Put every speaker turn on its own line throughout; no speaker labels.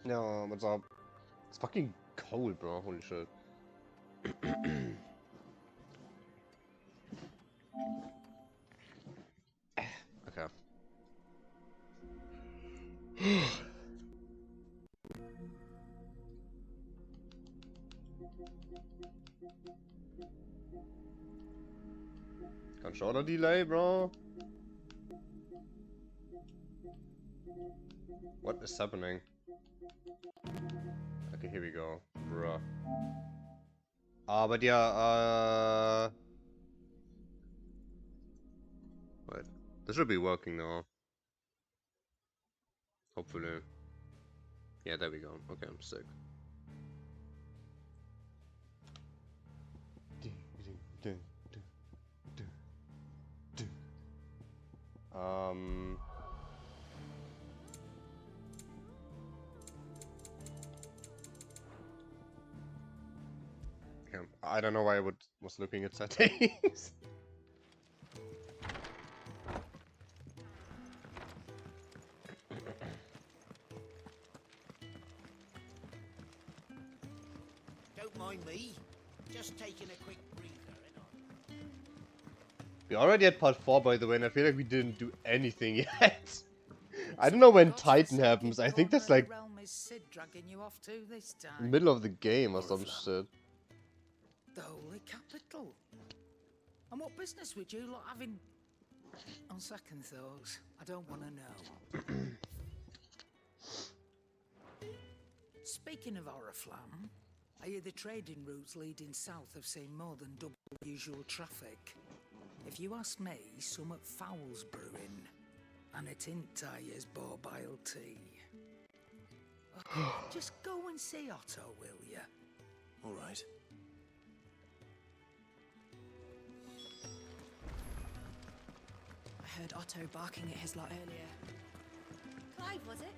Yeah, what's up? It's fucking cold, bro. Holy shit. Okay. Controller delay, bro. What is happening? Okay, here we go, bruh. But yeah, wait. This should be working now. Hopefully. Yeah, there we go. Okay, I'm sick. Okay, I don't know why I was looking at settings.
Don't mind me. Just taking a quick breather,
We already at part 4, by the way, and I feel like we didn't do anything yet. I don't know when Titan happens. I think that's like middle of the game or some shit.
The holy capital. And what business would you lot having? On second thoughts, I don't want to know. Speaking of Oriflamme, I hear the trading routes leading south have seen more than double the usual traffic. If you ask me, summat foul's brewing, and it ain't Tyre's borbile tea. Just go and see Otto, will ya?
All right.
I heard Otto barking at his lot earlier. Clive, was it?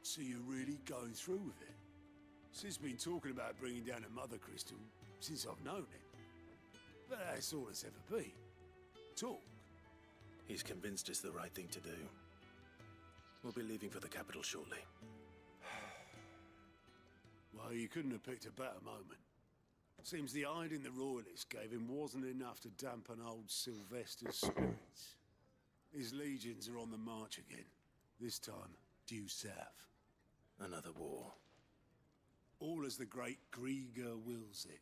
So you're really going through with it? Sid's been talking about bringing down a mother crystal since I've known him. But that's all it's ever been. Talk.
He's convinced it's the right thing to do. We'll be leaving for the capital shortly.
Well, you couldn't have picked a better moment. Seems the hiding the royalists gave him wasn't enough to dampen old Sylvester's spirits. His legions are on the march again. This time, due south.
Another war.
All as the great Grieger wills it.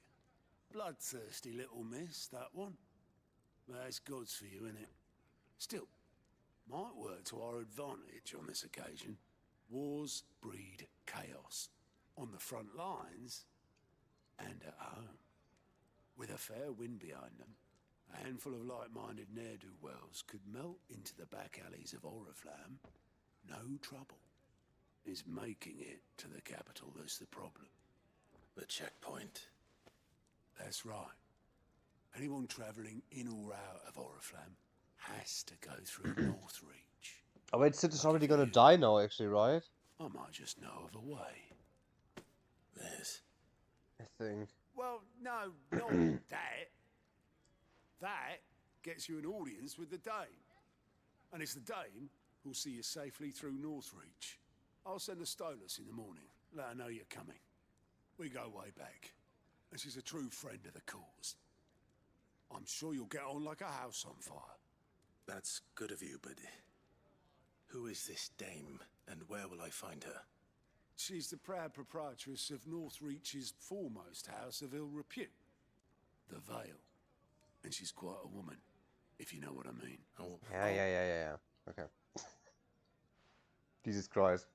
Bloodthirsty little miss, that one. That's God's for you, innit? Still, might work to our advantage on this occasion. Wars breed chaos. On the front lines, and at home. With a fair wind behind them, a handful of like-minded ne'er-do-wells could melt into the back alleys of Oriflamme. No trouble. Is making it to the capital that's the problem.
The checkpoint.
That's right. Anyone travelling in or out of Oriflamme has to go through Northreach.
Oh wait, Sid is already gonna die now, actually, right?
I might just know of a way.
This.
I think.
Well, no, not that. That gets you an audience with the Dame. And it's the Dame who'll see you safely through Northreach. I'll send a Stolas in the morning. Let her know you're coming. We go way back. And she's a true friend of the cause. I'm sure you'll get on like a house on fire.
That's good of you, but who is this dame, and where will I find her?
She's the proud proprietress of Northreach's foremost house of ill repute, the Vale. And she's quite a woman, if you know what I mean.
Oh,
Yeah. Okay. Jesus Christ.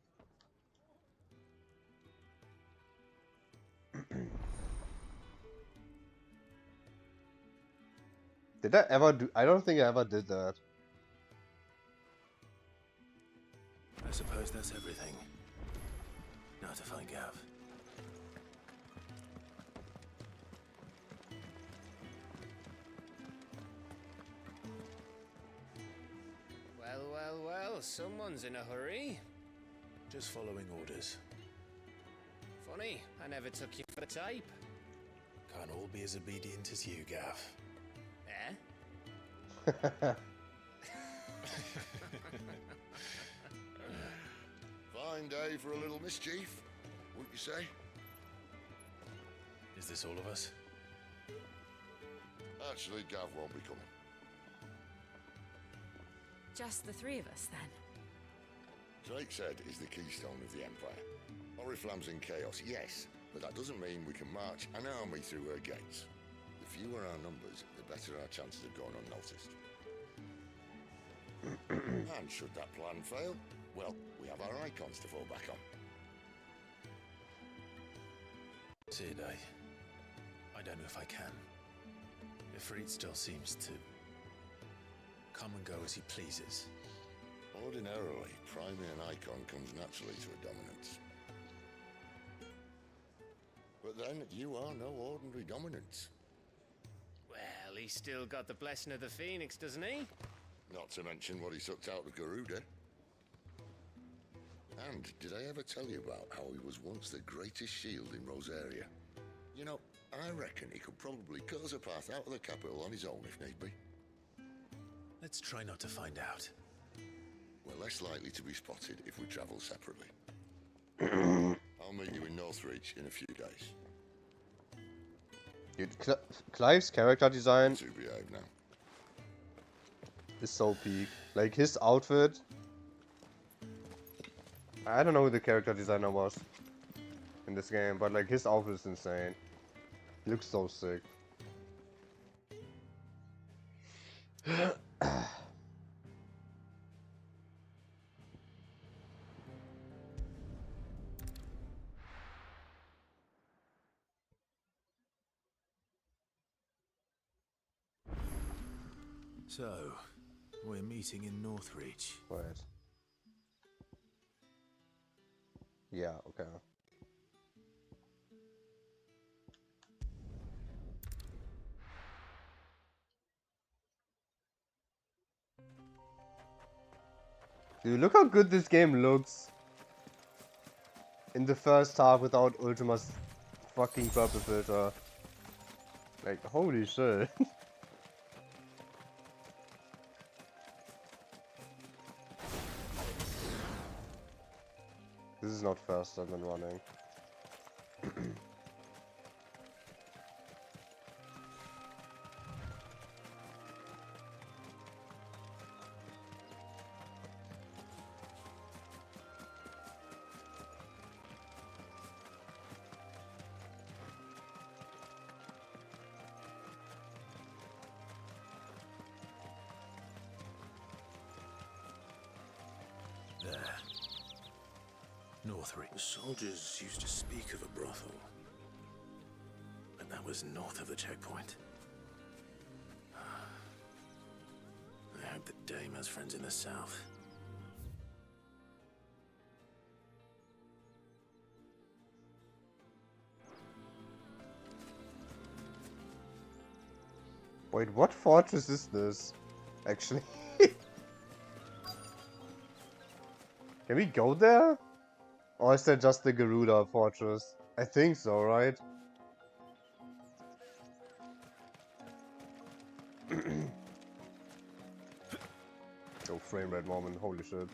Did I ever do? I don't think I ever did that.
I suppose that's everything. Now to find Gav.
Well, someone's in a hurry.
Just following orders.
Funny, I never took you for the type.
Can't all be as obedient as you, Gav.
Eh?
Fine day for a little mischief, wouldn't you say?
Is this all of us?
Actually, Gav won't be coming.
Just the three of us, then.
Drake's Head is the keystone of the Empire. Oriflamme's in chaos, yes, but that doesn't mean we can march an army through her gates. The fewer our numbers, the better our chances of going unnoticed. And should that plan fail, well, we have our icons to fall back on.
Sid, I don't know if I can. Ifrit still seems to come and go as he pleases.
Ordinarily, priming an icon comes naturally to a dominance. But then, you are no ordinary dominance.
Well, he's still got the blessing of the Phoenix, doesn't he?
Not to mention what he sucked out of Garuda. And did I ever tell you about how he was once the greatest shield in Rosaria? You know, I reckon he could probably cut us a path out of the capital on his own if need be.
Let's try not to find out.
We're less likely to be spotted if we travel separately. I'll meet you in Northreach in a few days.
Dude, Clive's character design
To behave now.
is so peak. Like, his outfit... I don't know who the character designer was in this game, but like, his outfit is insane. He looks so sick.
So, we're meeting in Northreach.
Wait. Yeah, okay. Dude, look how good this game looks in the first half without Ultima's fucking purple filter. Like, holy shit. This is not faster than running.
There. Northreach.
The soldiers used to speak of a brothel.
But that was north of the checkpoint. I hope that Dame has friends in the south.
Wait, what fortress is this? Actually. Can we go there? Or is that just the Garuda fortress? I think so, right? Oh, frame rate moment, holy shit.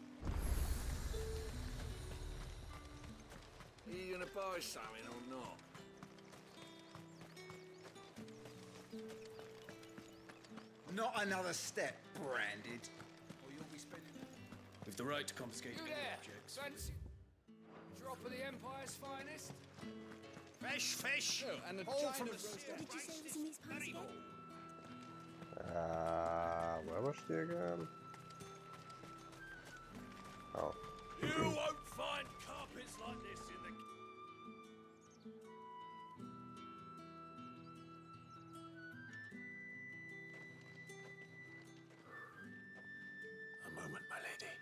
Are you gonna buy something or not?
Not another step, branded. Or you'll be spending...
With the right to confiscate
You
any
there?
objects.
Fancy drop of the Empire's finest?
Fish!
Oh, and a
All
giant
from
of
the
roast
What did you say was in these pies again?
Where was she again? Oh.
You won't find carpets like this in the...
A moment, my lady.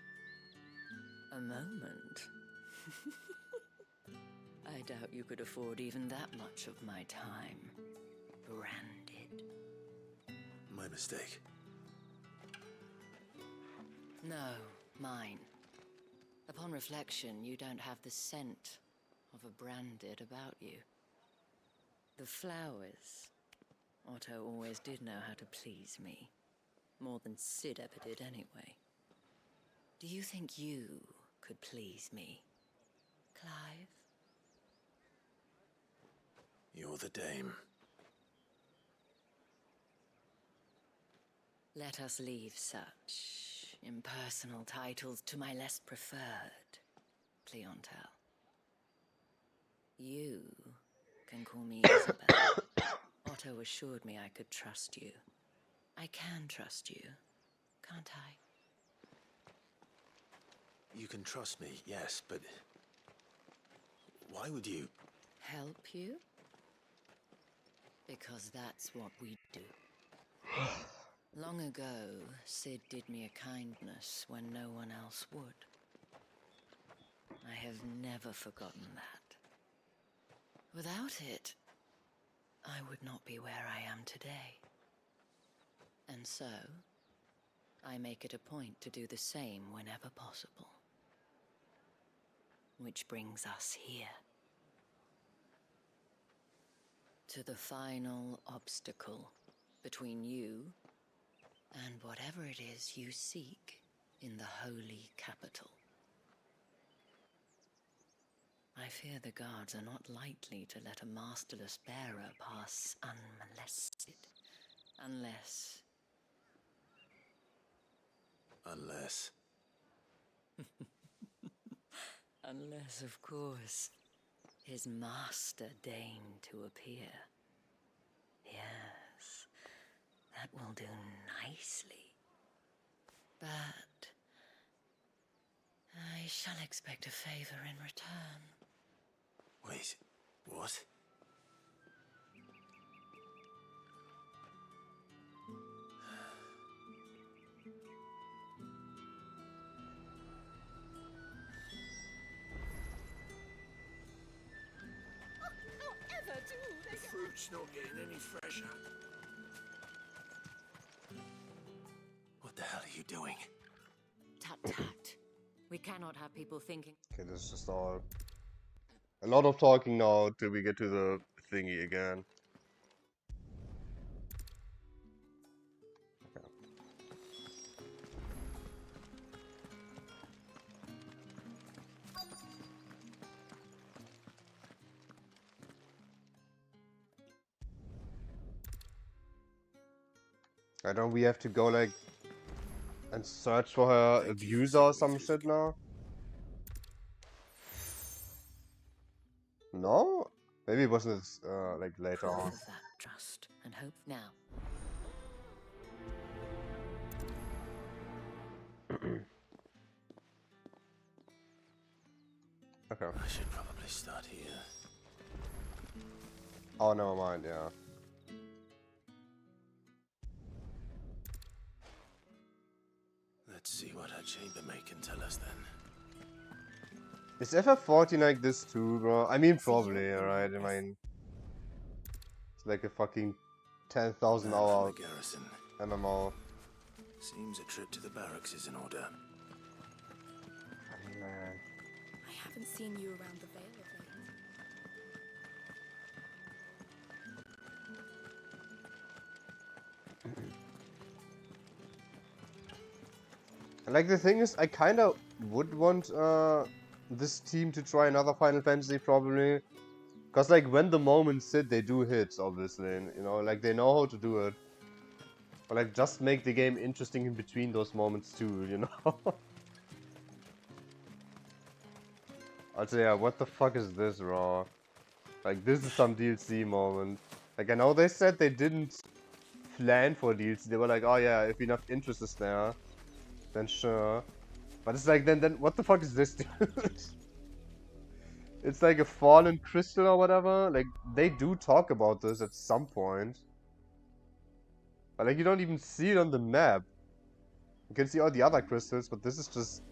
A moment? I doubt you could afford even that much of my time. Branded.
My mistake.
No, mine. Upon reflection, you don't have the scent of a branded about you. The flowers. Otto always did know how to please me. More than Sid ever did anyway. Do you think you could please me? Clive?
You're the dame.
Let us leave such impersonal titles to my less preferred clientele. You can call me Isabel. Otto assured me I could trust you. I can trust you, can't I?
You can trust me, yes, but why would you?
Help you? Because that's what we do. Long ago, Sid did me a kindness when no one else would. I have never forgotten that. Without it, I would not be where I am today. And so, I make it a point to do the same whenever possible. Which brings us here. To the final obstacle between you and whatever it is you seek in the holy capital. I fear the guards are not likely to let a masterless bearer pass unmolested. Unless... Unless, of course, his master deigned to appear. Yes, that will do nicely. But I shall expect a favor in return.
Wait, what?
The fruit's not getting any fresher.
What the hell are you doing?
Tut tut. We cannot have people thinking.
Okay, this is just all a lot of talking now till we get to the thingy again. I don't. We have to go like and search for her abuser or some shit now. No, maybe it wasn't like later on.
Proof of that trust and hope now.
Okay.
I should probably start here.
Oh, never mind. Yeah.
Let's see what her chambermaid can tell us then.
Is FF14 like this too, bro? I mean, probably, right? I mean, it's like a fucking 10,000 hour
Garrison.
MMO.
Seems a trip to the barracks is in order.
Oh, man.
I haven't seen you around the Vale of late.
Like, the thing is, I kind of would want this team to try another Final Fantasy, probably. Because, like, when the moments hit, they do hit, obviously. You know, like, they know how to do it. But, like, just make the game interesting in between those moments, too, you know? Also, yeah, what the fuck is this, Raw? Like, this is some DLC moment. Like, I know they said they didn't plan for DLC. They were like, oh yeah, if enough interest is there, then sure. But it's like, then what the fuck is this, dude? It's like a fallen crystal or whatever. Like, they do talk about this at some point. But like, you don't even see it on the map. You can see all the other crystals, but this is just...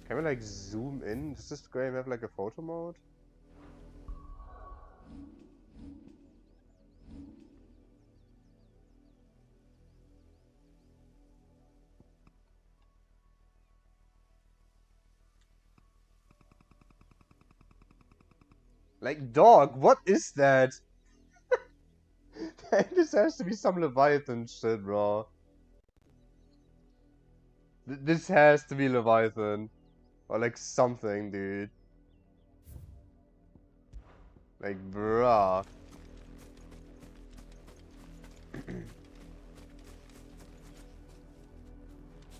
Can we like zoom in? Does this game have like a photo mode? Like, dog, what is that? This has to be some Leviathan shit, bro. This has to be Leviathan. Or like something, dude. Like, bruh.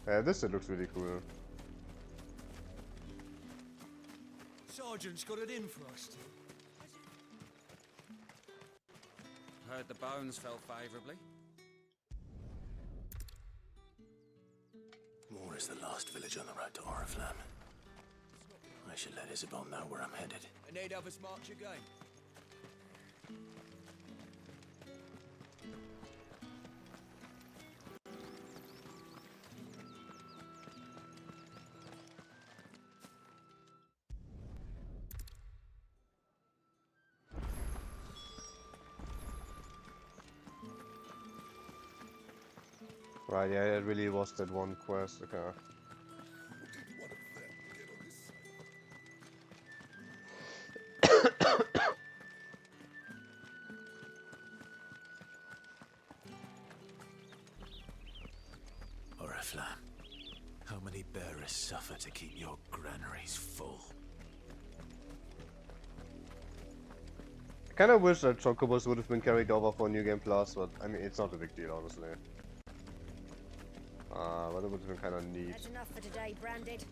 Yeah, this shit looks really cool.
Sergeant's got it in for us.
Heard the bones fell favourably.
Moore is the last village on the road to Oriflamme. I should let Isabel know where I'm headed.
And they'd have us march again.
Right, yeah, it really was that one quest, okay.
Oriflamme, how many bearers suffer to keep your granaries full?
I kinda wish that Chocobos would have been carried over for New Game Plus, but I mean, it's not a big deal, honestly. But it would have been kinda neat.
That's enough for today, Branded.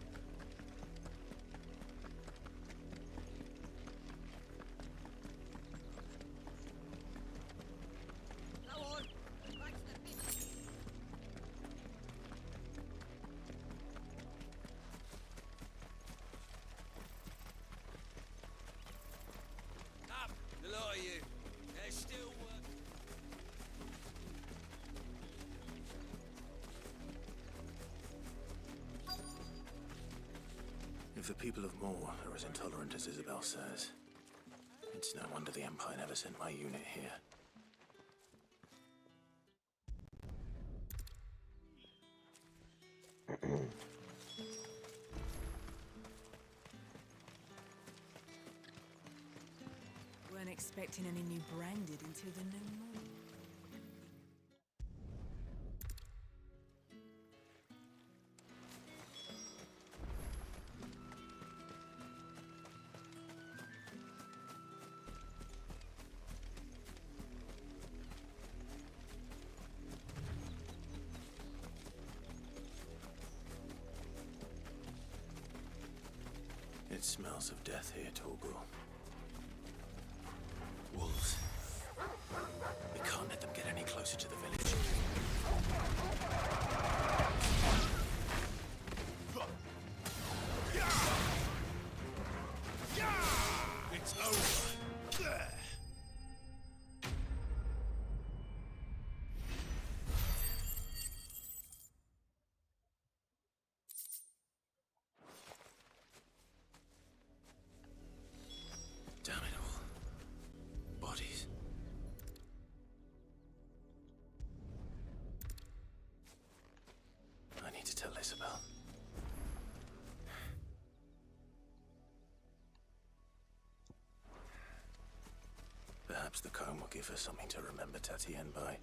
Up, the lot of you. There's still work.
If the people of Moore are as intolerant as Isabel says, it's no wonder the Empire never sent my unit here.
Weren't expecting any new Branded until the new moon.
It smells of death here, Torgal. Wolves. We can't let them get any closer to the village.
It's over. There.
Damn it all. Bodies. I need to tell Isabel. Perhaps the comb will give her something to remember Tatienne by.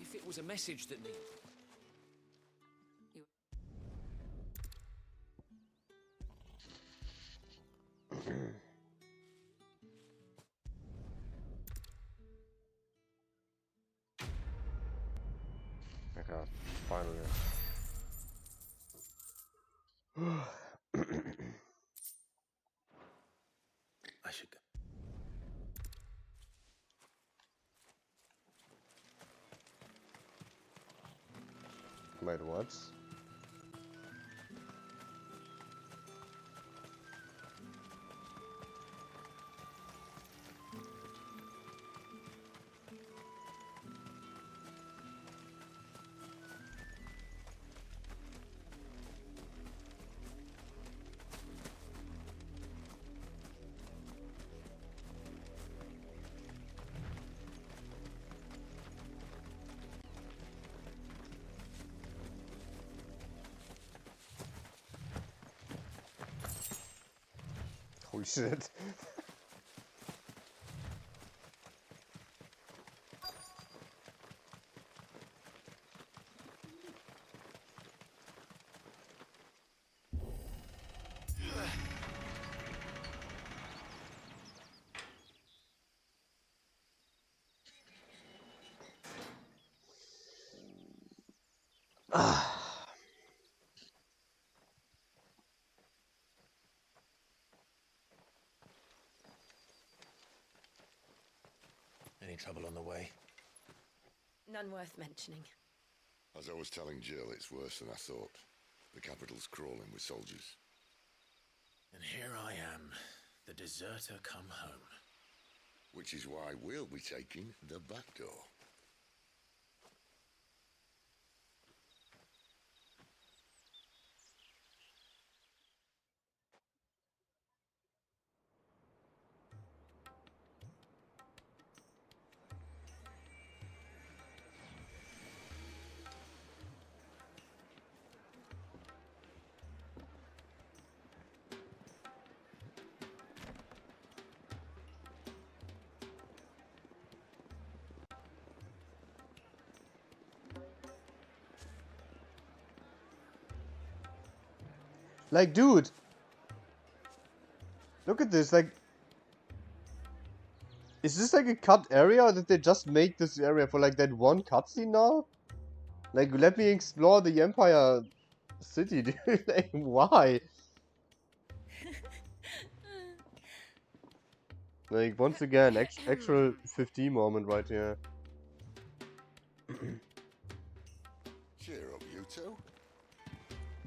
If it was a message that needed.
Okay, finally.
I should go.
Wait, what? Holy shit.
Any trouble on the way?
None worth mentioning.
As I was telling Jill, it's worse than I thought. The capital's crawling with soldiers.
And here I am, the deserter come home.
Which is why we'll be taking the back door.
Like, dude! Look at this, like... Is this like a cut area, or did they just make this area for like that one cutscene now? Like, let me explore the Empire City, dude. Like, why? Like, once again, actual 50 moment right here.
Cheer up, you two.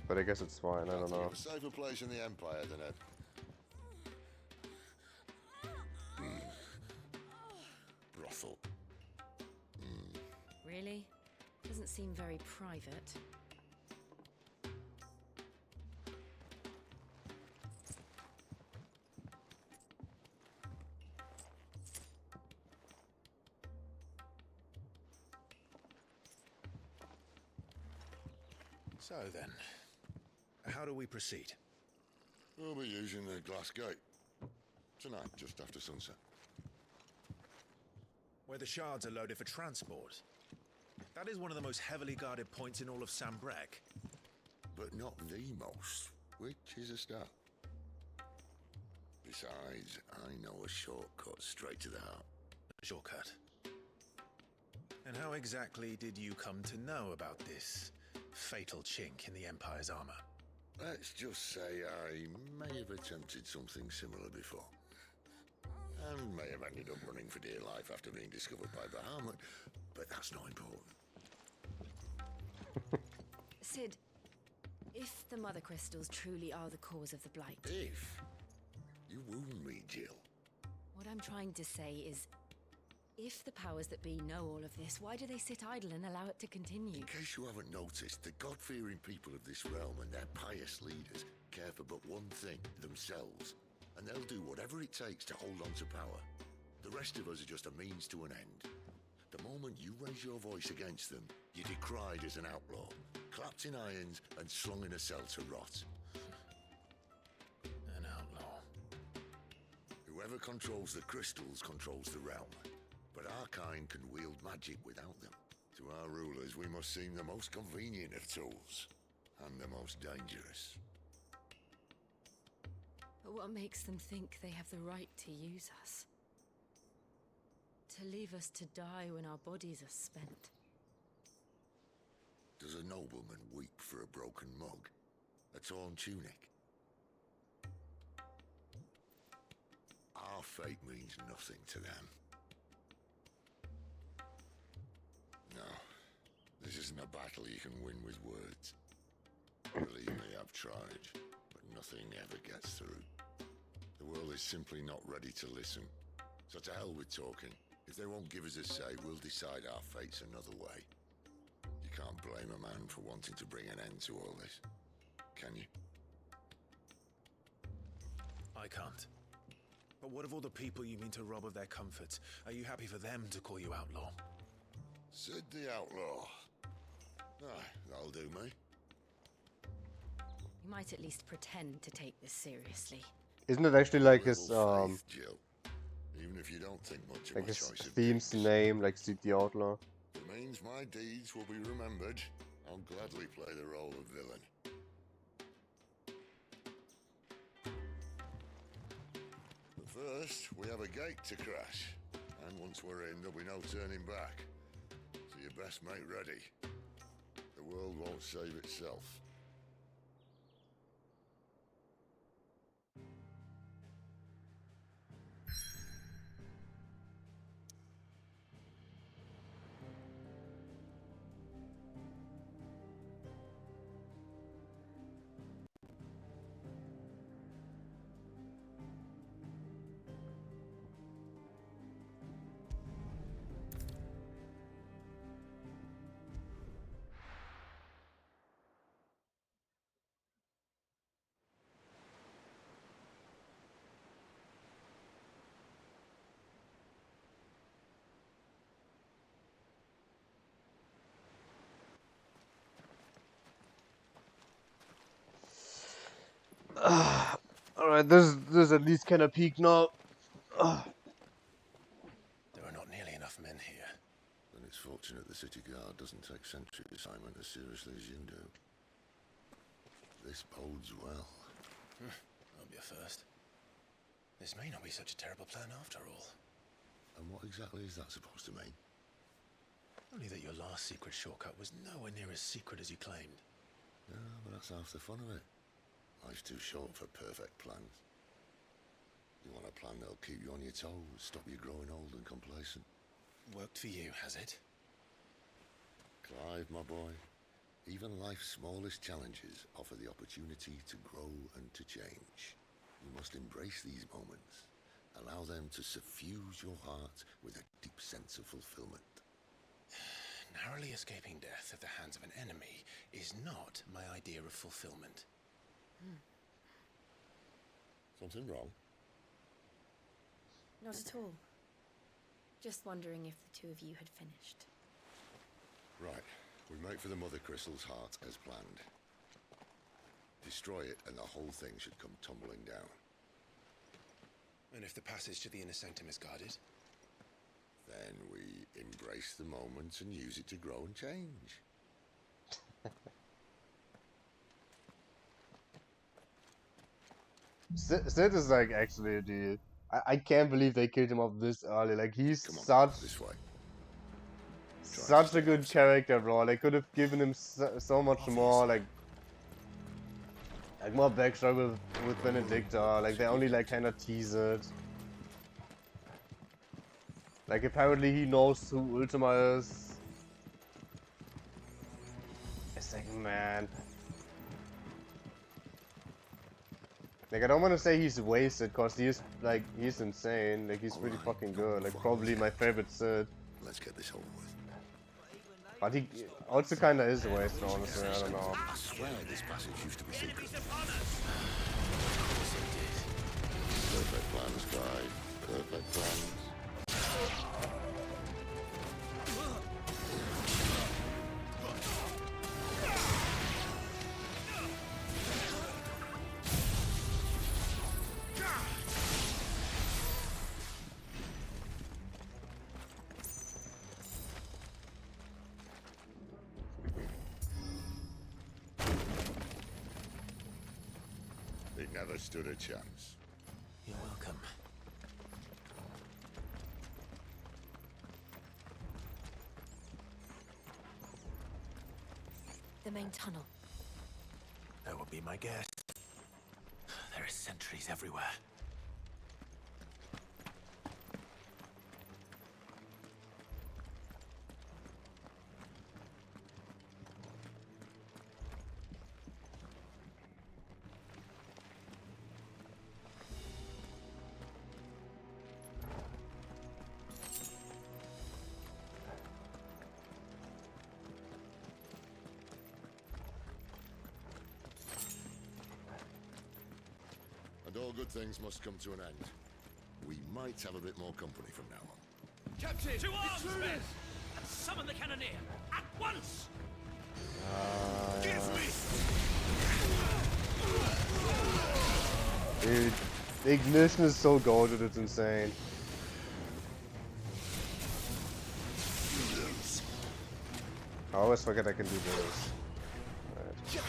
But I guess it's fine, I don't know.
A safer place in the Empire than a... brothel.
Really? Doesn't seem very private.
So then, how do we proceed?
We'll be using the glass gate. Tonight, just after sunset.
Where the shards are loaded for transport. That is one of the most heavily guarded points in all of Sambrek.
But not the most, which is a start. Besides, I know a shortcut straight to the heart.
A shortcut? And how exactly did you come to know about this fatal chink in the Empire's armor?
Let's just say I may have attempted something similar before. And may have ended up running for dear life after being discovered by Bahamut, but that's not important.
Sid, if the Mother Crystals truly are the cause of the Blight...
If? You wound me, Jill.
What I'm trying to say is, if the powers that be know all of this, why do they sit idle and allow it to continue?
In case you haven't noticed, the God-fearing people of this realm and their pious leaders care for but one thing, themselves. And they'll do whatever it takes to hold on to power. The rest of us are just a means to an end. The moment you raise your voice against them, you're decried as an outlaw, clapped in irons and slung in a cell to rot.
An outlaw.
Whoever controls the crystals controls the realm. But our kind can wield magic without them. To our rulers, we must seem the most convenient of tools. And the most dangerous.
But what makes them think they have the right to use us? To leave us to die when our bodies are spent?
Does a nobleman weep for a broken mug? A torn tunic? Our fate means nothing to them. No, this isn't a battle you can win with words. Believe me, I've tried, but nothing ever gets through. The world is simply not ready to listen. So to hell with talking. If they won't give us a say, we'll decide our fates another way. You can't blame a man for wanting to bring an end to all this, can you?
I can't. But what of all the people you mean to rob of their comforts? Are you happy for them to call you outlaw?
Sid the Outlaw. Aye, that'll do me.
You might at least pretend to take this seriously.
Isn't it actually like his
Faith, Jill. Even if you don't think much of
like
my
his
choice of
theme's
dicks.
name, like Seed the Outlaw?
If it means my deeds will be remembered, I'll gladly play the role of villain. But first, we have a gate to crash. And once we're in, there'll be no turning back. So you best make ready. The world won't save itself.
Alright, this is at least kind of peak now.
There are not nearly enough men here.
Then it's fortunate the city guard doesn't take sentry assignment as seriously as you do. This bodes well.
That'll be a first. This may not be such a terrible plan after all.
And what exactly is that supposed to mean?
Only that your last secret shortcut was nowhere near as secret as you claimed.
Yeah, but that's half the fun of it. Life's too short for perfect plans. You want a plan that'll keep you on your toes, stop you growing old and complacent.
Worked for you, has it?
Clive, my boy, even life's smallest challenges offer the opportunity to grow and to change. You must embrace these moments. Allow them to suffuse your heart with a deep sense of fulfillment.
Narrowly escaping death at the hands of an enemy is not my idea of fulfillment.
Something wrong?
Not at all. Just wondering if the two of you had finished.
Right. We make for the Mother Crystal's heart as planned. Destroy it and the whole thing should come tumbling down.
And if the passage to the inner sanctum is guarded?
Then we embrace the moment and use it to grow and change.
Sid is like actually the... I can't believe they killed him off this early. Like he's
Come on,
such
this way.
such a good character, bro. They could have given him so much more, like more backstory with Benedicta. Like they only like kind of tease it. Like apparently he knows who Ultima is. It's like, man. Like I don't want to say he's wasted, cause he's insane. Like he's pretty fucking good. Like probably my favorite Sid.
Let's get this over with.
But he also kinda is a waste, honestly. I don't know.
I swear this passage used to be secret. Perfect plans, guy. Perfect plans. He never stood a chance.
You're welcome.
The main tunnel.
That would be my guess. There are sentries everywhere.
And all good things must come to an end. We might have a bit more company from now on.
Captain! To arms, men! And summon the cannoneer! At once! Give me!
Dude, The ignition is so goated, it's insane. I always forget I can do this. Right.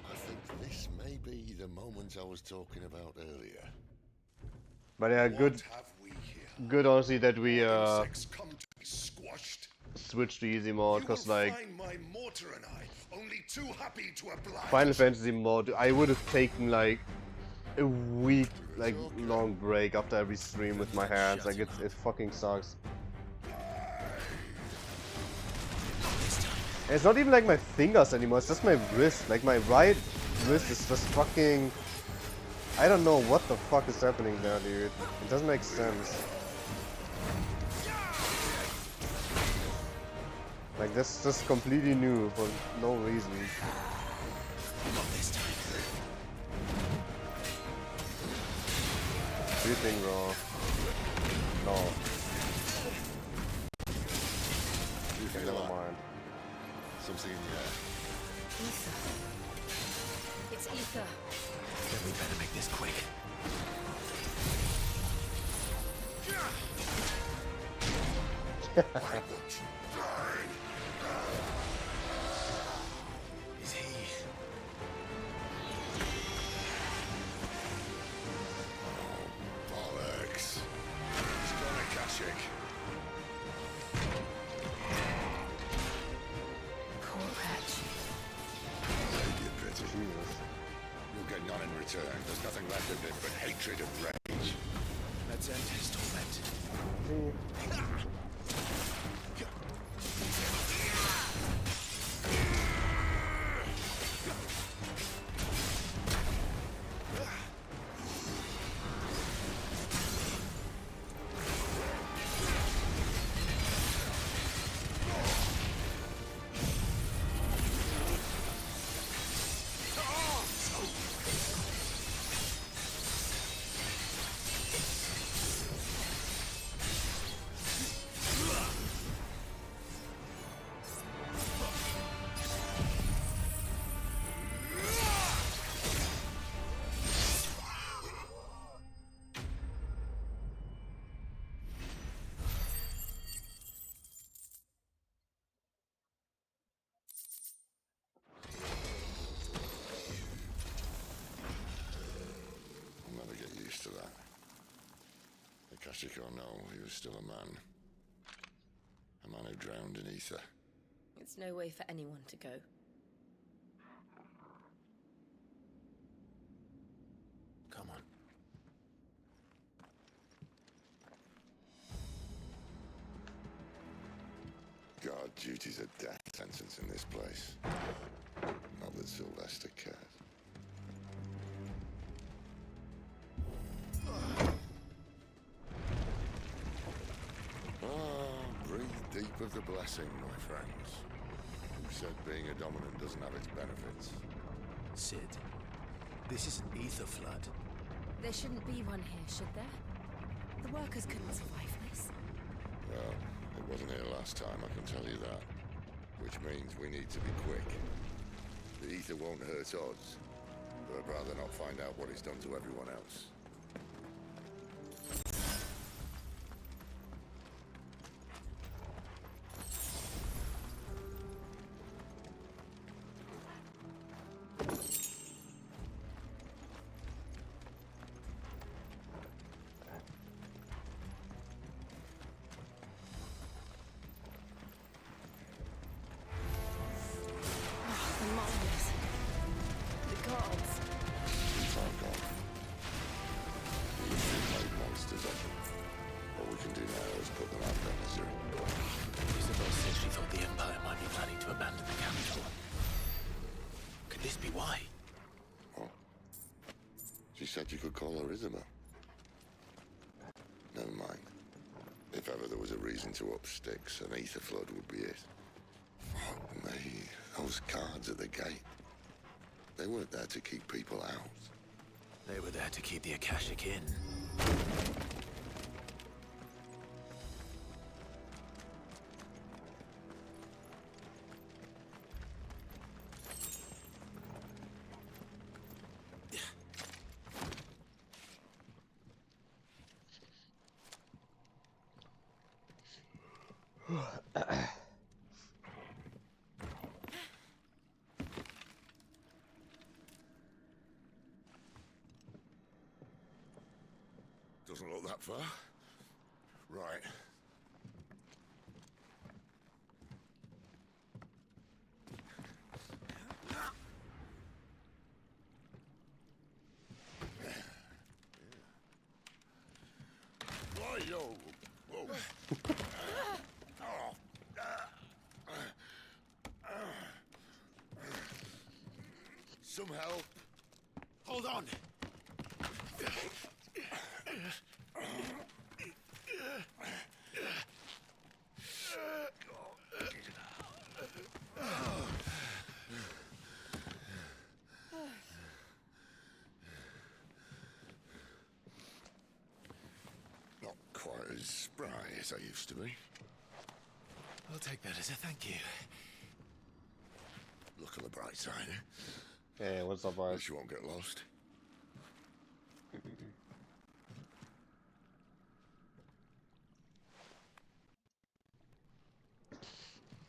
I think this may be the moment I was talking about earlier.
But yeah, good.
What have we here?
Good, honestly, that we
Insects come to be squashed.
switched to easy mode,
You will
cause like
find my mortar and I only too happy to oblige.
Final Fantasy mode, I would have taken like a week, like long break after every stream with my hands. Like it fucking sucks. And it's not even like my fingers anymore. It's just my wrist. Like my right wrist is just fucking. I don't know what the fuck is happening there, dude. It doesn't make sense. Like that's just completely new for no reason.
Not this time.
Breathing raw. No. Okay, never mind.
Something in the air.
Ether. It's ether.
Then we better make this quick. Is he?
Bollocks. He's gonna catch it.
Poor wretch.
Radiant pity. You'll get none in return. There's nothing left of it but hatred and rage.
Let's end his torment.
I'll never get used to that. Akashic or no, he was still a man. A man who drowned in ether.
It's no way for anyone to go.
Come on.
God, duty's a death sentence in this place. Not that Sylvester cares. Breathe deep of the blessing, my friends. Who said being a dominant doesn't have its benefits?
Sid, this is an ether flood.
There shouldn't be one here, should there? The workers couldn't survive this.
Well, it wasn't here last time, I can tell you that. Which means we need to be quick. The ether won't hurt us, but I'd rather not find out what it's done to everyone else.
The miners. The gods.
Time gone. We've made monsters of them. All we can do now is put them out of their misery.
Isabel said she thought the Empire might be planning to abandon the capital. Could this be why?
What? She said you could call her Isabel. Never mind. If ever there was a reason to up sticks, an ether flood would be it. Fuck me. Those guards at the gate. They weren't there to keep people out.
They were there to keep the Akashic in.
Doesn't look that far. Right. Why, yo? Whoa. Some help.
Hold on!
Not quite as spry as I used to be.
I'll take that as a thank you.
Look on the bright side, eh?
Hey, what's up,
At
boys?
least you won't get lost.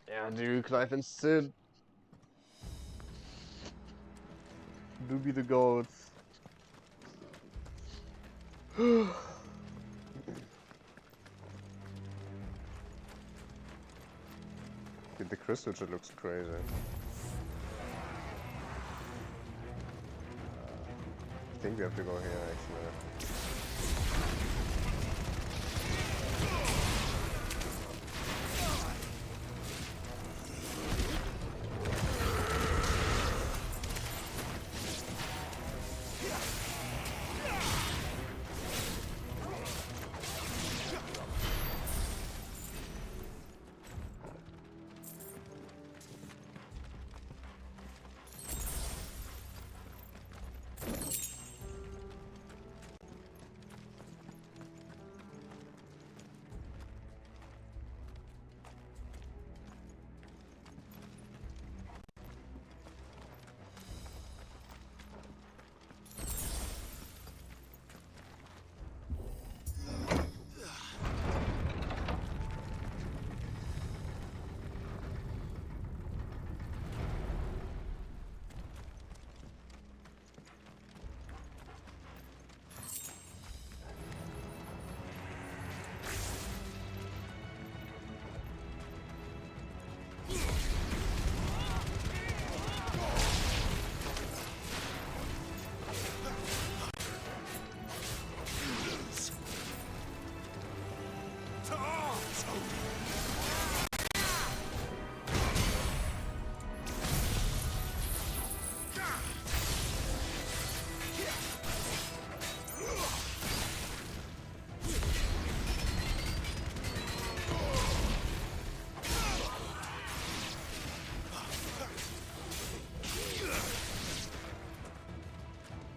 Yeah, dude, Clive and Sid. Do be the goats. Dude, the crystal shit looks crazy. I think we have to go here, actually.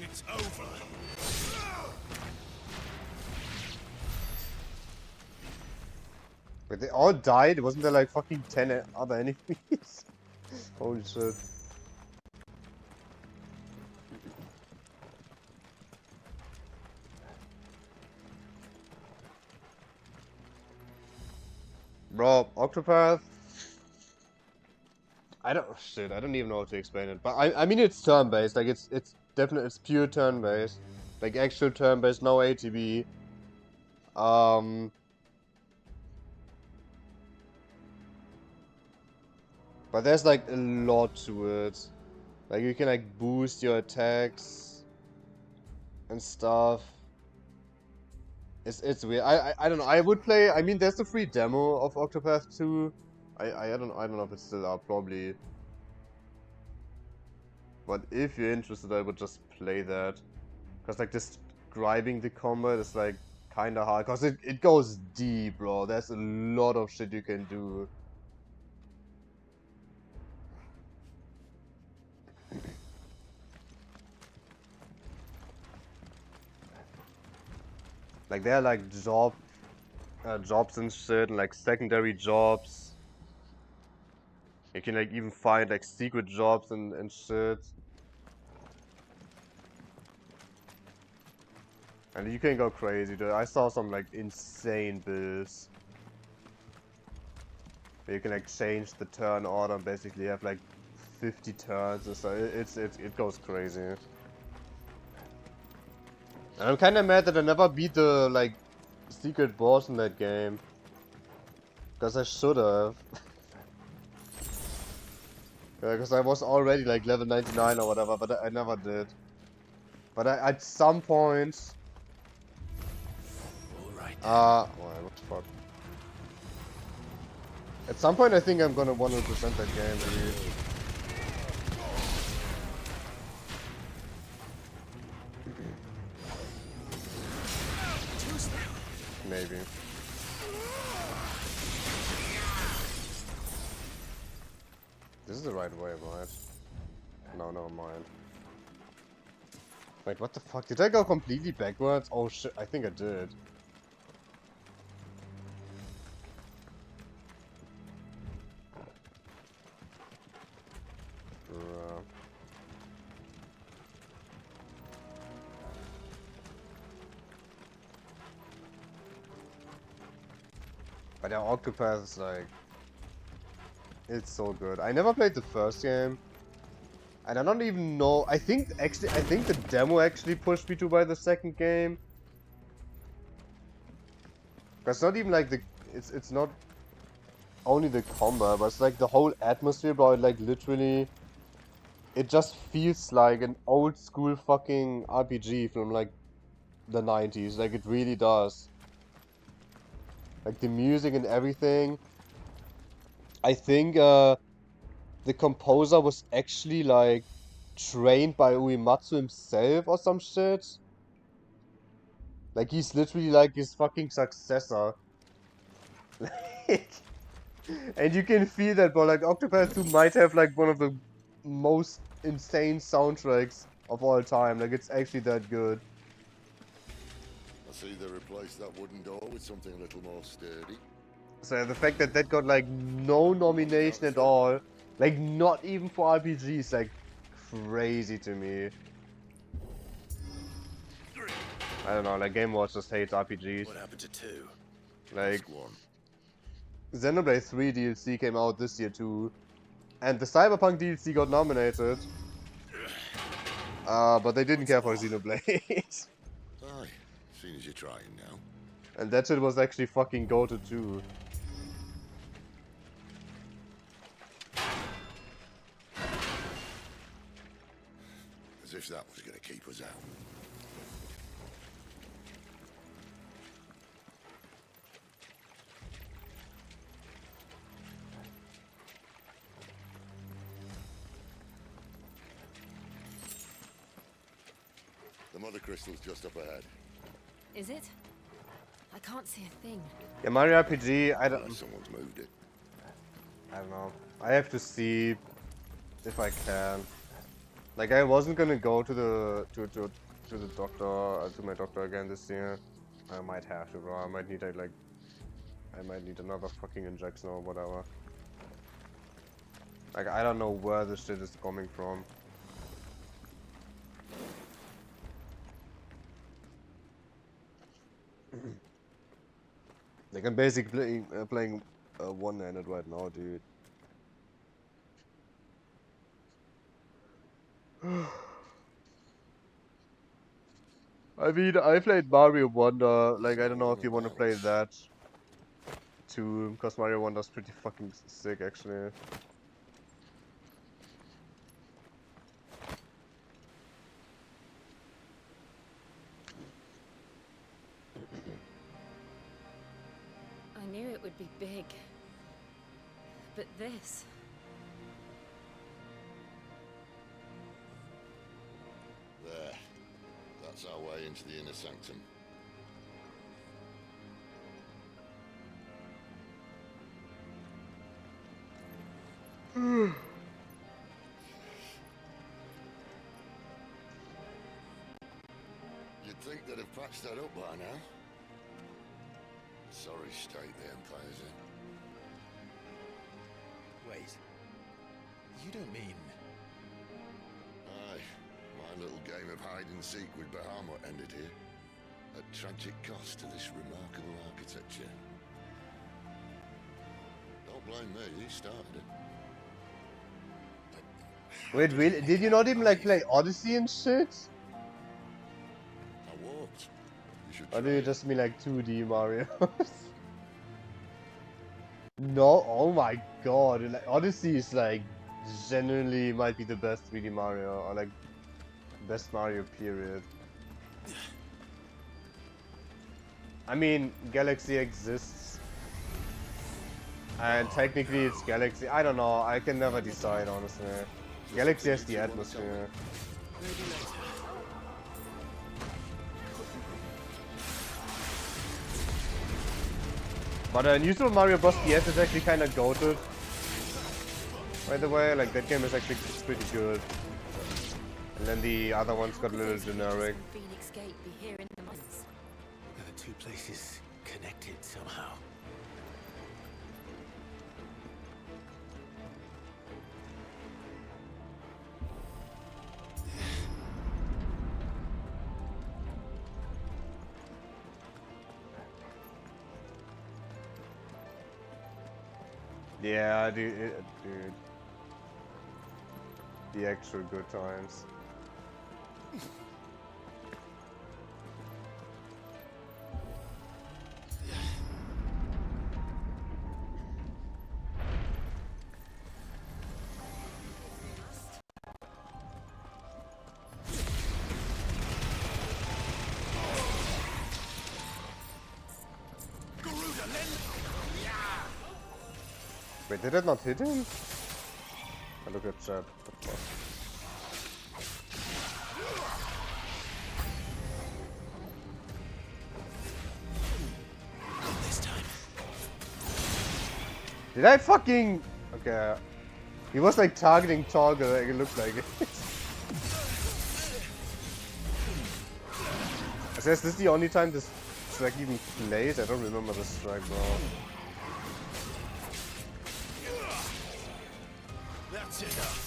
It's over!
Wait, they all died? Wasn't there like fucking 10 other enemies? Holy shit. Bro, Octopath. I don't even know how to explain it. But I mean it's turn-based, like it's definitely it's pure turn-based. Like actual turn-based, no ATB. But there's like a lot to it. Like you can like boost your attacks and stuff. It's weird. I don't know. I would play. I mean, there's a free demo of Octopath 2. I don't know if it's still up. Probably. But if you're interested, I would just play that. Cause like describing the combat is like kinda hard. Cause it goes deep, bro. There's a lot of shit you can do. Like there are like jobs and shit, and like secondary jobs. You can like even find like secret jobs and shit. And you can go crazy, dude. I saw some like insane builds. Where you can like change the turn order and basically have like 50 turns and so it goes crazy. And I'm kinda mad that I never beat the like secret boss in that game. Because I should have. Because I was already like level 99 or whatever, but I never did. But at some point... well, what the fuck? At some point I think I'm gonna 100% that game, dude. Maybe. This is the right way, right? No, never mind. Wait, what the fuck? Did I go completely backwards? Oh shit, I think I did. But yeah, Octopath is like... It's so good. I never played the first game. And I don't even know... I think the demo actually pushed me to buy the second game. It's not even like the... It's not only the combat, but it's like the whole atmosphere about like literally... It just feels like an old school fucking RPG from like the 90s. Like it really does. Like the music and everything. I think the composer was actually like trained by Uematsu himself or some shit. Like he's literally like his fucking successor. And you can feel that, but like Octopath 2 might have like one of the most insane soundtracks of all time. Like it's actually that good.
I see they replaced that wooden door with something a little more sturdy.
So the fact that that got like no nomination at all, like not even for RPGs, like crazy to me. I don't know, like Game Watch just hates RPGs.
What happened to 2?
Like Xenoblade 3 DLC came out this year too, and the Cyberpunk DLC got nominated. But they didn't care for Xenoblade.
Aye, seeing as you're trying now.
And that shit was actually fucking goated too.
As if that was gonna keep us out. The mother crystal's just up ahead.
Is it? I can't see a thing.
Yeah, Mario RPG, I don't...
Someone's moved it.
I don't know. I have to see if I can. Like, I wasn't gonna go to the doctor, to my doctor again this year. I might have to, bro. I might need I might need another fucking injection or whatever. Like, I don't know where this shit is coming from. Like, I'm basically playing one-handed right now, dude. I mean, I played Mario Wonder. Like, I don't know if you want to play that too, because Mario Wonder's pretty fucking sick, actually.
I knew it would be big. But this...
There. That's our way into the inner sanctum. You'd think they'd have patched that up by now. Sorry state the Empire's in.
Wait. You don't mean...
Aye. My little game of hide-and-seek with Bahamut ended here. At tragic cost to this remarkable architecture. Don't blame me, he started it.
Wait, really? Did you not even like play Odyssey and shit?
I walked. You should
Or
try
do you
it.
just mean like 2D Mario? No, oh my god, like, Odyssey is like genuinely might be the best 3D Mario, or like best Mario period. I mean, Galaxy exists, and technically it's Galaxy. I don't know, I can never decide honestly. Galaxy has the atmosphere. But New Super Mario Bros. DS is actually kind of goated. By the way, like that game is actually pretty good. And then the other ones got a little generic.
Phoenix Gate be here in the mines?
Are the two places connected somehow?
Yeah, dude. The actual good times. Wait, did it not hit him? I look at chat. What the fuck?
This time.
Did I fucking... Okay. He was like targeting Toggle, like, it looked like it. I said, is this the only time this track even plays? I don't remember this track, bro.
That's enough.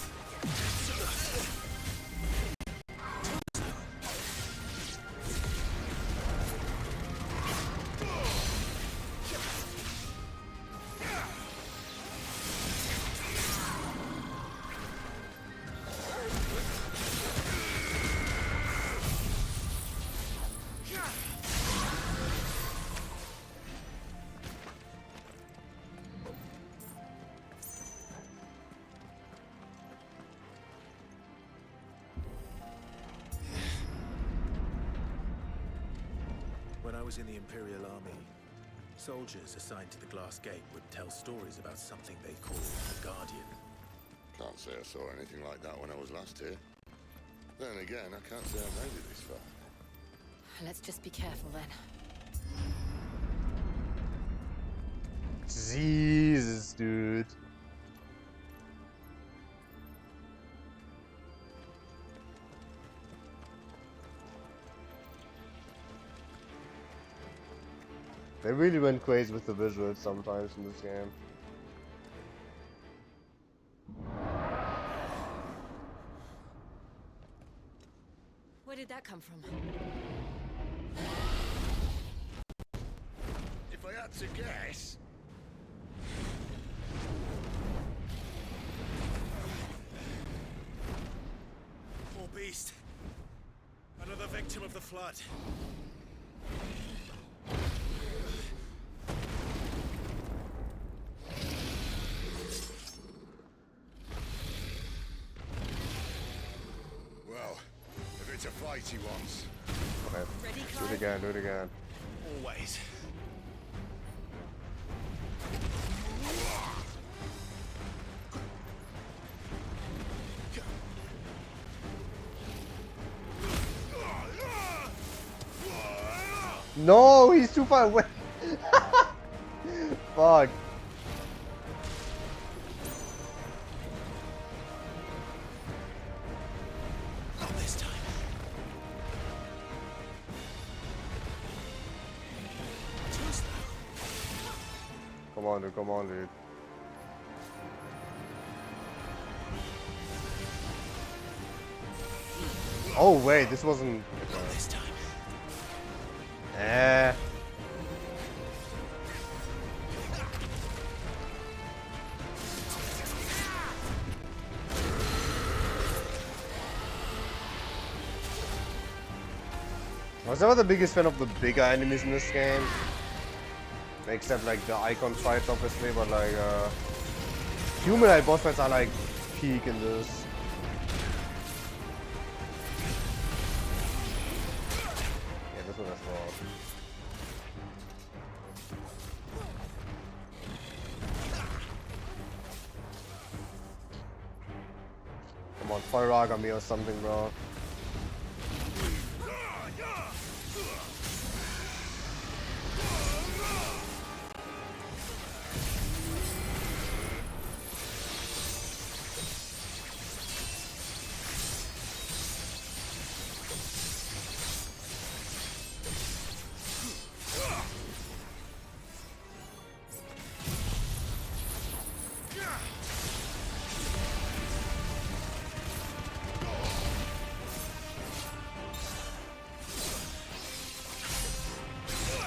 When I was in the Imperial Army, soldiers assigned to the Glass Gate would tell stories about something they called the Guardian.
Can't say I saw anything like that when I was last here. Then again, I can't say I made it this far.
Let's just be careful then.
Jesus, dude. They really went crazy with the visuals sometimes in this game.
Where did that come from?
If I had to guess...
Poor beast. Another victim of the flood.
Well, if it's a fight he wants.
Okay, do it again, do it again.
Always.
No, he's too far away. Fuck.
Not this time. Too slow.
Come on, dude. Come on, dude. Oh wait, this wasn't.
Not this time.
Eh. I was never the biggest fan of the bigger enemies in this game. Except like the icon fights obviously, but like humanoid boss fights are like peak in this. Yeah, this one as well. Come on, fire Agami or something, bro.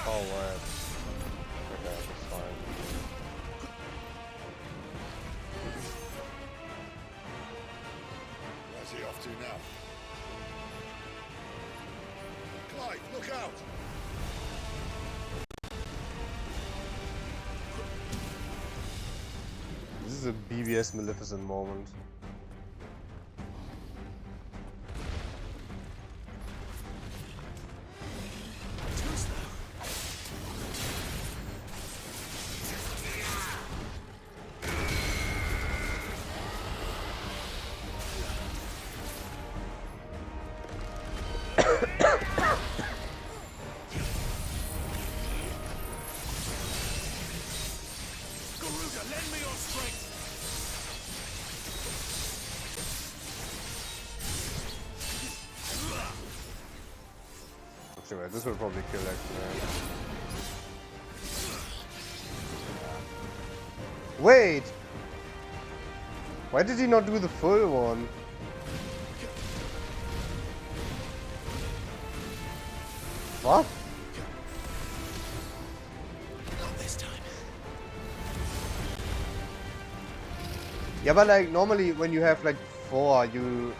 Oh, word. Okay, that's fine.
Where's he off to now? Clive, look out!
This is a BBS Maleficent moment.
Garuda, lend me your strength!
Actually, wait, this will probably kill actually. Wait! Why did he not do the full one? What?
Not this time.
Yeah, but like normally when you have like 4, you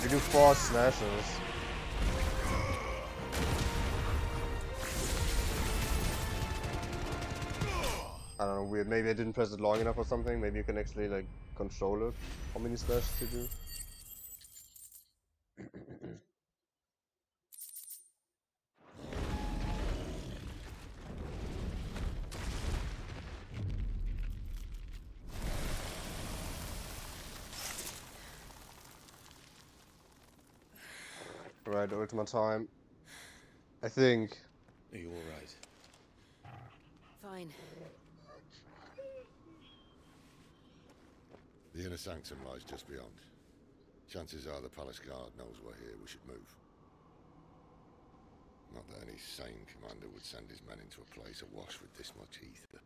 do 4 slashes. I don't know, weird. Maybe I didn't press it long enough or something. Maybe you can actually like control it. How many slashes you do? Right, ultimate time. I think.
Are you alright?
Fine.
The inner sanctum lies just beyond. Chances are the palace guard knows we're here. We should move. Not that any sane commander would send his men into a place awash with this much ether.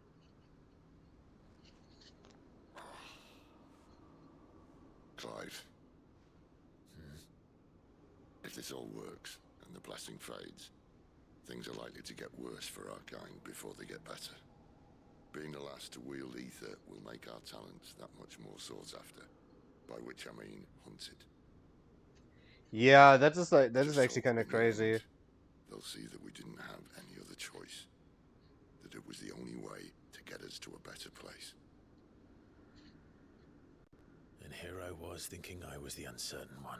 Clive. If this all works, and the blessing fades, things are likely to get worse for our kind before they get better. Being the last to wield ether will make our talents that much more sought after. By which I mean hunted.
Yeah, that is like
Just
actually
hope
kind of
in the
crazy.
end, they'll see that we didn't have any other choice. That it was the only way to get us to a better place.
And here I was thinking I was the uncertain one.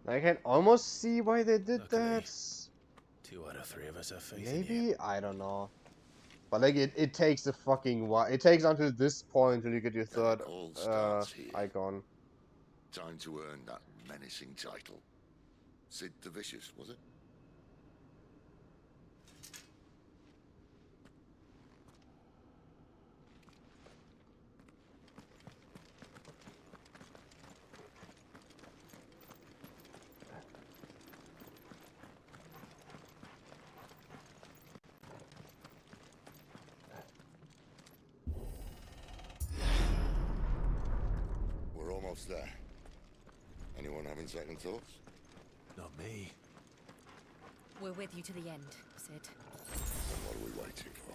I can almost see why they did
Luckily,
that.
2 out of 3 of us have faith in you.
Maybe? I don't know. But like it takes a fucking while. It takes until this point till you get your
Then
third
it all starts here.
icon.
Time to earn that menacing title. Sid the Vicious, was it? else there? Anyone having second thoughts?
Not me.
We're with you to the end, Sid.
Then what are we waiting for?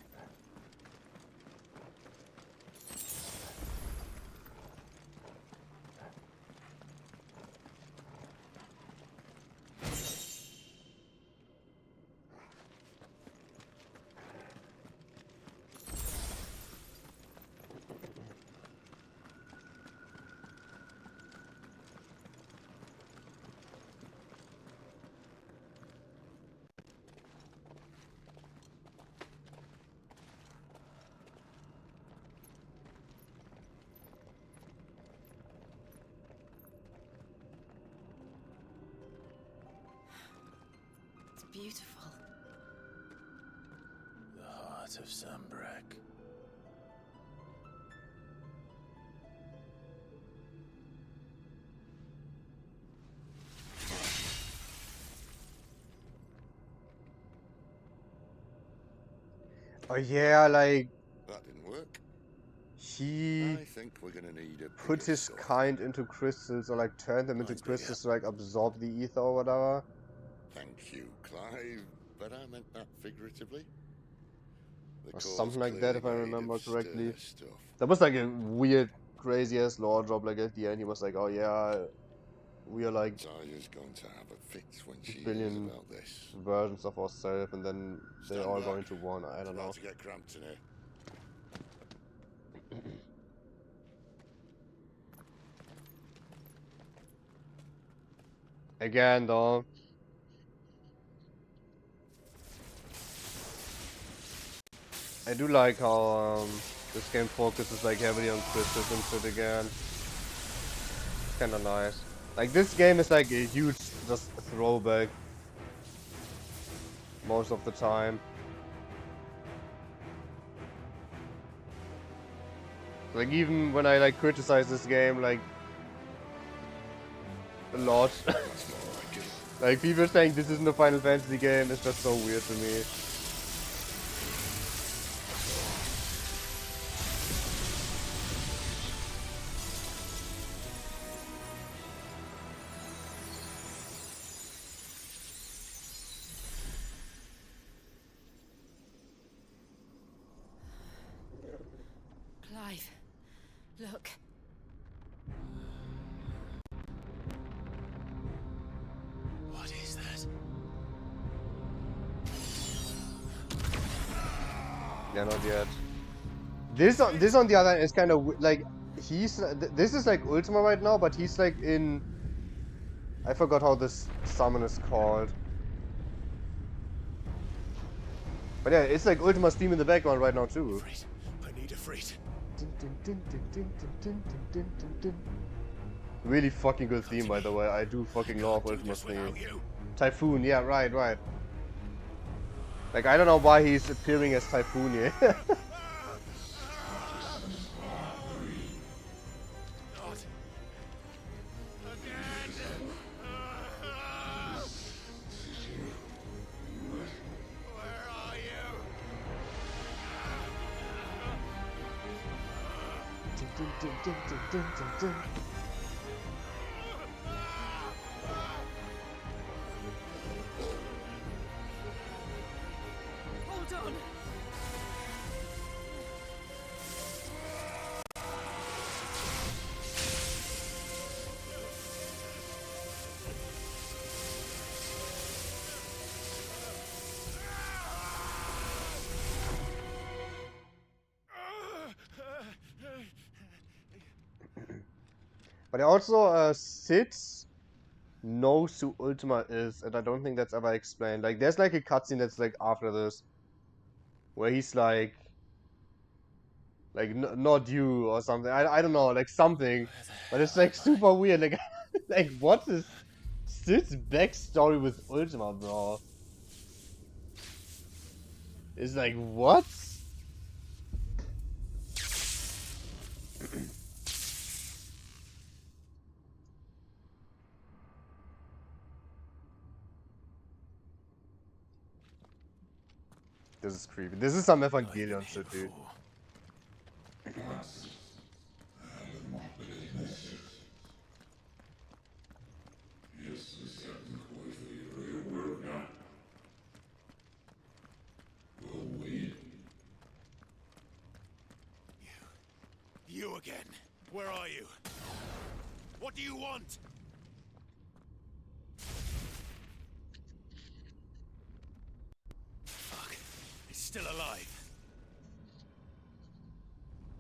It's beautiful.
The heart of Sunbreak.
Oh yeah, like
That didn't work.
he
I think we're gonna need a
put
bigger
his
sword.
kind into crystals, or like turned them into
Mine's bigger.
crystals to like absorb the ether or whatever.
Thank you, Clive, but I meant that figuratively. The
Or
core's
something like that, if I
clearly made
remember
of
correctly.
stir stuff.
That was like a weird, crazy ass lore drop. Like at the end, he was like, "Oh yeah, we are like
Taya's going to have a fit when she hears
billion
about this.
versions of ourselves," and then they're
Stand
all
back.
going to one. I
It's
don't know.
about to get cramped in here.
Again, though. I do like how this game focuses like heavily on crystals and shit again. It's kinda nice. Like this game is like a huge just throwback most of the time. Like even when I like criticize this game like a lot.
That's more like it.
Like people saying this isn't a Final Fantasy game is just so weird to me.
Clive, look.
What is that?
Yeah, not yet. This on the other hand is kind of like he's this is like Ultima right now, but he's like in I forgot how this summon is called. But yeah, it's like Ultima's theme in the background right now too.
Freight. I need a freight.
Really fucking good theme, by the way. I do fucking love Ultima's theme. Typhoon, yeah, right. Like I don't know why he's appearing as Typhoon here.
Hold on.
But also, Sid knows who Ultima is, and I don't think that's ever explained. Like, there's like a cutscene that's like after this, where he's like not you or something. I don't know, like something, but it's like super weird. Like, like what is Sid's backstory with Ultima, bro? It's like what? This is creepy. This is some Evangelion shit, dude.
again. Where are you? What do you want? Fuck. He's still alive.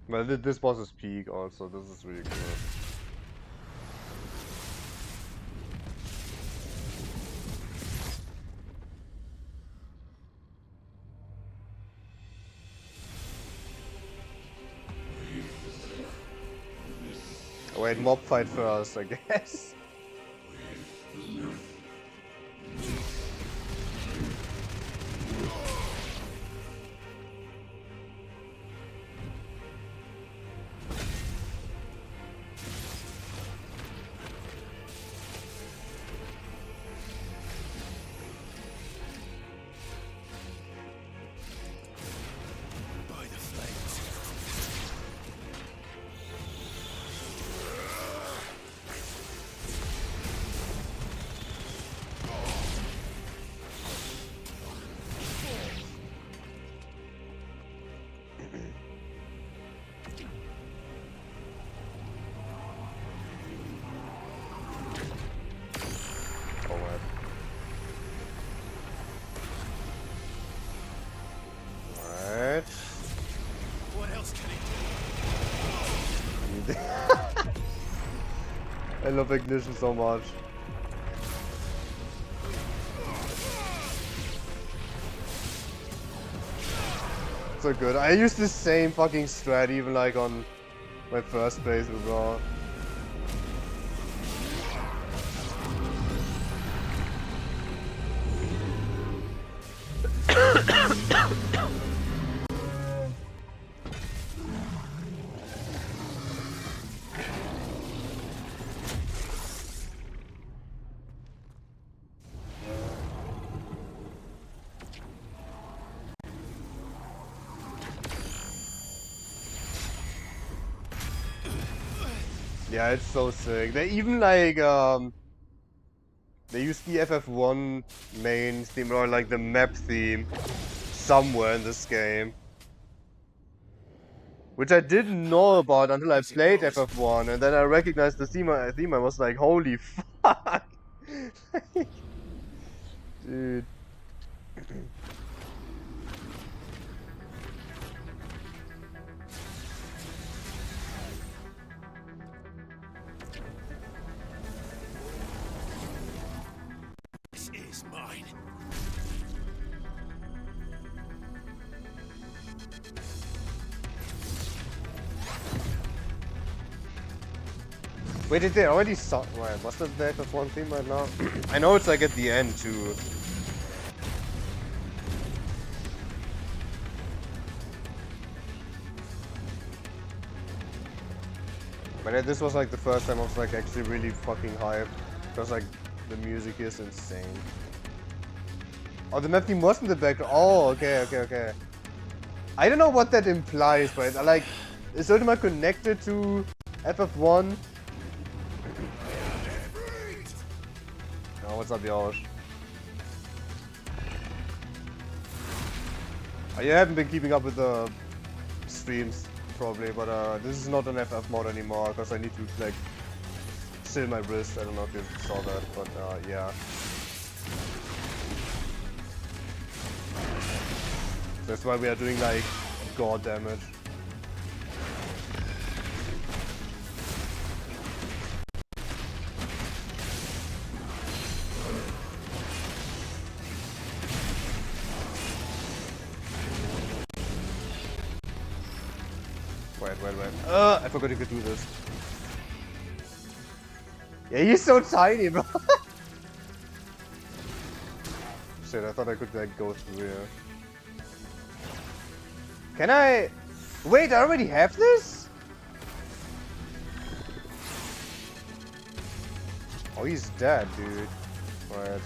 Well, this boss is peak also. This is really cool. Wait, mob fight first, I guess.
By the flames.
Alright.
What else can he do?
I love Ignition so much. So good. I used the same fucking strat even like on my first base as well. Yeah, it's so sick. They even like they use the FF1 main theme or like the map theme somewhere in this game. Which I didn't know about until I played FF1 and then I recognized the theme I was like, holy fuck! Dude.
This is mine.
Wait, did they already start? Wait, was that the FF1 theme right now? I know it's like at the end too. But this was like the first time I was like actually really fucking hyped. Because like the music is insane. Oh, the map theme wasn't the background. Oh, okay. I don't know what that implies, but like, is Ultima connected to FF1? Oh, what's up, Josh? I haven't been keeping up with the streams, probably, but this is not an FF mode anymore, because I need to, like, still my wrist. I don't know if you saw that, but yeah. That's why we are doing, like, god damage. Wait. I forgot you could do this. Yeah, he's so tiny, bro. Shit, I thought I could like go through here. Can I? Wait, I already have this? Oh, he's dead, dude. Right.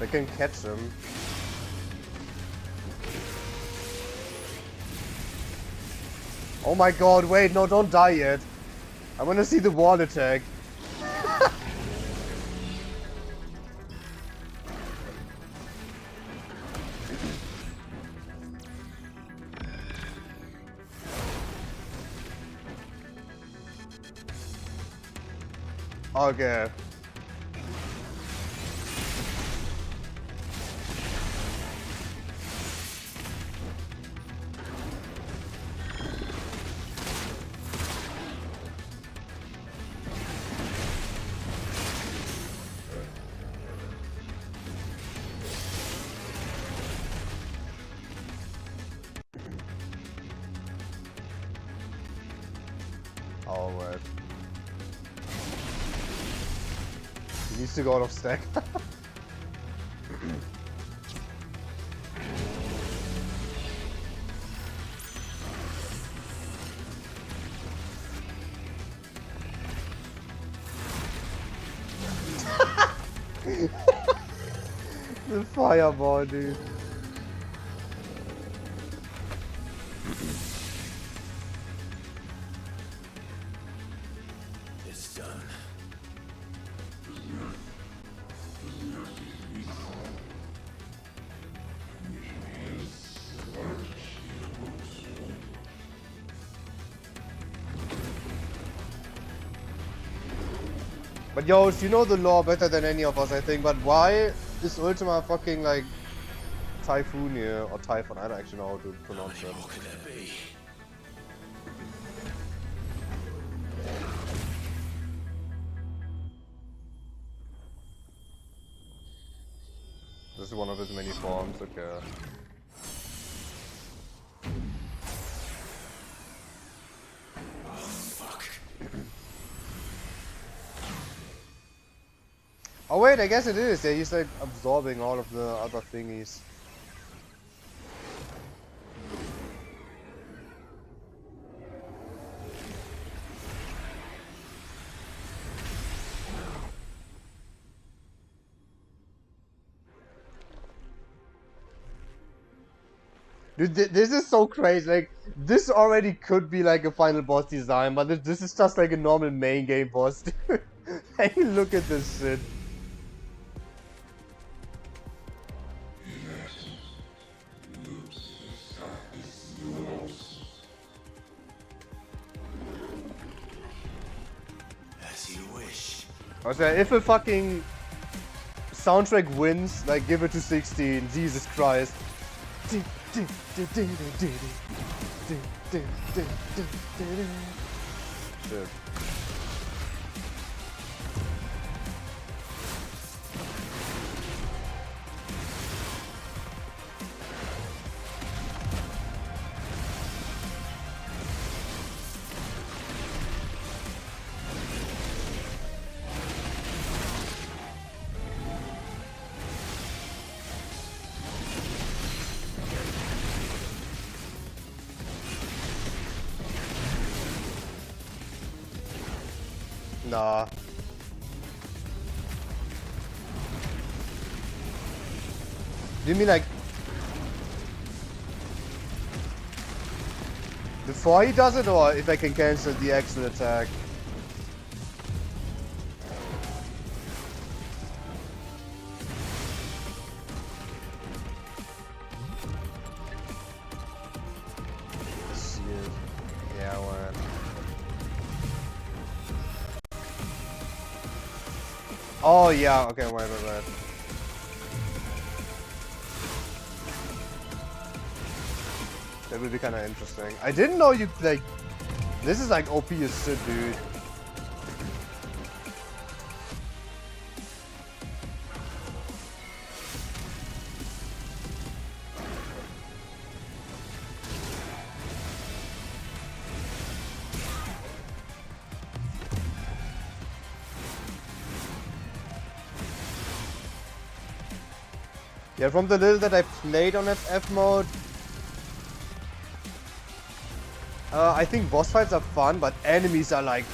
I can catch him. Oh my god, wait, no, don't die yet. I wanna see the wall attack. Okay. Oh, wait. He needs to go out of stack. The fireball, dude.
It's done.
But yo, you know the lore better than any of us, I think. But why is Ultima fucking like Typhoon here or Typhon? I don't actually know how to pronounce it.
What could there be?
This is one of his many forms. Okay. Oh wait, I guess it is. Yeah, he's like absorbing all of the other thingies. Dude, this is so crazy. Like, this already could be like a final boss design, but this is just like a normal main game boss, dude. Hey, look at this shit.
As you wish.
Also, if a fucking soundtrack wins, like, give it to 16. Jesus Christ. Shit. Nah. Do you mean like before he does it, or if I can cancel the actual attack? Shit. Yeah, well. Oh yeah, okay, wait. That would be kind of interesting. I didn't know you, like, this is like OP as shit, dude. Yeah, from the little that I played on FF mode, I think boss fights are fun, but enemies are like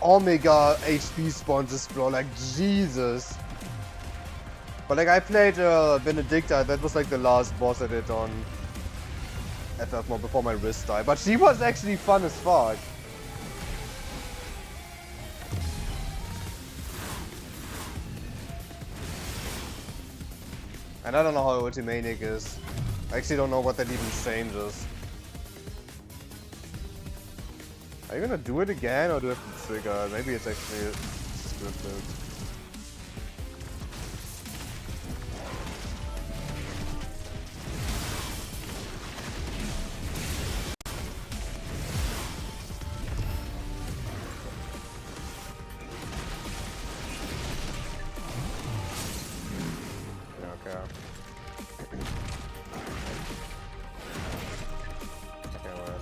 Omega HP sponges, bro, like Jesus. But like I played Benedicta, that was like the last boss I did on FF mode before my wrist died. But she was actually fun as fuck. And I don't know how Ultimaniac is. I actually don't know what that even changes. Are you gonna do it again, or do I have to trigger? Maybe it's actually scripted. Yeah, okay. Okay, wait.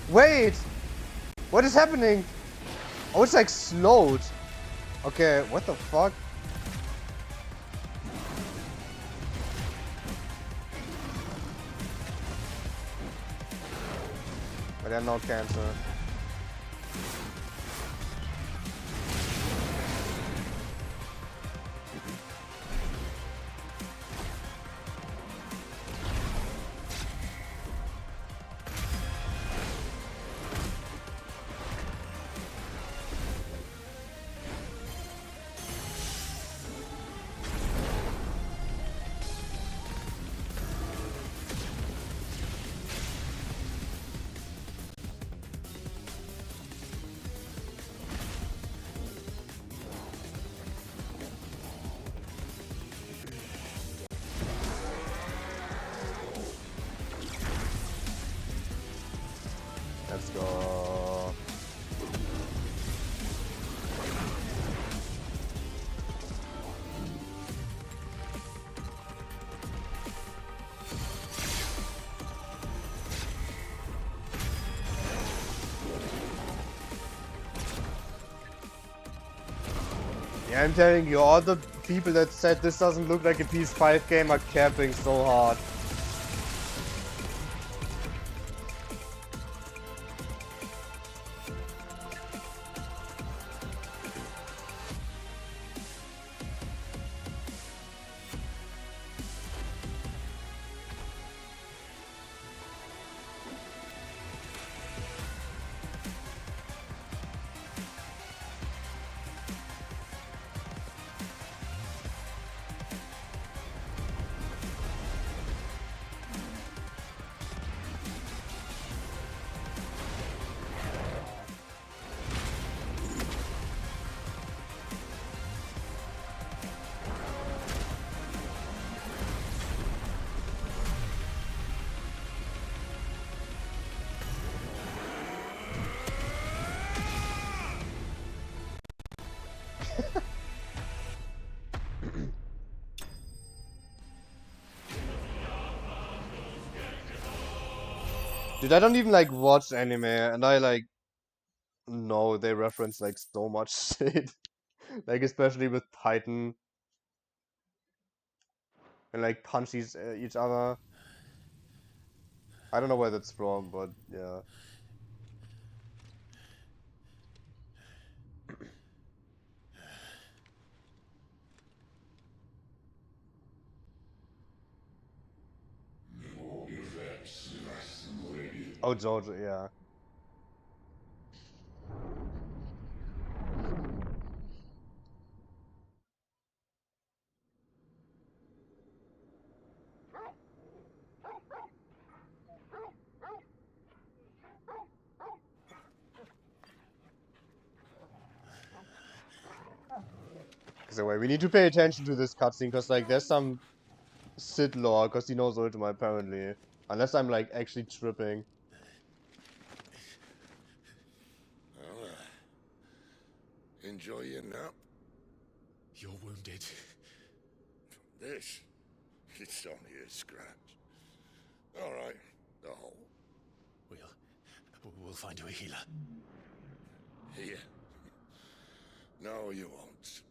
Wait! What is happening? Oh, it's like slowed. Okay, what the fuck? But they're not cancer. Let's go. Yeah, I'm telling you, all the people that said this doesn't look like a PS5 game are camping so hard. Dude, I don't even like watch anime, and I like know they reference like so much shit. Like especially with Titan and like punch each other. I don't know where that's from, but yeah. Oh, Georgia, yeah. So wait, we need to pay attention to this cutscene, because like there's some Sid lore, because he knows Ultima apparently. Unless I'm like actually tripping.
Well, enjoy your nap.
You're wounded.
This, it's only a scratch. All right, the hole.
We'll find you a healer.
Here. No, you won't.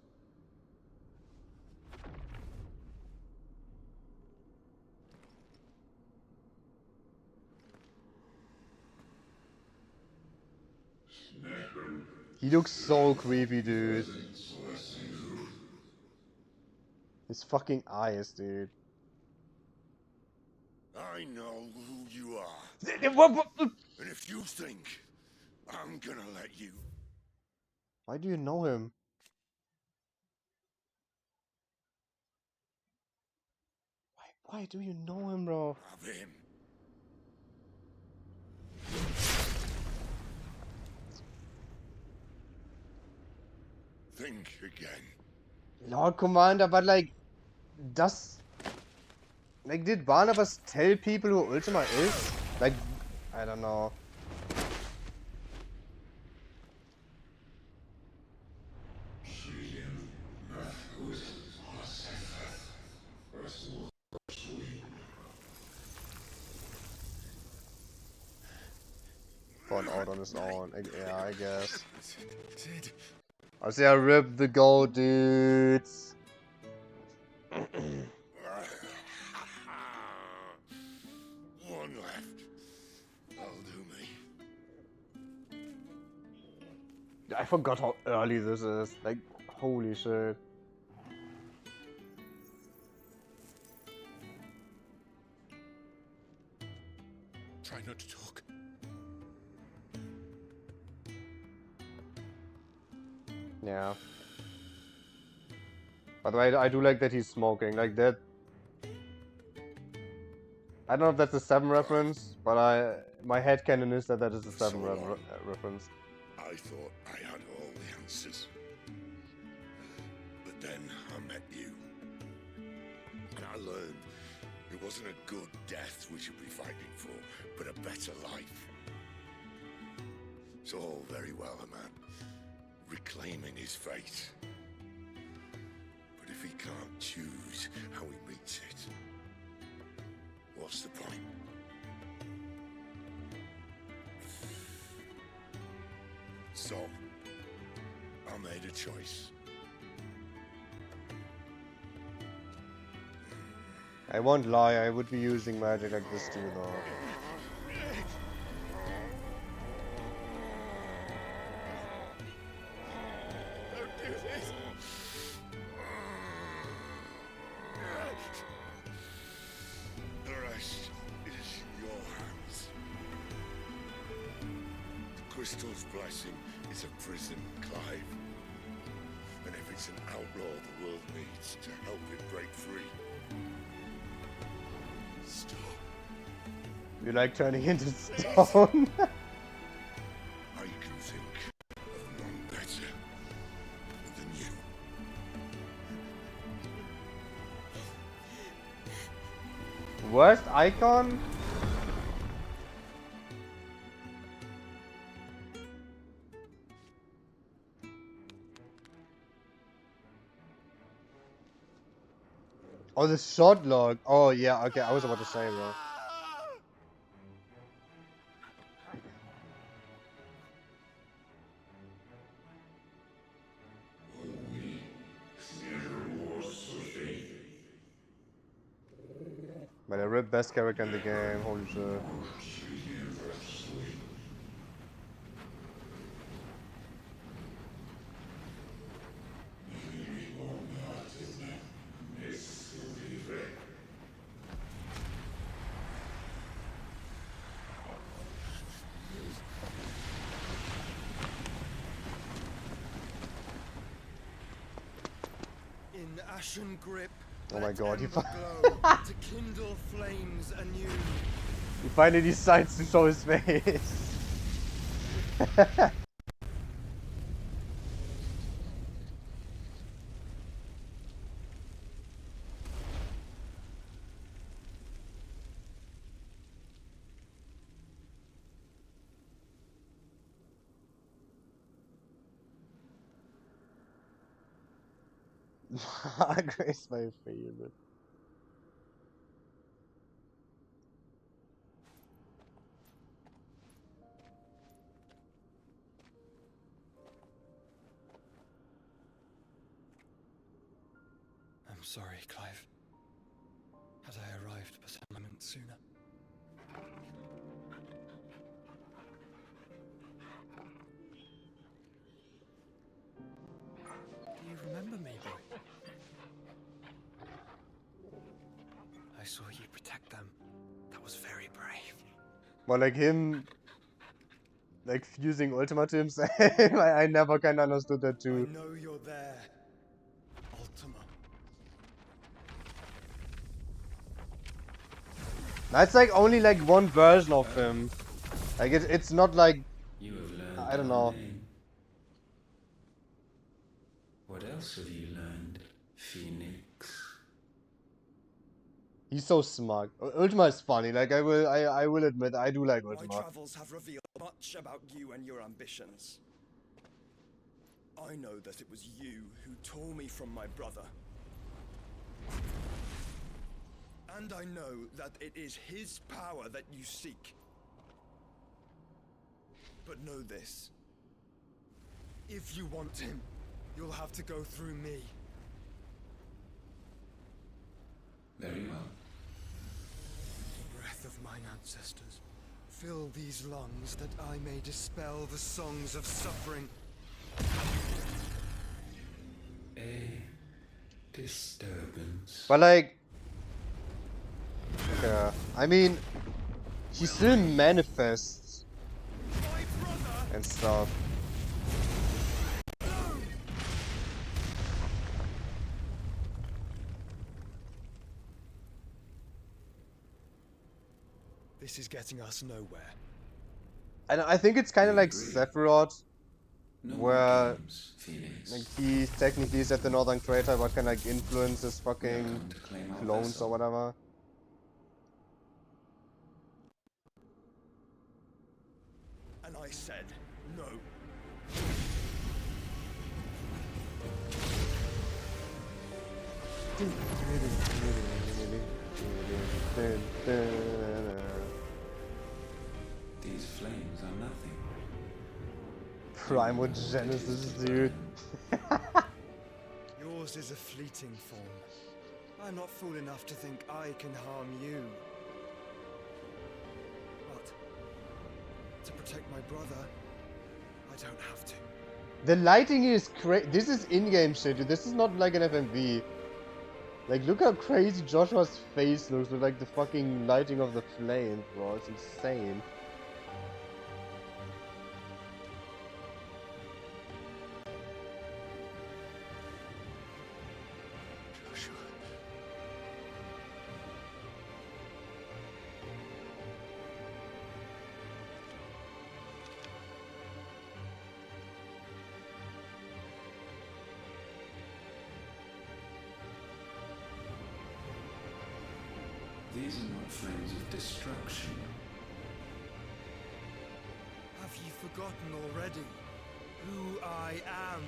He looks so creepy, dude. His fucking eyes, dude.
I know who you are.
What?
And if you think I'm gonna let you.
Why do you know him? Why do you know him, bro?
Have him. Think again.
Lord Commander, but like, did Barnabas tell people who Ultima is? Like, I don't know. Gone out on his own. Yeah, I guess. I say I ripped the gold, dudes.
One left. That'll do me.
I forgot how early this is. Like, holy shit.
Try not to talk.
Yeah. By the way, I do like that he's smoking. Like that. I don't know if that's a 7 reference, but my headcanon is that is a 7 reference.
I thought I had all the answers. But then I met you. And I learned it wasn't a good death we should be fighting for, but a better life. It's all very well, a man reclaiming his fate. But if he can't choose how he meets it, what's the point? So, I made a choice.
I won't lie, I would be using magic like this too, though.
Don't do this. The rest is in your hands. The crystal's blessing is a prison, Clive. And if it's an outlaw the world needs to help it break free, stop.
You like turning into stone?
I can think of none better than you.
Worst icon? Oh, the shot log. Oh, yeah, okay, I was about to say, bro. But I ripped best character in the game, holy shit.
In ashen grip.
Oh my god, he
to kindle flames anew.
He finally decides to show his face. Grace, my favorite.
I'm sorry, Clive. Had I arrived but a moment sooner. Do you remember me, boy? I saw you protect them. That was very brave.
Well, like him like fusing ultimatums. I never kind of understood that too.
I know you're there, Ultima.
That's like only like one version of him. Like it's not like
You have learned
I don't
our
know.
name. What else have you learned, Phoenix?
He's so smart. Ultima is funny. Like I will admit I do like
My
Ultima.
travels have revealed much about you and your ambitions. I know that it was you who tore me from my brother. And I know that it is his power that you seek. But know this. If you want him, you'll have to go through me.
Very well.
Breath of mine ancestors, fill these lungs that I may dispel the songs of suffering.
A disturbance.
But like, yeah, I mean, he still manifests and stuff.
This is getting us nowhere.
And I think it's kind of like Sephiroth,
No
where
games, Phoenix.
like he technically is at the Northern Crater, but can like influence his fucking
come to claim our
clones
vessel.
or whatever.
And I said no.
These flames are nothing.
Primal Genesis, dude.
Yours is a fleeting form. I'm not fool enough to think I can harm you. But to protect my brother, I don't have to.
The lighting is crazy. This is in-game shit, dude. This is not like an FMV. Like, look how crazy Joshua's face looks with like the fucking lighting of the flames, bro. It's insane.
These are not flames of destruction.
Have you forgotten already who I am?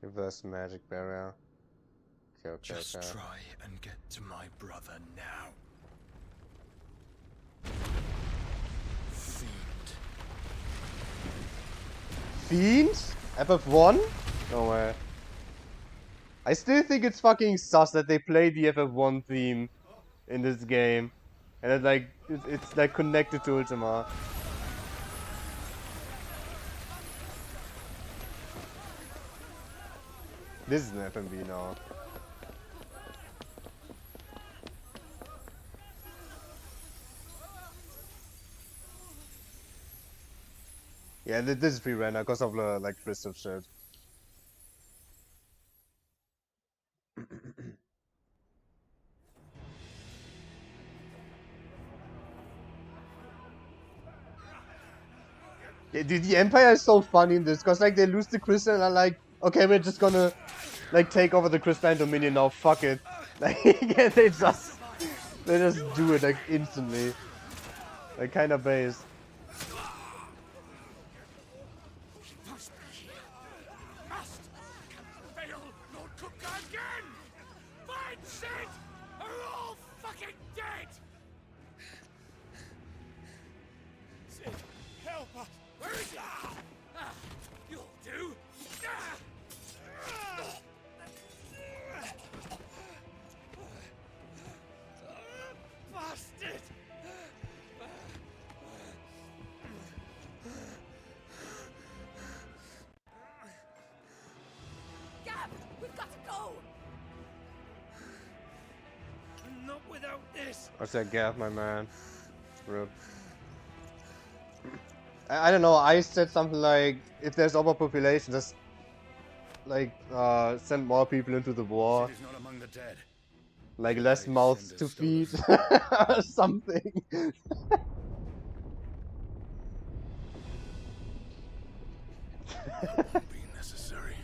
Reverse magic barrier. Okay,
Just
okay.
try and get to my brother now.
Fiend? FF1? No way. I still think it's fucking sus that they play the FF1 theme in this game. And it, like, it's like connected to Ultima. This is an FMV now. Yeah, this is pre-render because of the like crystal shit. Yeah, dude, the Empire is so funny in this because like they lose the crystal and are like, okay, we're just gonna like take over the crystalline dominion now. Fuck it. Like yeah, they just do it like instantly. Like kind of base.
go! Not without this.
I said, Gav, my man. Rip. I don't know. I said something like, if there's overpopulation, just like send more people into the war.
City's not among the dead.
Like less mouths to feed, or something.
Won't be necessary.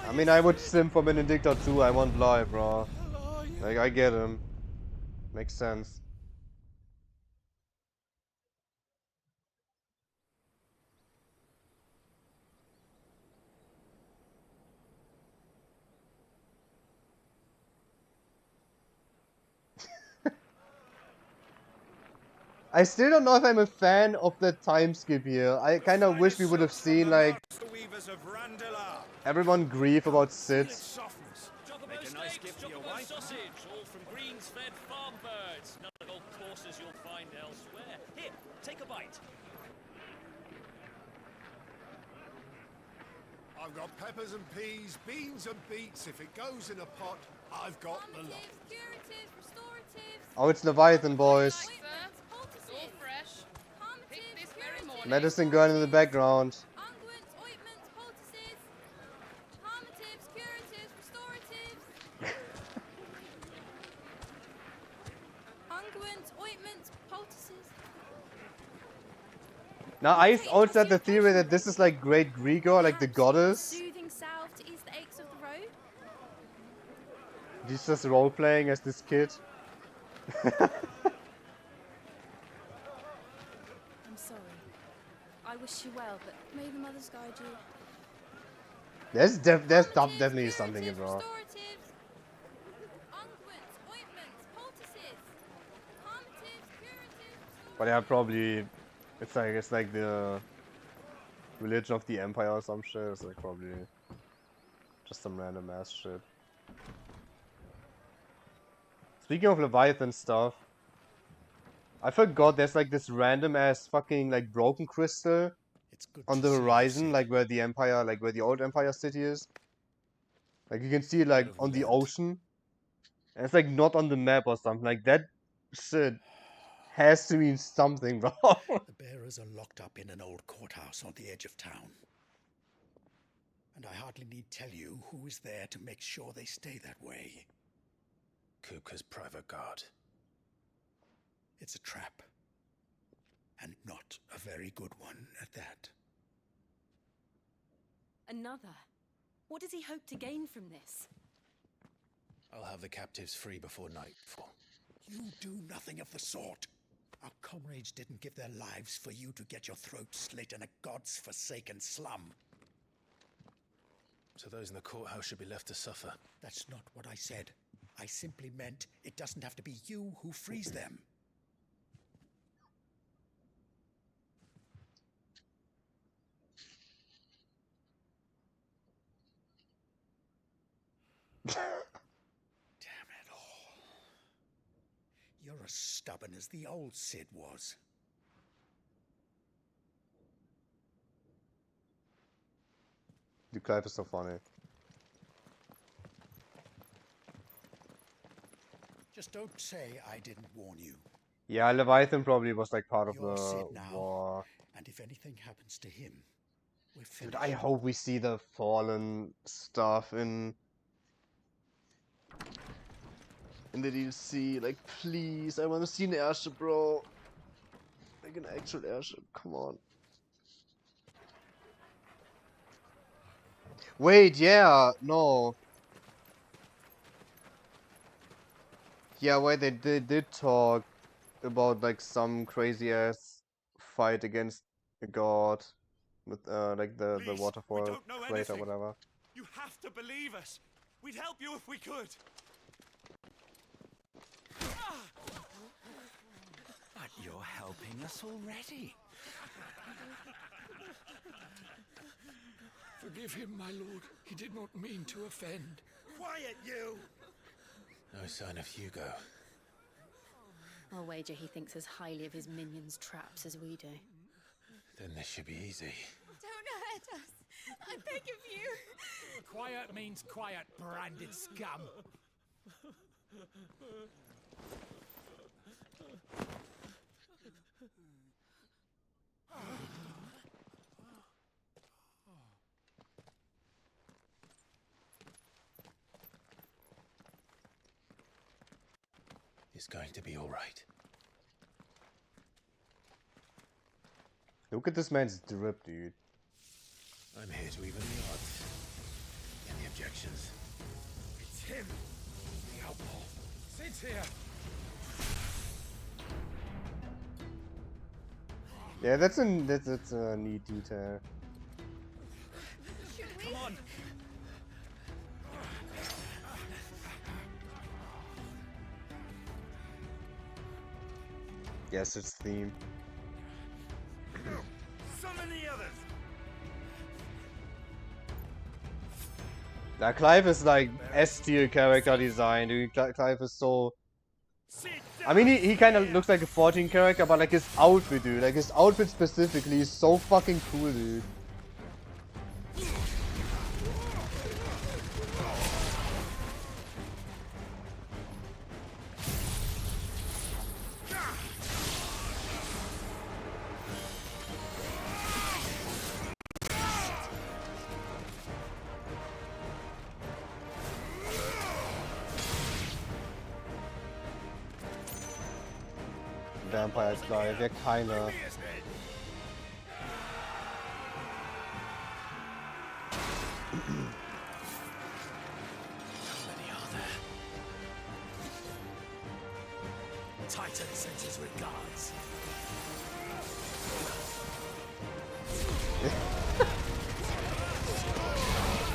I mean, I would sim for Benedicta too, I won't lie, bro. Like, I get him. Makes sense. I still don't know if I'm a fan of the time skip here. I kind of wish we would have seen, like, everyone grieve about Sid.
Make a nice gift for your wife. Sausage, all from greens-fed farm birds. None of the old courses you'll find elsewhere. Here, take a bite.
I've got peppers and peas, beans and beets. If it goes in a pot, I've got the lot.
Curatives, restoratives.
Oh, it's Leviathan, boys.
All fresh. Pick this very morning.
Medicine gun in the background.
Unguents, ointments, poultices. Harmatives, curatives, restoratives. Unguents, ointments, poultices.
Now, I also had the theory that this is like Great Grigor, like the goddess.
Soothing salve to ease the aches of the road.
He's just role-playing as this kid.
I'm sorry. I wish you well, but may the mothers guide you.
There's definitely something in bro.
Restoratives. Unguents, ointments, poultices. Harmatives, curatives.
But yeah, probably it's like the religion of the empire or some shit. It's like probably just some random ass shit. Speaking of Leviathan stuff, I forgot there's like this random ass fucking like broken crystal on the horizon, like where the empire, like where the old empire city is. Like you can see it like on the ocean. And it's like not on the map or something. Like that shit has to mean something, bro.
The bearers are locked up in an old courthouse on the edge of town. And I hardly need tell you who is there to make sure they stay that way.
Kupka's private guard.
It's a trap. And not a very good one at that.
Another? What does he hope to gain from this?
I'll have the captives free before nightfall.
You do nothing of the sort. Our comrades didn't give their lives for you to get your throat slit in a god's forsaken slum.
So those in the courthouse should be left to suffer.
That's not what I said. I simply meant it doesn't have to be you who frees them. Damn it all. You're as stubborn as the old Cid was.
The clip is so funny.
Just don't say I didn't warn you.
Yeah, Leviathan probably was like part of
You're
the
Cid now,
war.
and if anything happens to him, we're
Dude,
finished.
I hope we see the fallen stuff in the DLC. Like, please, I want to see an airship, bro. Like an actual airship. Come on. Wait, yeah, no. Yeah, wait, they did talk about like some crazy ass fight against a god with like the waterfall crater or whatever.
You have to believe us. We'd help you if we could.
you're helping us already.
Forgive him, my lord. He did not mean to offend.
Quiet, you!
No sign of Hugo.
I'll wager he thinks as highly of his minions' traps as we do.
Then this should be easy.
Don't hurt us. I beg of you.
Quiet means quiet, branded scum.
It's going to be all right.
Look at this man's drip, dude.
I'm here to even the odds. Any objections?
It's him, the outlaw. Sit here.
Yeah, that's a neat detail.
Come on.
Yes, it's theme.
Summon the others!
Now Clive is like S-tier character design, dude. Clive is so... I mean, he kind of looks like a 14 character, but like his outfit, dude. Like his outfit specifically is so fucking cool, dude. Vampire Clive, ja keiner.
Titan sends his regards.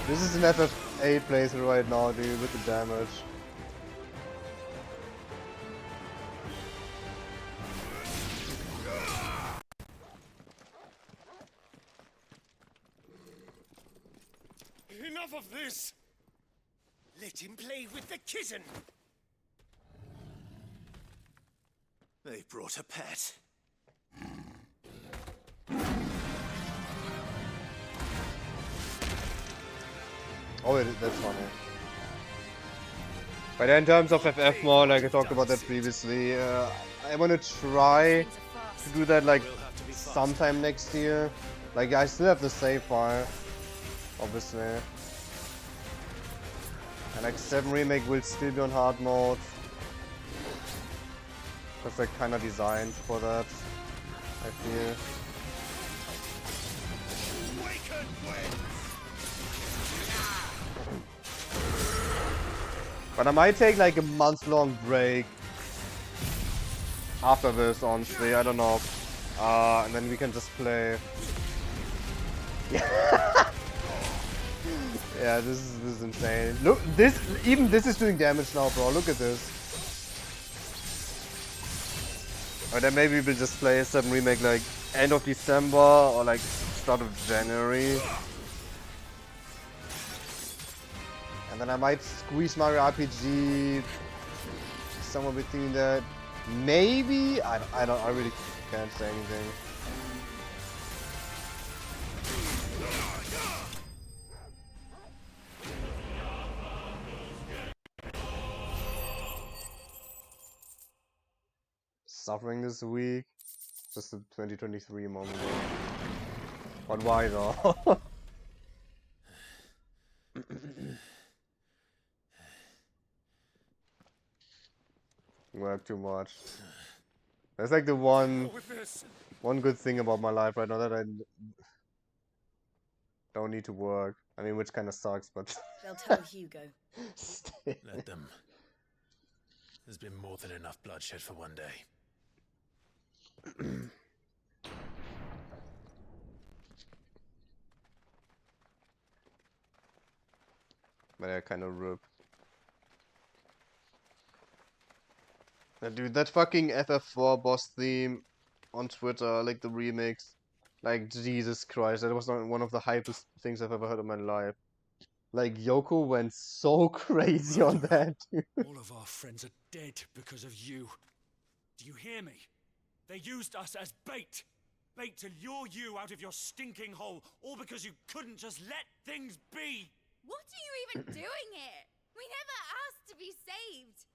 This is an FF8 playthrough right now, dude, with the damage.
Enough of this! Let him play with the kitten! They brought a pet.
Oh, that's funny. But in terms of FF more, like I talked about that previously, I want to try to do that like sometime next year. Like I still have the save file, obviously. And like 7 Remake will still be on hard mode. Because they're kind of designed for that, I feel. But I might take like a month-long break after this, honestly, I don't know. And then we can just play. Yeah, this is insane. Look, even this is doing damage now, bro. Look at this. Or then maybe we'll just play 7 Remake like end of December or like start of January. And then I might squeeze Mario RPG somewhere between that. Maybe I really can't say anything. Suffering this week. Just a 2023 moment. But why though? Work too much. That's like the one good thing about my life right now, that I don't need to work. I mean, which kind of sucks, but
They'll tell Hugo.
Let them. There's been more than enough bloodshed for one day.
But I kind of rip. Dude, that fucking FF4 boss theme on Twitter, like the remix. Like Jesus Christ, that was not one of the hypest things I've ever heard in my life. Like Yoko went so crazy on that.
All of our friends are dead because of you. Do you hear me? They used us as bait. Bait to lure you out of your stinking hole, all because you couldn't just let things be.
What are you even doing here? We never asked to be saved.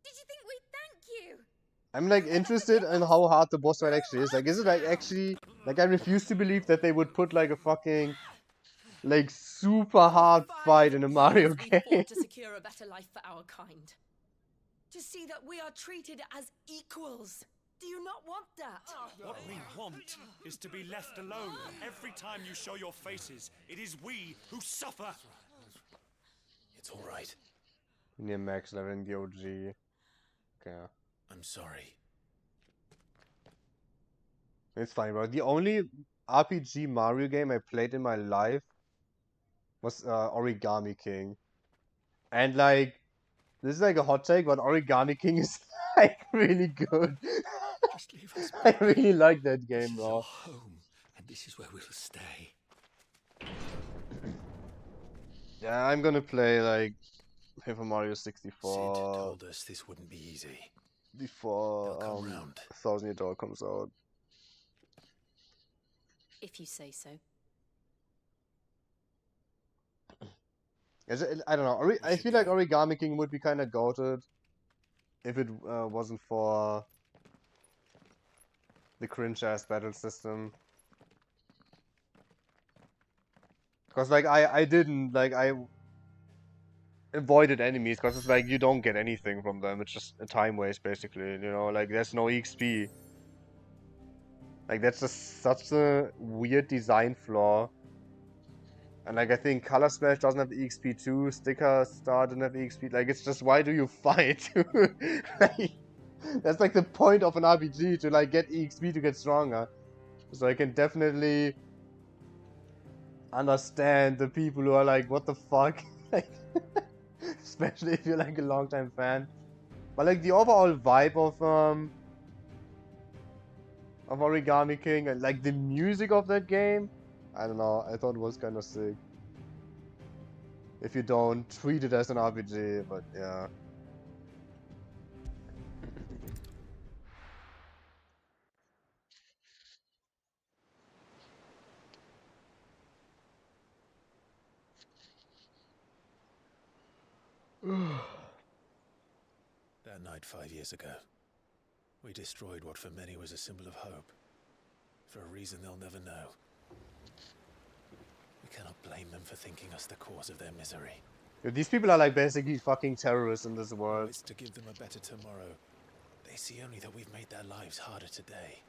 Did you think we'd thank you?
I'm like interested in how hard the boss fight actually is. Like, is it like actually like I refuse to believe that they would put like a fucking like super hard fight in a Mario game.
We fought to secure a better life for our kind. To see that we are treated as equals. Do you not want that?
What we want is to be left alone. Every time you show your faces, it is we who suffer.
It's all right.
Near max level in the OG. Okay.
I'm sorry.
It's fine, bro. The only RPG Mario game I played in my life was Origami King. And like, this is like a hot take, but Origami King is like really good.
Just leave us.
I really like that game,
This is
bro.
our home, and this is where we'll stay.
Yeah, I'm gonna play like Paper Mario 64
Sid told us this wouldn't be easy.
before
They'll come round.
1000 Year Door comes out.
If you say so.
I don't know. I feel like Origami King would be kind of goated if it wasn't for the cringe-ass battle system. Because, like, I didn't, like, I avoided enemies because it's like you don't get anything from them. It's just a time waste, basically, you know? Like, there's no EXP. Like, that's just such a weird design flaw. And, like, I think Color Smash doesn't have EXP too, Sticker Star doesn't have EXP. Like, it's just, why do you fight? Like, that's, like, the point of an RPG, to, like, get EXP to get stronger. So I can definitely understand the people who are like, what the fuck? Like, especially if you're, like, a long-time fan. But, like, the overall vibe of Origami King and, like, the music of that game, I don't know, I thought it was kind of sick. If you don't treat it as an RPG, but yeah.
That night 5 years ago, we destroyed what for many was a symbol of hope. For a reason they'll never know. We cannot blame them for thinking us the cause of their misery.
Dude, these people are like basically fucking terrorists in this world.
It's to give them a better tomorrow. They see only that we've made their lives harder today.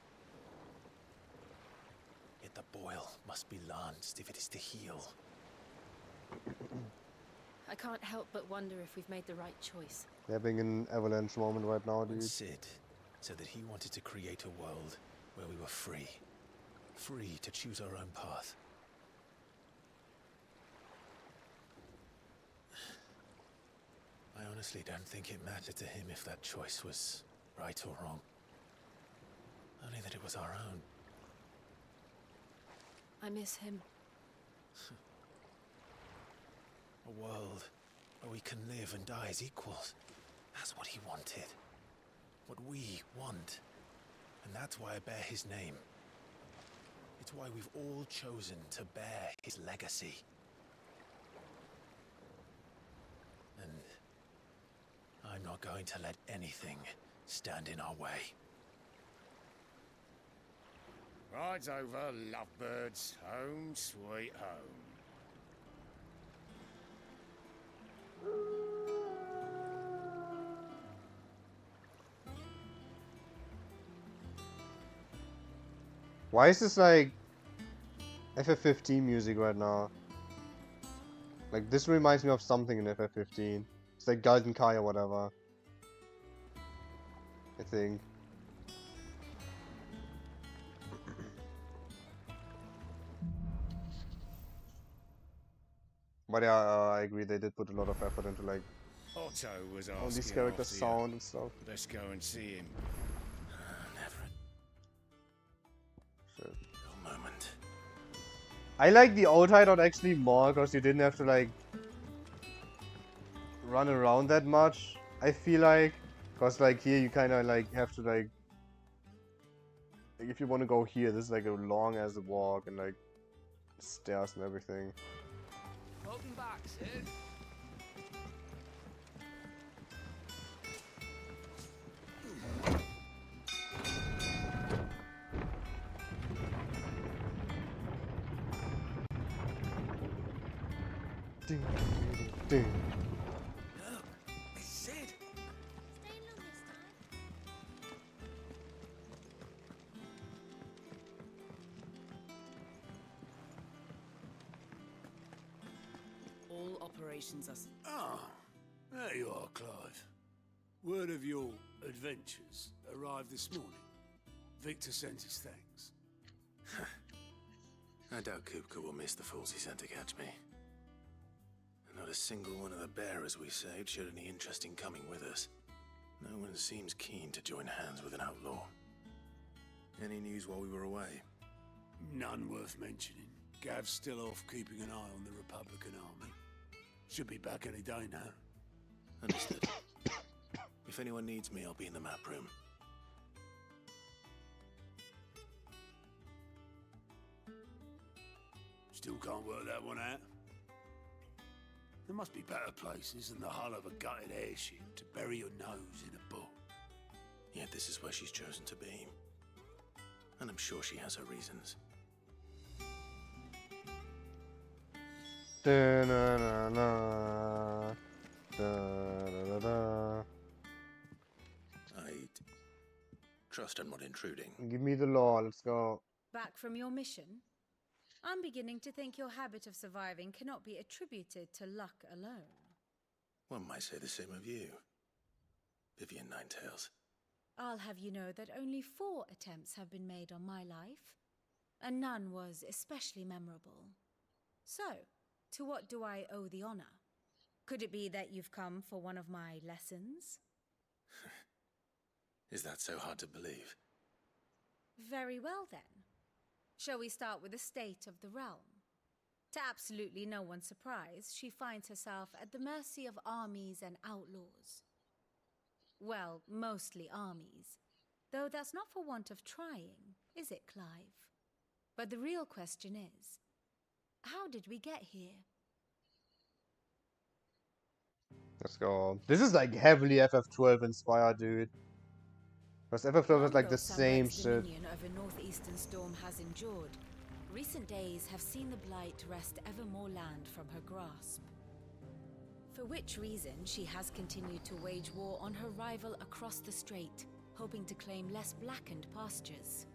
Yet the boil must be lanced if it is to heal.
I can't help but wonder if we've made the right choice.
They're being an avalanche moment right now, dude.
Sid said that he wanted to create a world where we were free. Free to choose our own path. I honestly don't think it mattered to him if that choice was right or wrong. Only that it was our own.
I miss him.
A world where we can live and die as equals. That's what he wanted. What we want. And that's why I bear his name. It's why we've all chosen to bear his legacy. And I'm not going to let anything stand in our way.
Rides over, lovebirds. Home, sweet home.
Why is this like FF15 music right now? Like, this reminds me of something in FF15. It's like Golden Kai or whatever. I think. But yeah, I agree, they did put a lot of effort into like
Otto was
all these
asking
characters'
after
sound
you.
and stuff.
Let's go and see him.
Never.
I like the old hideout actually more because you didn't have to like run around that much. I feel like, because like here you kind of like have to like if you want to go here, this is like a long as a walk and like stairs and everything.
Welcome back, Sid.
Ding, ding.
Look, it's Sid.
Staying long this time?
All operations are...
Ah, there you are, Clive. Word of your adventures arrived this morning. Victor sent his thanks.
I doubt Kupka will miss the fools he sent to catch me. Not a single one of the bearers we saved showed any interest in coming with us. No one seems keen to join hands with an outlaw. Any news while we were away?
None worth mentioning. Gav's still off keeping an eye on the Republican army. Should be back any day now.
Understood. If anyone needs me, I'll be in the map room.
Still can't work that one out. There must be better places than the hull of a gutted airship to bury your nose in a book.
Yet this is where she's chosen to be. And I'm sure she has her reasons.
Da-na-na-na. Da-da-da-da.
I trust I'm not intruding.
Give me the law, let's go.
Back from your mission? I'm beginning to think your habit of surviving cannot be attributed to luck alone.
One might say the same of you, Vivian Ninetails.
I'll have you know that only 4 attempts have been made on my life, and none was especially memorable. So, to what do I owe the honor? Could it be that you've come for one of my lessons?
Is that so hard to believe?
Very well then. Shall we start with the state of the realm? To absolutely no one's surprise, she finds herself at the mercy of armies and outlaws. Well, mostly armies. Though that's not for want of trying, is it, Clive? But the real question is, how did we get here?
Let's go. This is like heavily FF12 inspired, dude. Because FF12 is like the same shit.
Dominion over northeastern storm has endured. Recent days have seen the Blight wrest ever more land from her grasp. For which reason she has continued to wage war on her rival across the strait, hoping to claim less blackened pastures.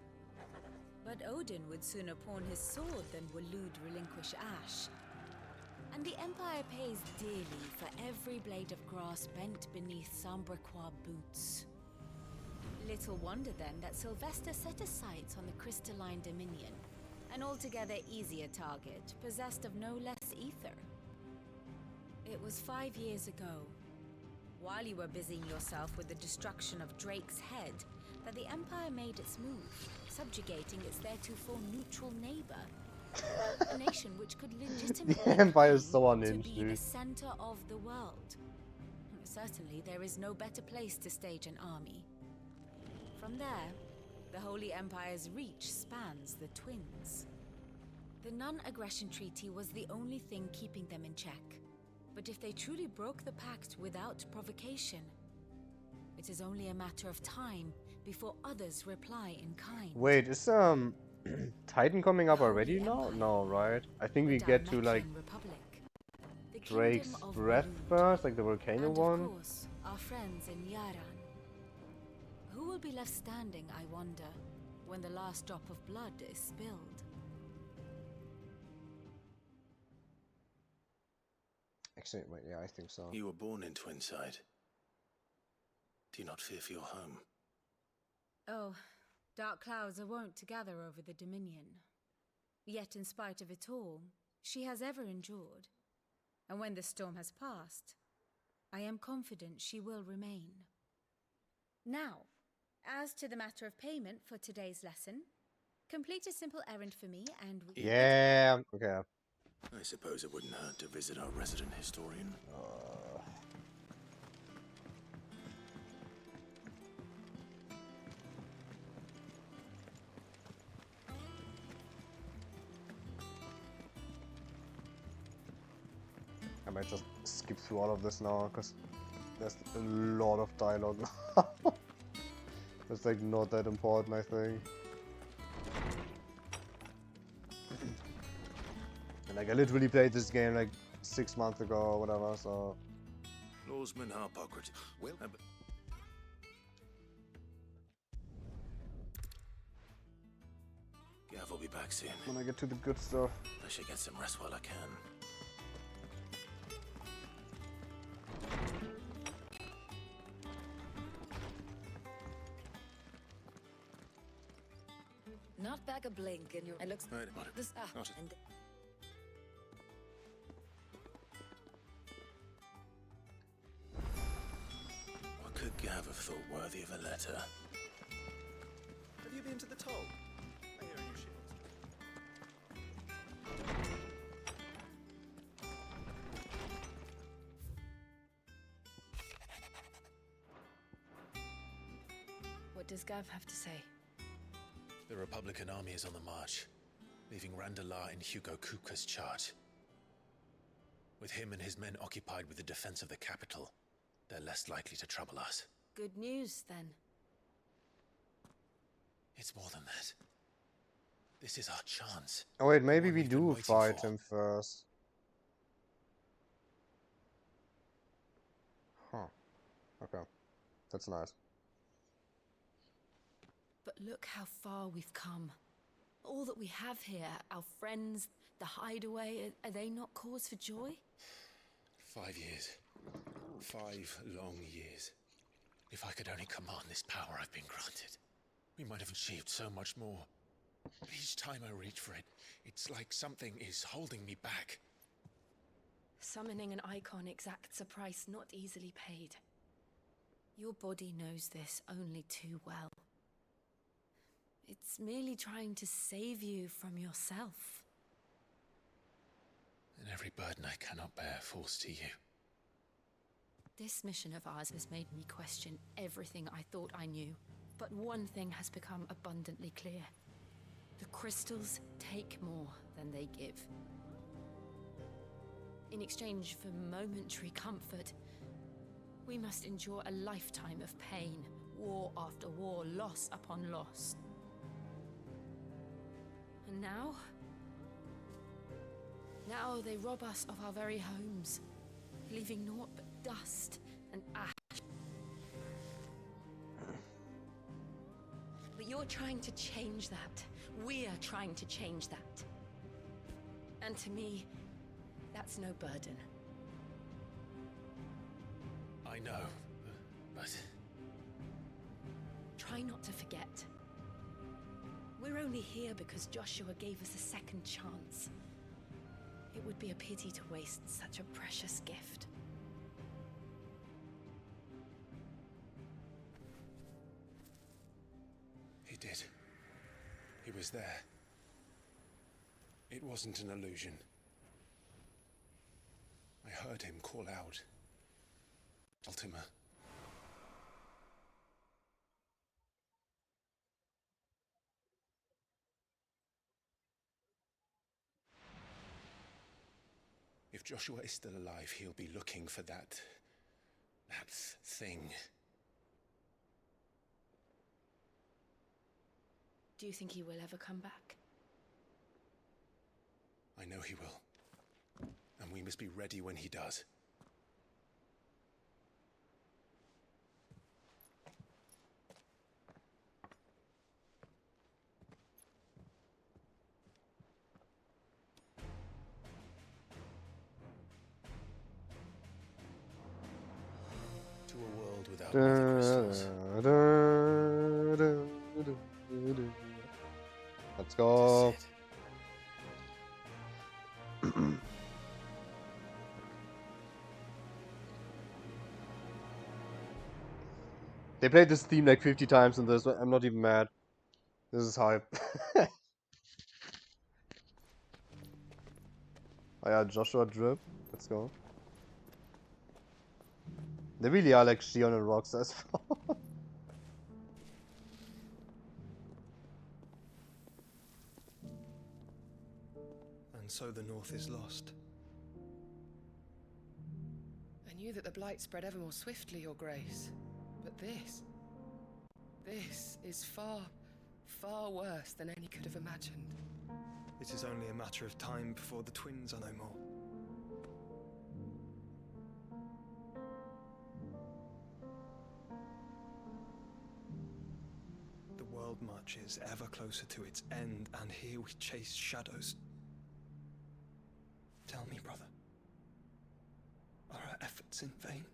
But Odin would sooner pawn his sword than Waloed relinquish Ash. And the Empire pays dearly for every blade of grass bent beneath Sambraquois boots. Little wonder then that Sylvester set his sights on the crystalline Dominion, an altogether easier target, possessed of no less ether. It was 5 years ago, while you were busying yourself with the destruction of Drake's head, that the Empire made its move, subjugating its theretofore neutral neighbor. A nation which could legitimately
The Empire is so
claim
unhinged,
to be
dude.
the center of the world. Certainly there is no better place to stage an army. From there, the Holy Empire's reach spans the Twins. The non-aggression treaty was the only thing keeping them in check. But if they truly broke the pact without provocation, it is only a matter of time before others reply in kind.
Wait, is Titan coming up already now? No, right? I think we get to like Drake's breath first, like the volcano
and
one.
Of course, our friends in Yaran. Who will be left standing, I wonder, when the last drop of blood is spilled?
Actually, wait, yeah, I think so.
You were born in Twinside. Do you not fear for your home?
Oh, dark clouds are wont to gather over the Dominion. Yet in spite of it all, she has ever endured. And when the storm has passed, I am confident she will remain. Now, as to the matter of payment for today's lesson, Complete a simple errand for me, and we.
Yeah. Okay.
I suppose it wouldn't hurt to visit our resident historian.
I might just skip through all of this now, because there's a lot of dialogue. It's like not that important, I think. And like I literally played this game like 6 months ago or whatever, so.
Lawsman Harpocrates. Well, Gav will be back soon.
When I get to the good stuff.
I should get some rest while I can.
Not back a blink, and you're. It looks.
Right,
This.
Not it.
And
What could Gav have thought worthy of a letter?
Have you been to the toll? I hear you shield.
What does Gav have to say?
The Republican army is on the march, leaving Randalar in Hugo Kupka's charge. With him and his men occupied with the defense of the capital, they're less likely to trouble us.
Good news, then.
It's more than that. This is our chance.
Oh wait, maybe
One
we
we've been
do
waiting
fight
for.
him first. Huh. Okay. That's nice.
But look how far we've come. All that we have here, our friends, the hideaway, are they not cause for joy?
5 years. 5 long years. If I could only command this power I've been granted, we might have achieved so much more. But each time I reach for it, it's like something is holding me back.
Summoning an icon exacts a price not easily paid. Your body knows this only too well. It's merely trying to save you from yourself.
And every burden I cannot bear falls to you.
This mission of ours has made me question everything I thought I knew. But one thing has become abundantly clear. The crystals take more than they give. In exchange for momentary comfort, we must endure a lifetime of pain, war after war, loss upon loss. And now they rob us of our very homes, leaving naught but dust and ash. But you're trying to change that. We are trying to change that. And to me, that's no burden.
I know, but...
Try not to forget. We're only here because Joshua gave us a second chance. It would be a pity to waste such a precious gift.
He did. He was there. It wasn't an illusion. I heard him call out. Ultima. If Joshua is still alive, he'll be looking for that thing.
Do you think he will ever come back?
I know he will. And we must be ready when he does. To a world without mother crystals.
Let's go. They played this theme like 50 times in this. I'm not even mad. This is hype. Oh yeah, Joshua Drip. Let's go. They really are like Shion and Roxas.
And so the North is lost.
I knew that the Blight spread ever more swiftly, Your Grace. But this is far, far worse than any could have imagined.
It is only a matter of time before the twins are no more. The world marches ever closer to its end, and here we chase shadows. Tell me, brother, are our efforts in vain?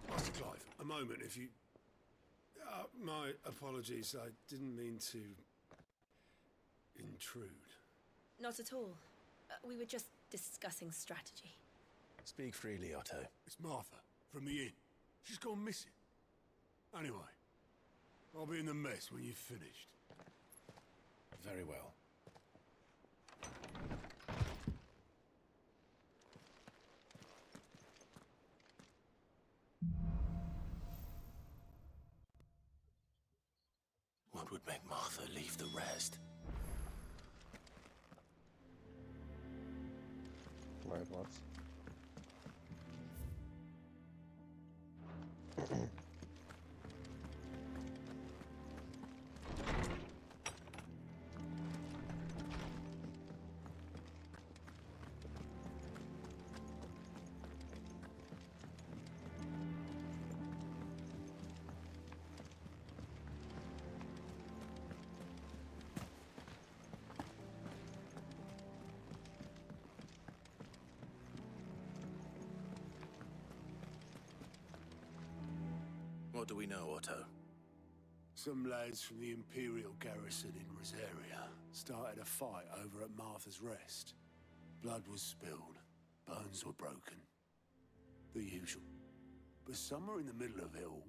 Master Clive, a moment, if you... my apologies, I didn't mean to... intrude.
Not at all. We were just discussing strategy.
Speak freely, Otto.
It's Martha, from the inn. She's gone missing. Anyway, I'll be in the mess when you've finished.
Very well. What would make Martha leave the rest?
Wait, what?
What do we know, Otto?
Some lads from the Imperial garrison in Rosaria started a fight over at Martha's Rest. Blood was spilled, bones were broken. The usual. But somewhere in the middle of it all,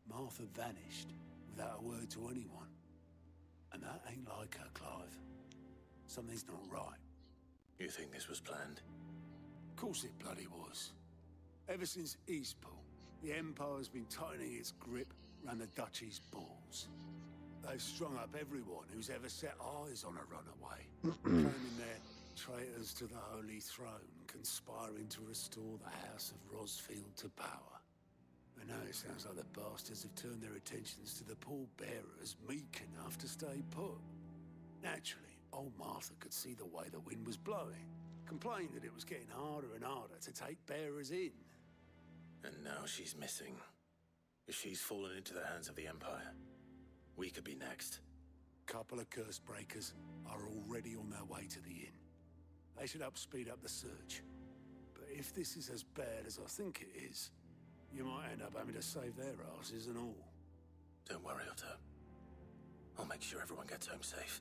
Martha vanished without a word to anyone. And that ain't like her, Clive. Something's not right.
You think this was planned?
Of course it bloody was. Ever since Eastpool, the Empire's been tightening its grip round the Duchy's balls. They've strung up everyone who's ever set eyes on a runaway, claiming they're traitors to the Holy Throne, conspiring to restore the House of Rosfield to power. And now it sounds like the bastards have turned their attentions to the pallbearers meek enough to stay put. Naturally, old Martha could see the way the wind was blowing, complained that it was getting harder and harder to take bearers in.
And now she's missing. If she's fallen into the hands of the Empire, we could be next.
Couple of curse breakers are already on their way to the inn. They should speed up the search. But if this is as bad as I think it is, you might end up having to save their asses and all.
Don't worry, Otto. I'll make sure everyone gets home safe.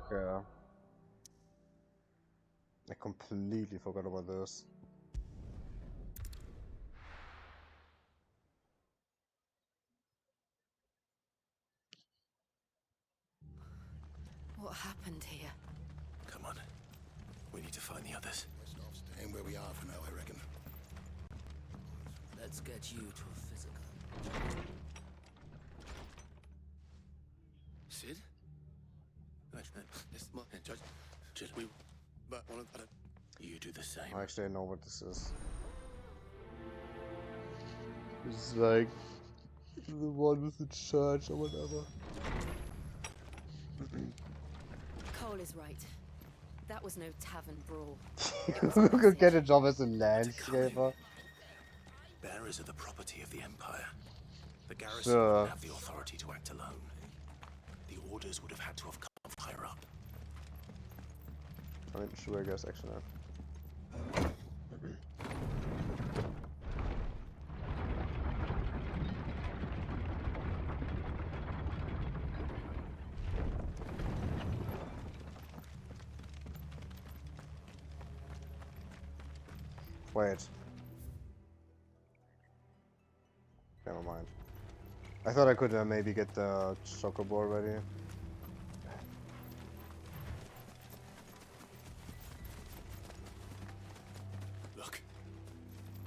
Okay. I completely forgot about this.
What happened here?
Come on. We need to find the others.
Staying where we are for now, I reckon.
Let's get you to a physical.
Sid? You do the same.
Actually, I know what this is. It's like the one with the church or whatever.
Cole is right. That was no tavern brawl.
Who could get a job as a landscaper?
Bearers are the property of the Empire. The garrison
Sure.
wouldn't have the authority to act alone. The orders would have had to have come from higher up.
I mean, sure, I guess, actually. Wait. Never mind. I thought I could maybe get the chocobo ready.
Look.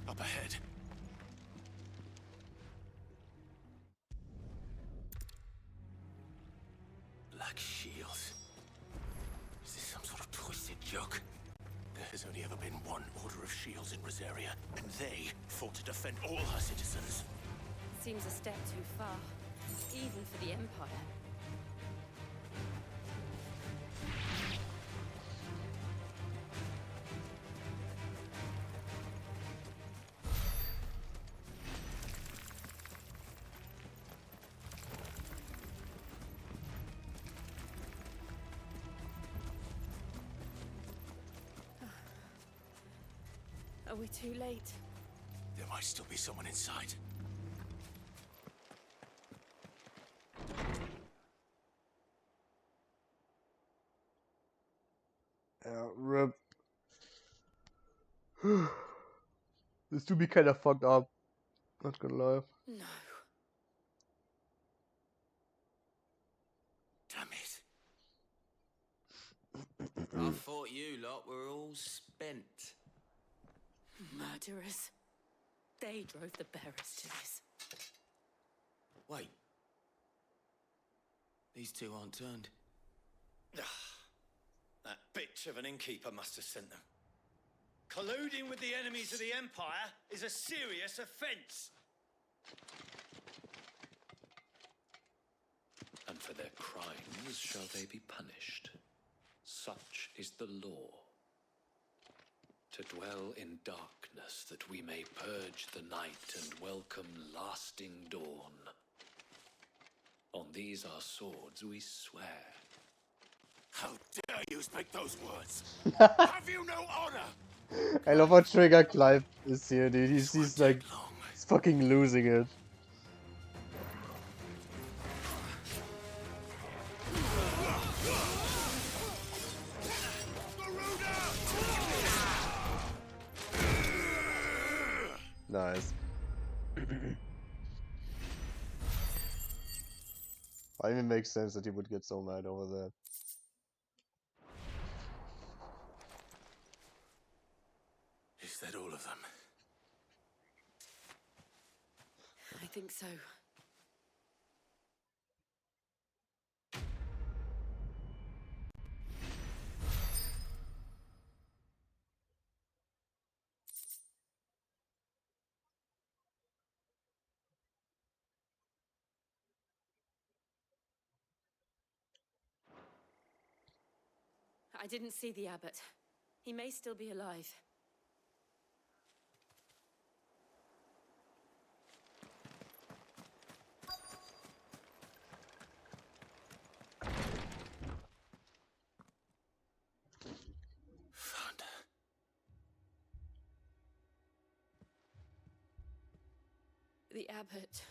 Up ahead. Black shields. Is this some sort of twisted joke? There has only ever been one order of shields in Rosaria, and they fought to defend all her citizens.
Seems a step too far, even for the Empire. Are we too late?
There might still be someone inside.
Rip. This to be kind of fucked up. Not gonna lie.
No.
Damn it.
I thought you lot were all spent.
Murderers. They drove the bearers to this.
Wait. These two aren't turned.
That bitch of an innkeeper must have sent them. Colluding with the enemies of the Empire is a serious offense.
And for their crimes shall they be punished. Such is the law. To dwell in darkness that we may purge the night and welcome lasting dawn. On these our swords we swear.
How dare you speak those words? Have you no honor?
I love how Trigger Clive is here, dude. He's like, he's fucking losing it. Nice. I mean, it makes sense that he would get so mad over that.
Is that all of them?
I think so. I didn't see the abbot. He may still be alive.
Found her.
The abbot.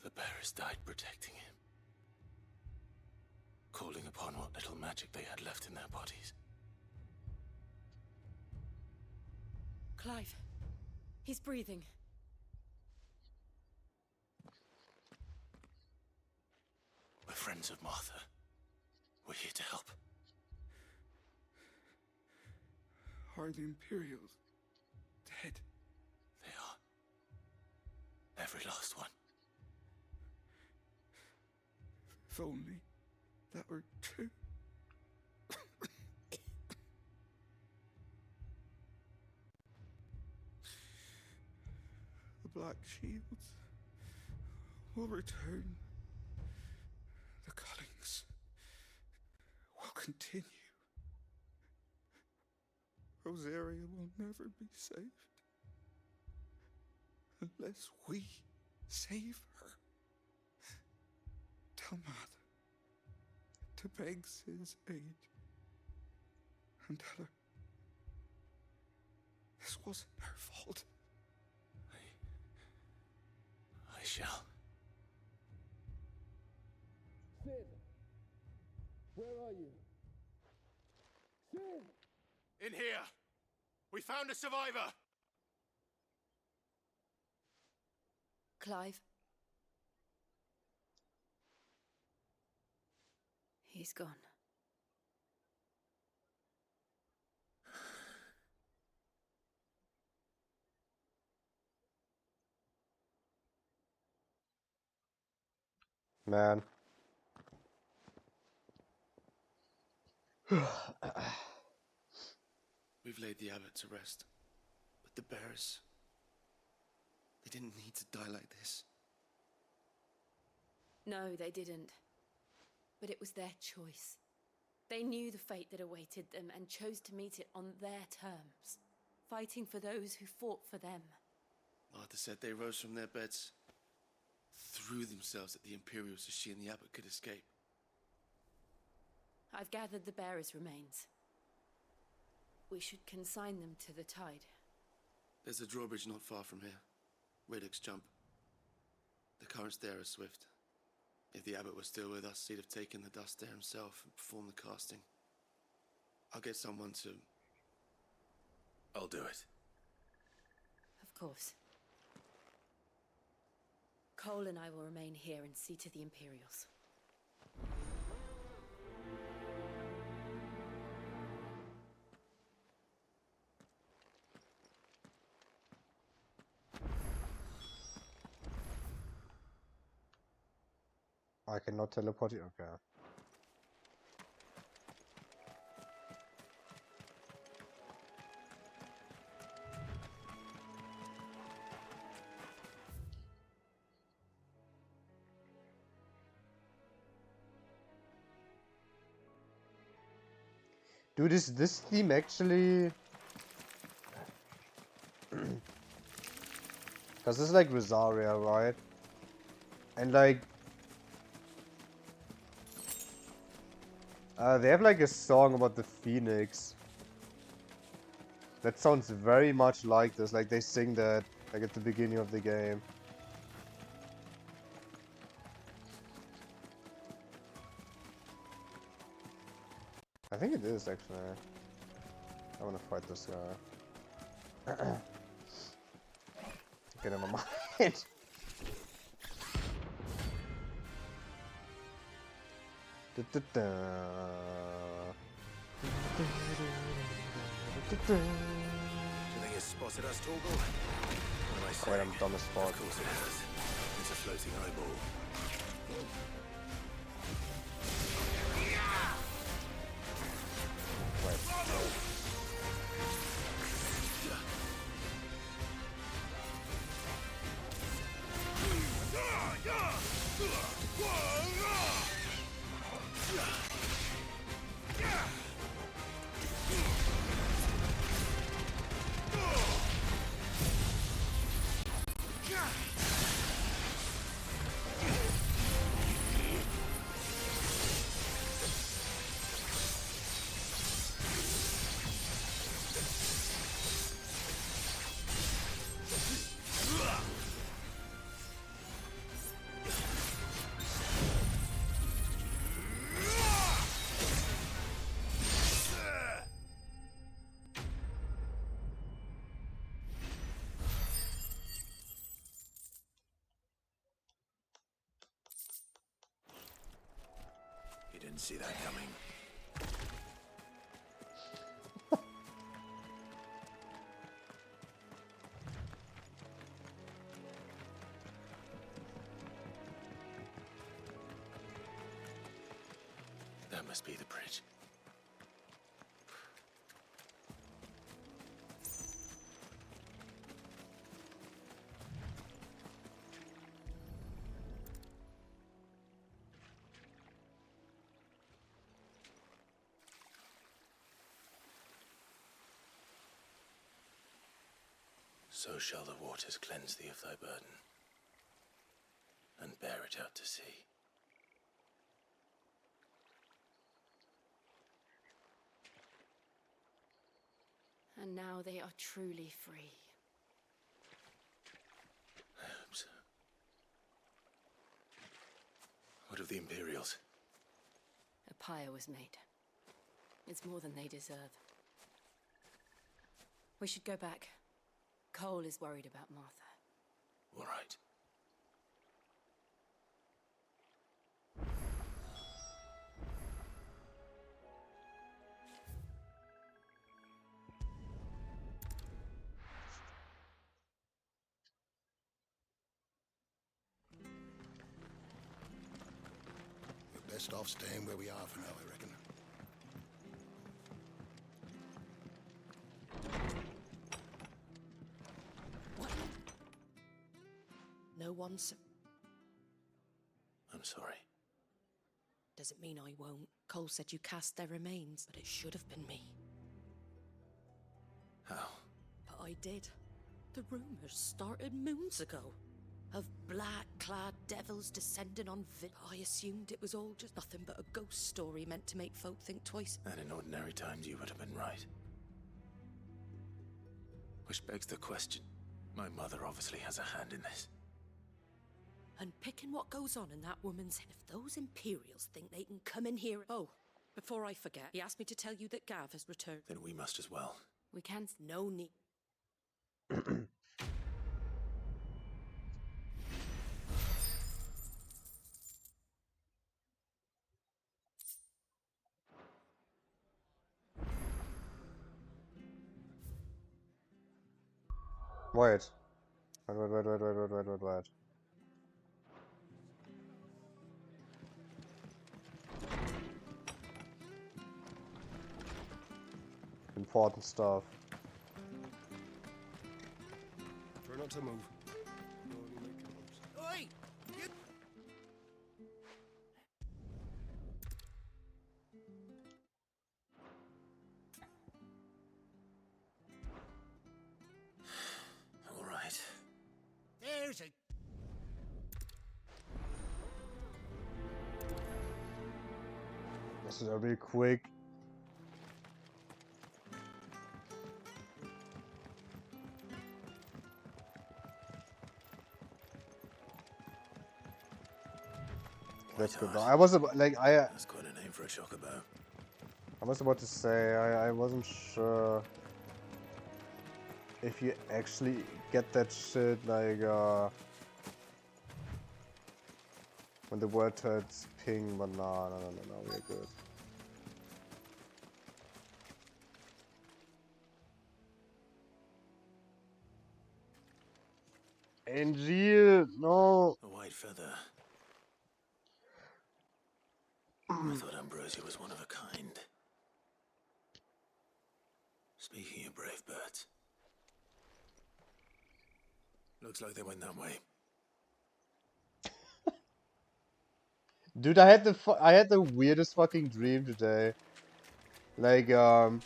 The bearers died protecting him. Calling upon what little magic they had left in their bodies.
Clive. He's breathing.
We're friends of Martha. We're here to help.
Are the Imperials dead?
They are. Every last one.
If only that were true. The Black Shields will return. The cullings will continue. Rosaria will never be saved unless we save her. Tell Mother to beg Sid's aid and tell her this wasn't her fault.
shall.
Sid! Where are you? Sid!
In here! We found a survivor!
Clive? He's gone.
Man.
We've laid the abbot to rest. But the bearers... they didn't need to die like this.
No, they didn't. But it was their choice. They knew the fate that awaited them and chose to meet it on their terms, fighting for those who fought for them.
Martha said they rose from their beds, threw themselves at the Imperials so she and the abbot could escape.
I've gathered the bearers' remains. We should consign them to the tide.
There's a drawbridge not far from here. Radix jump. The currents there are swift. If the abbot was still with us, he'd have taken the dust there himself and performed the casting. I'll get someone to...
I'll do it.
Of course. Cole and I will remain here and see to the Imperials.
I cannot teleport you. Okay. Dude, is this theme actually... Cause this is like Rosaria, right? And like... they have like a song about the Phoenix. That sounds very much like this, like they sing that like at the beginning of the game. I think it is actually. I wanna fight this guy. Okay, never mind.
Do you think it's spotted us, Torgal? What am I saying?
Wait, I'm dumb as fuck.
Of course it has. It's a floating eyeball. Didn't see that coming. That must be the bridge. So shall the waters cleanse thee of thy burden, and bear it out to sea.
And now they are truly free.
I hope so.
What of the Imperials?
A pyre was made. It's more than they deserve. We should go back. Cole is worried about Martha.
All right.
We're best off staying where we are for now, I reckon.
No one's...
I'm sorry.
Doesn't mean I won't. Cole said you cast their remains, but it should have been me.
How?
But I did. The rumors started moons ago. Of black-clad devils descending on I assumed it was all just nothing but a ghost story meant to make folk think twice.
And in ordinary times you would have been right. Which begs the question. My mother obviously has a hand in this.
And picking what goes on in that woman's head. If those Imperials think they can come in here... Oh, before I forget, he asked me to tell you that Gav has returned.
Then we must as well.
We can...
No need.
Wait. Wait. Important stuff.
Try not to move.
Oi!
All right.
There's a...
This is gonna be quick. That's good. I was about, like
That's quite a name for a chocobo.
I was about to say I wasn't sure if you actually get that shit like when the word turns ping, but no, we're good. Angel, no.
A white feather. I thought Ambrosia was one of a kind. Speaking of brave birds. Looks like they went that way.
Dude, I had the weirdest fucking dream today. Like where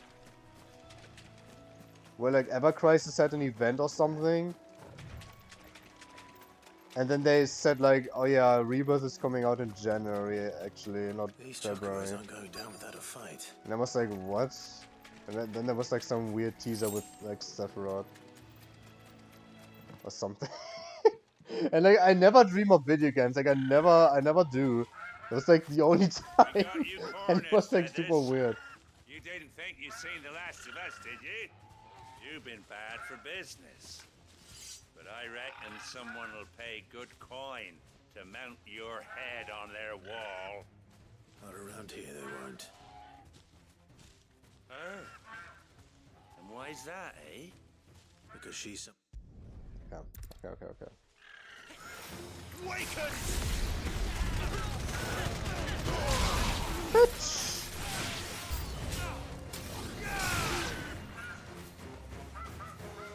like Ever Crisis had an event or something. And then they said like, oh yeah, Rebirth is coming out in January actually, not
These
February.
chocobos aren't going down without a fight.
And I was like, what? And then there was like some weird teaser with like Sephiroth. Or something. And like I never dream of video games, like I never do. It was like the only time. And it was like super weird.
You didn't think you'd seen the last of us, did you? You've been bad for business. But I reckon someone will pay good coin to mount your head on their wall.
Not around here, they won't.
Oh. And why's that, eh?
Because she's a...
Yeah, okay.
Awaken!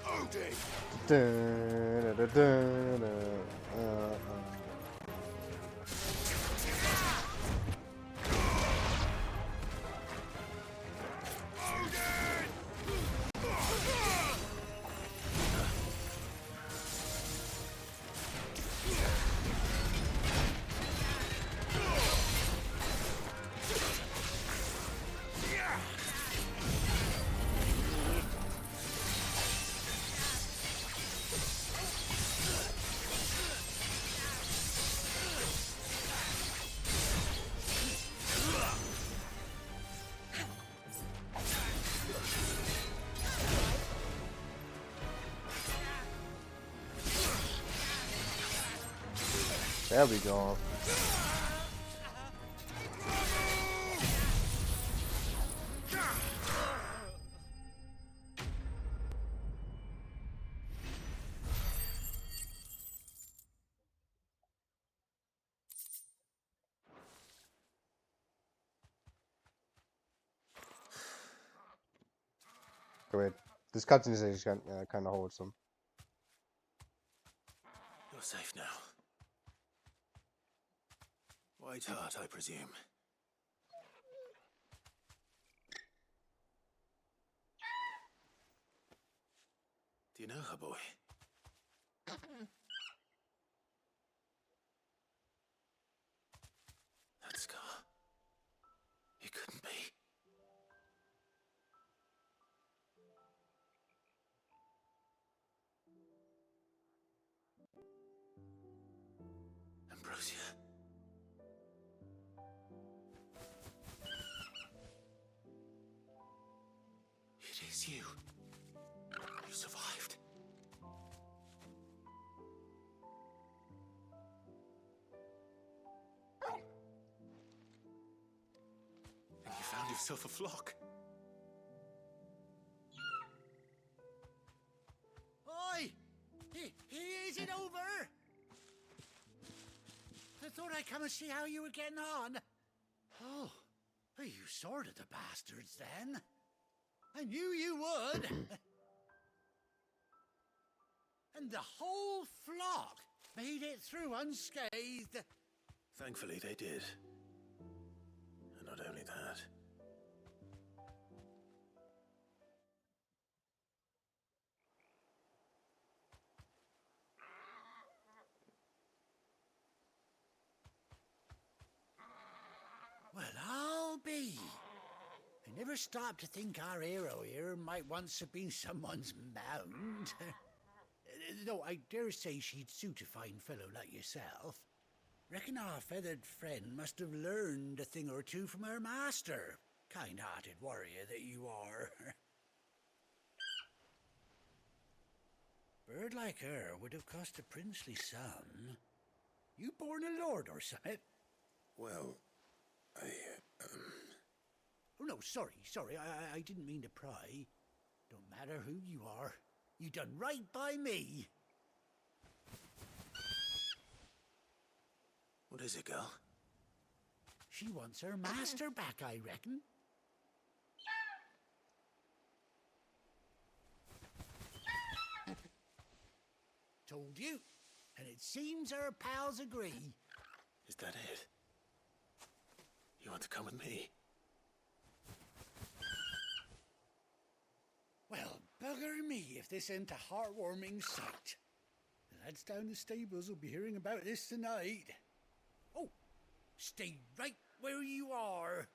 Oh, Dave!
There we go. Great. This cutscene is actually kind of wholesome.
You're safe now. White Hart, I presume. Do you know her, boy? That scar. It couldn't be. Ambrosia. It is you. You survived. And you found yourself a flock.
Oi! Is it over? I thought I'd come and see how you were getting on. Oh, you sorted the bastards then. I knew you would. And the whole flock made it through unscathed.
Thankfully, they did. And not only that.
Well, I'll be. I never stopped to think our hero here might once have been someone's mount. Though I dare say she'd suit a fine fellow like yourself. Reckon our feathered friend must have learned a thing or two from her master. Kind-hearted warrior that you are. Bird like her would have cost a princely sum. You born a lord or something?
Well,
Oh, no, sorry, I didn't mean to pry. Don't matter who you are. You done right by me.
What is it, girl?
She wants her master back, I reckon. Told you. And it seems her pals agree.
Is that it? You want to come with me?
Well, bugger me if this ain't a heartwarming sight. The lads down the stables will be hearing about this tonight. Oh, stay right where you are.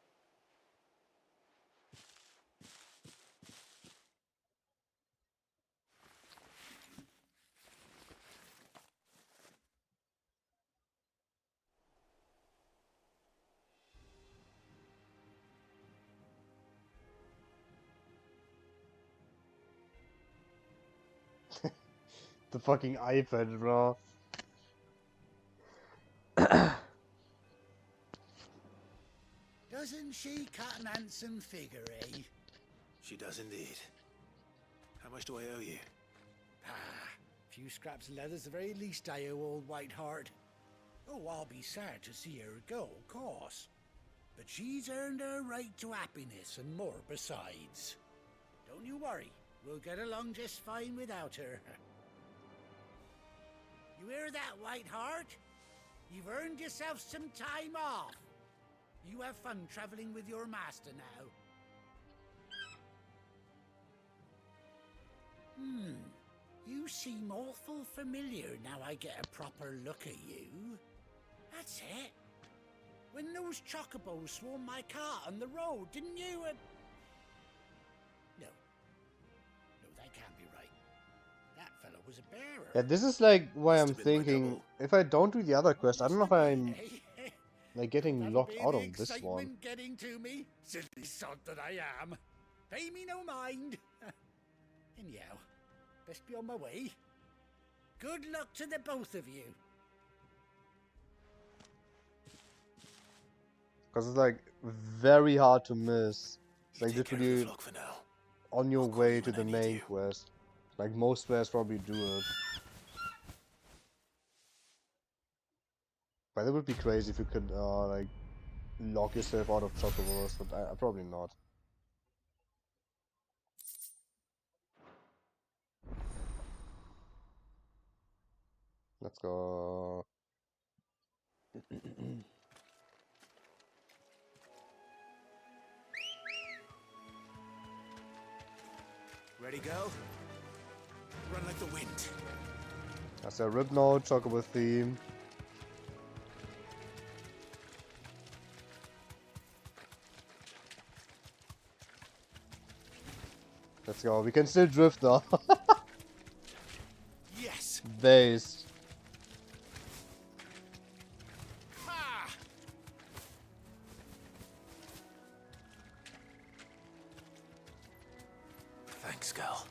The fucking iPad, bro.
Doesn't she cut an handsome figure, eh?
She does indeed. How much do I owe you?
A few scraps of leather's the very least I owe old Whiteheart. Oh, I'll be sad to see her go, of course. But she's earned her right to happiness and more besides. Don't you worry, we'll get along just fine without her. You hear that, Whiteheart? You've earned yourself some time off. You have fun traveling with your master now. You seem awful familiar now I get a proper look at you. That's it. When those chocobos swarmed my cart on the road, didn't you? No, that can't be right. That fellow was a bearer.
Yeah, this is like why I'm thinking, if I don't do the other quest, I don't know if I'm like getting locked out of this one.
Getting to me, silly sod that I am. Pay me no mind. Anyhow, best be on my way. Good luck to the both of you.
Because it's like very hard to miss. It's like
Take care of the
literally
flock for now.
on your way to the main quest. Like most quests probably do it. But it would be crazy if you could like lock yourself out of chocobos, but I probably not. Let's go.
Ready, go? Run like the wind.
That's a rip note, chocobo theme. Let's go. We can still drift though.
Yes.
Based.
Ha! Thanks, girl.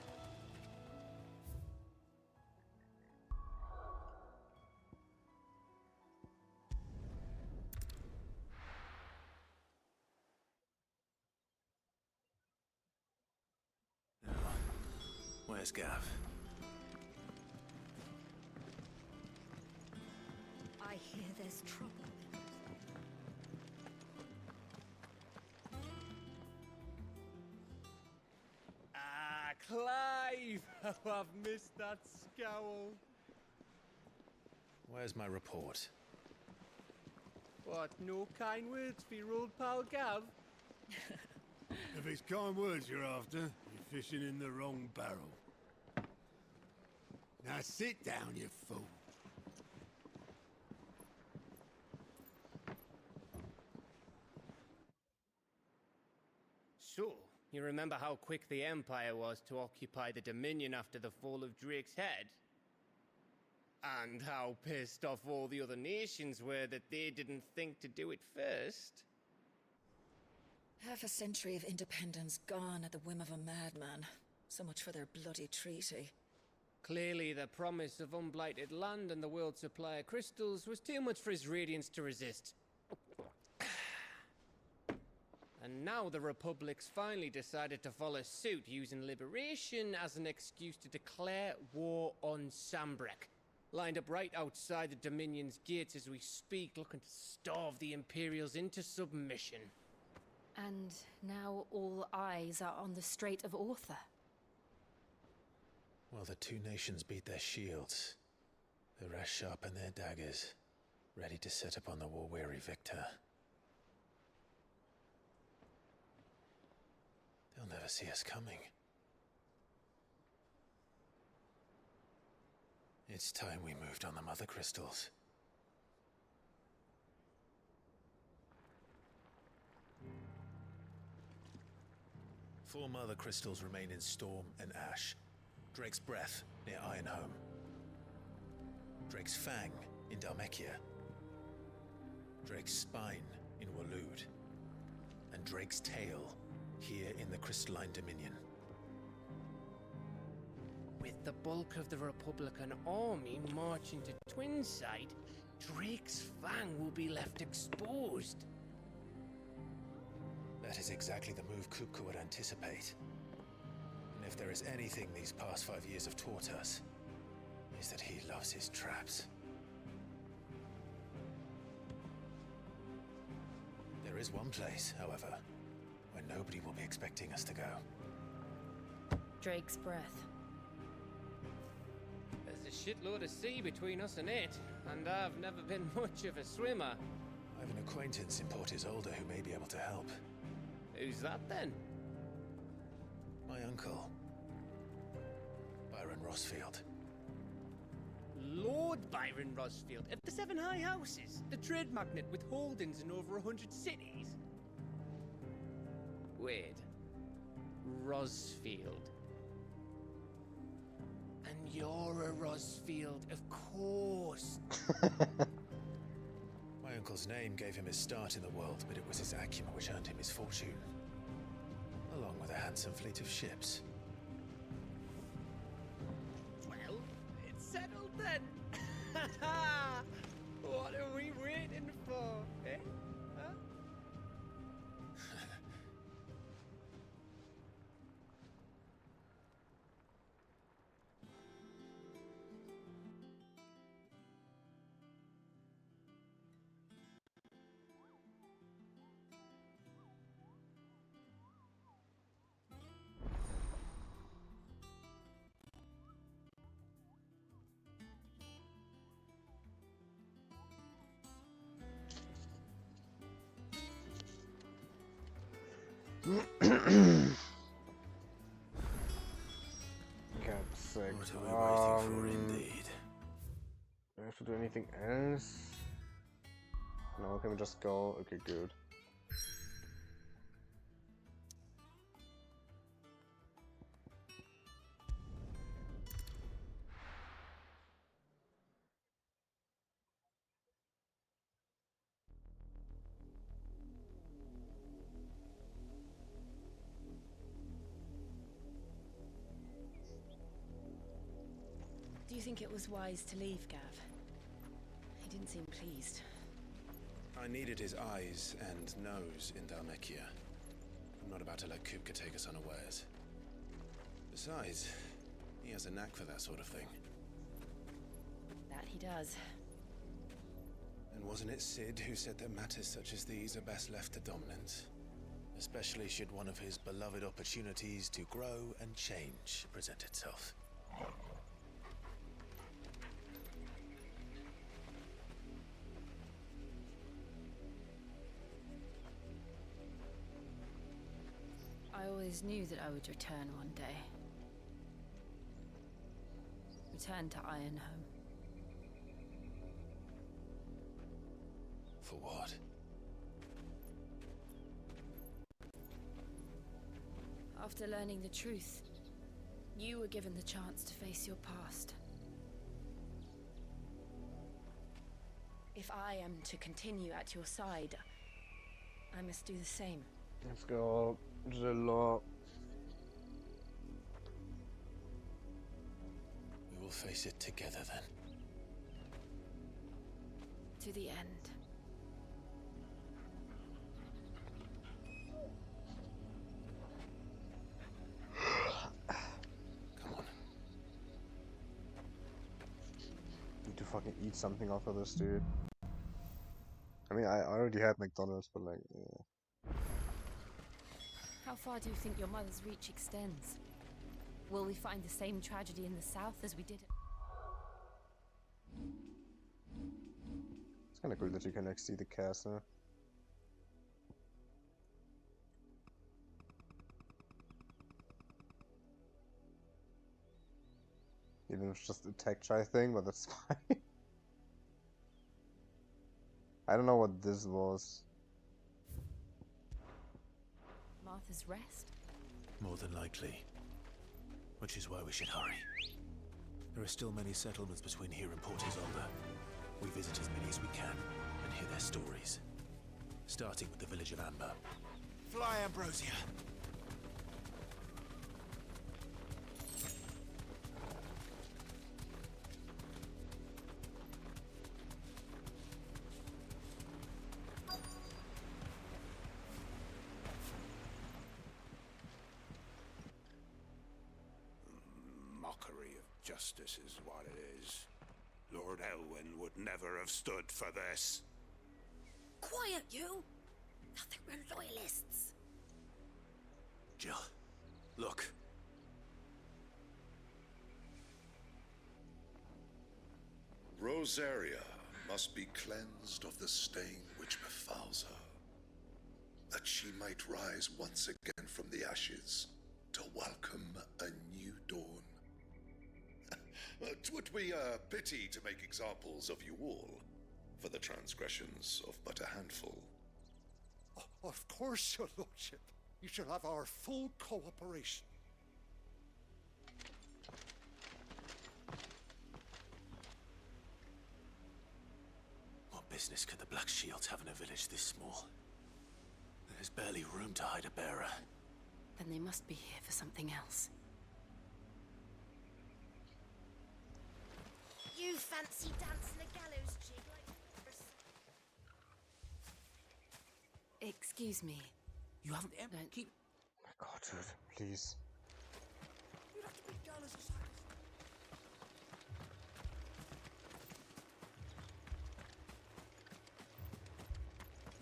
Where's Gav?
I hear there's trouble.
Ah, Clive! Oh, I've missed that scowl.
Where's my report?
What, no kind words for your old pal Gav?
If it's kind words you're after, you're fishing in the wrong barrel. Now sit down, you fool.
So, you remember how quick the Empire was to occupy the Dominion after the fall of Drake's head? And how pissed off all the other nations were that they didn't think to do it first?
Half a century of independence gone at the whim of a madman. So much for their bloody treaty.
Clearly, the promise of unblighted land and the world's supply of crystals was too much for his radiance to resist. And now the Republic's finally decided to follow suit, using liberation as an excuse to declare war on Sambrek. Lined up right outside the Dominion's gates as we speak, looking to starve the Imperials into submission.
And now all eyes are on the Strait of Author.
Well, the two nations beat their shields. The rest sharpen their daggers, ready to set upon the war-weary victor. They'll never see us coming. It's time we moved on the mother crystals. Four mother crystals remain in Storm and Ash. Drake's Breath near Ironhome. Drake's Fang in Dhalmekia. Drake's Spine in Waloed. And Drake's Tail here in the Crystalline Dominion.
With the bulk of the Republican army marching to Twinside, Drake's Fang will be left exposed.
That is exactly the move Kupka would anticipate. And if there is anything these past 5 years have taught us, is that he loves his traps. There is one place, however, where nobody will be expecting us to go.
Drake's Breath.
There's a shitload of sea between us and it, and I've never been much of a swimmer.
I have an acquaintance in Port Isolde who may be able to help.
Who's that then?
My uncle, Byron Rossfield.
Lord Byron Rossfield of the Seven High Houses, the trade magnate with holdings in over 100 cities. Wait, Rossfield. And you're a Rossfield, of course.
My uncle's name gave him his start in the world, but it was his acumen which earned him his fortune, along with a handsome fleet of ships.
Well, it's settled then. What are we waiting for, eh? Huh?
God's sake.
What are we waiting for, indeed?
Do I have to do anything else? No, can we just go? Okay, good.
Do you think it was wise to leave, Gav? He didn't seem pleased.
I needed his eyes and nose in Dhalmekia. I'm not about to let Kupka take us unawares. Besides, he has a knack for that sort of thing.
That he does.
And wasn't it Sid who said that matters such as these are best left to dominance? Especially should one of his beloved opportunities to grow and change present itself.
I always knew that I would return one day. Return to Ironhome.
For what?
After learning the truth, you were given the chance to face your past. If I am to continue at your side, I must do the same.
Let's go, Zilla.
We will face it together then.
To the end.
Come on.
Need to fucking eat something after this, dude. I mean, I already had McDonald's, but like, yeah.
How far do you think your mother's reach extends? Will we find the same tragedy in the south as we did at...
It's kinda cool that you can like see the castle. Even if it's just a tech try thing, but that's fine. I don't know what this was.
Martha's Rest?
More than likely. Which is why we should hurry. There are still many settlements between here and Port Isolde. We visit as many as we can and hear their stories. Starting with the village of Amber.
Fly, Ambrosia!
Mockery of justice is what it is. Lord Elwyn would never have stood for this.
Quiet, you! Nothing, we're loyalists.
Jill, look.
Rosaria must be cleansed of the stain which befouls her, that she might rise once again from the ashes to welcome a new dawn. 'Twould be a pity to make examples of you all, for the transgressions of but a handful.
Of course, your lordship. You shall have our full cooperation.
What business could the Black Shields have in a village this small? There's barely room to hide a bearer.
Then they must be here for something else.
You fancy dancing a gallows jig like...
Excuse me.
You haven't...
Don't
keep...
Oh my god, dude, please.
You'd have to be gallows as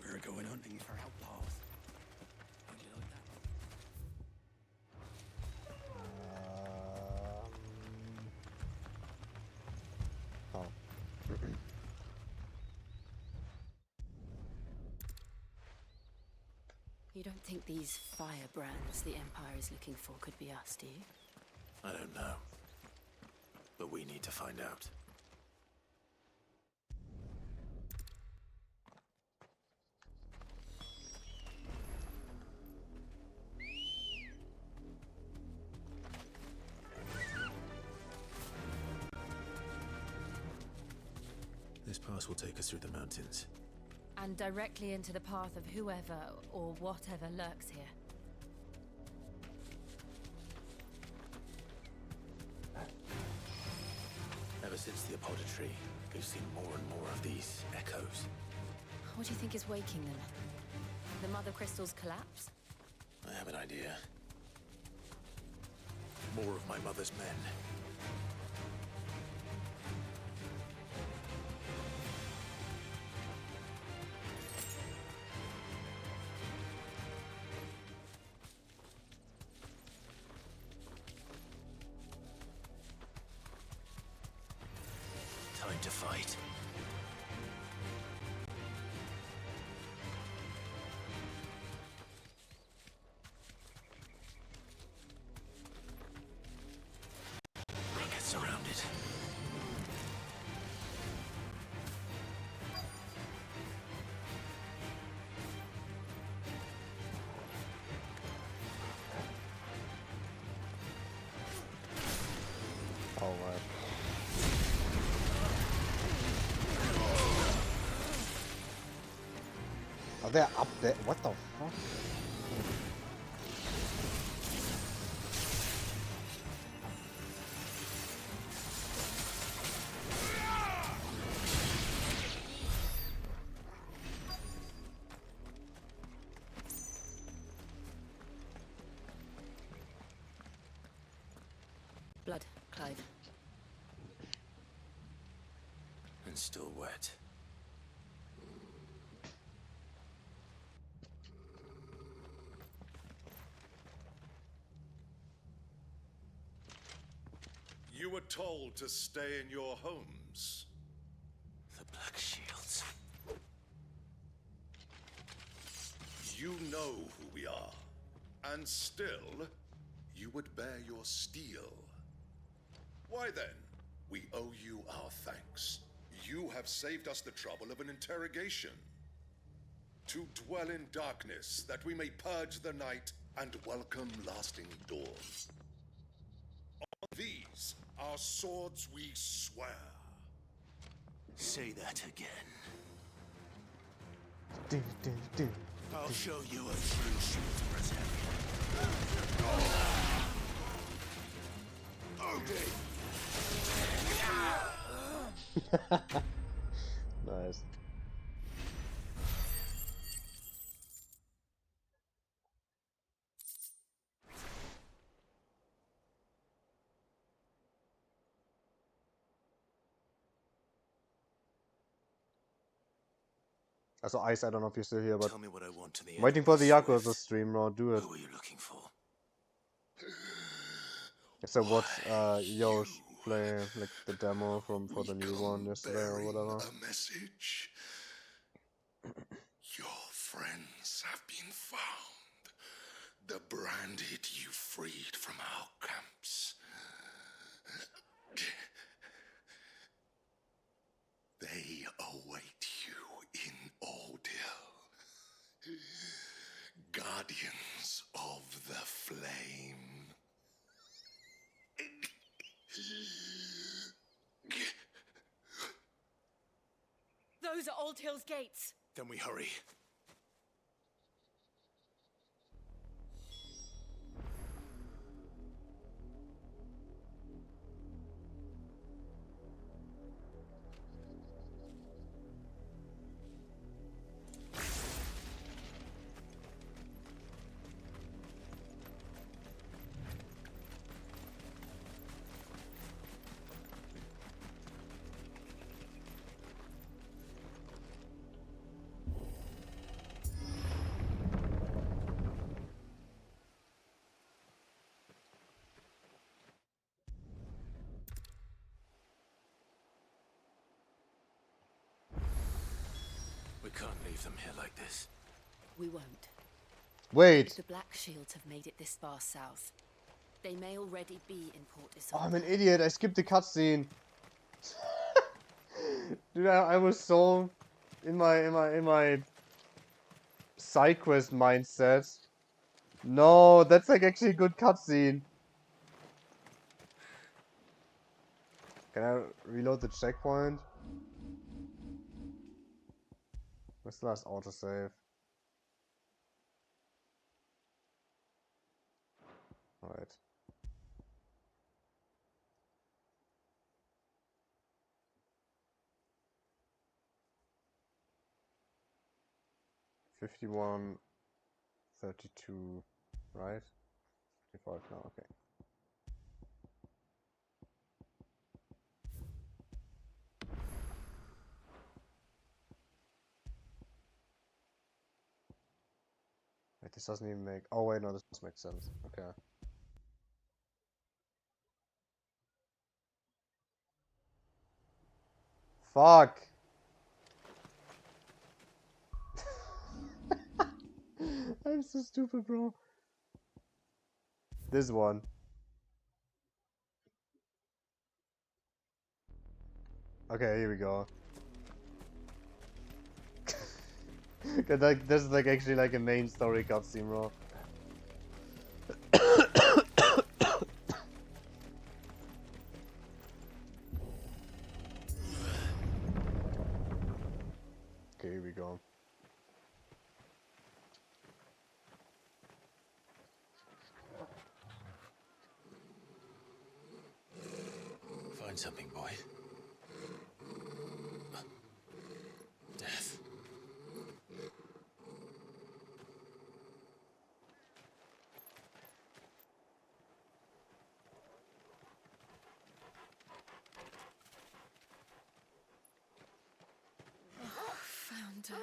We're going hunting for outlaws. How'd you like that?
Oh.
You don't think these firebrands the Empire is looking for could be us, do you?
I don't know. But we need to find out. This pass will take us through the mountains.
And directly into the path of whoever or whatever lurks here.
Ever since the apodatory, we've seen more and more of these echoes.
What do you think is waking them? The Mother Crystal's collapse?
I have an idea. More of my mother's men. Time to fight. We get surrounded.
All right. Are they up there? What the fuck?
Blood, Clive.
And still wet.
You were told to stay in your homes.
The Black Shields.
You know who we are. And still, you would bear your steel. Why then, we owe you our thanks. You have saved us the trouble of an interrogation. To dwell in darkness, that we may purge the night and welcome lasting dawn. On these, our swords we swear.
Say that again.
Do, do, do.
I'll show you a true shield Brazilian.
Okay.
Nice. Also Ice, I don't know if you're still here, but
Tell me what I want to the
waiting
end
for
of
the
this
Yakuza
Swift.
stream, bro. Do it.
Who are you looking for?
So watch Yosh play like the demo for the new one yesterday or whatever.
A message. Your friends have been found. The branded you freed from our camps. They await you in Ordeal. Guardians of the Flame.
Those are Old Hill's gates.
Then we hurry. We can't leave them here like this.
We won't.
Wait.
If the Black Shields have made it this far south, they may already be in Port
Oh,
Isolde.
I'm an idiot. I skipped the cutscene. Dude, I was so in my side quest mindset. No, that's like actually a good cutscene. Can I reload the checkpoint? Where's the last autosave? Alright. $51, $32, right? 55 now, okay. Wait, this doesn't even make... Oh wait, no, this does make sense. Okay. Fuck! I'm so stupid, bro. This one. Okay, here we go. Okay, this is like actually like a main story cutscene, bro. Okay, here we go.
Find something, boy. Death.
Found her.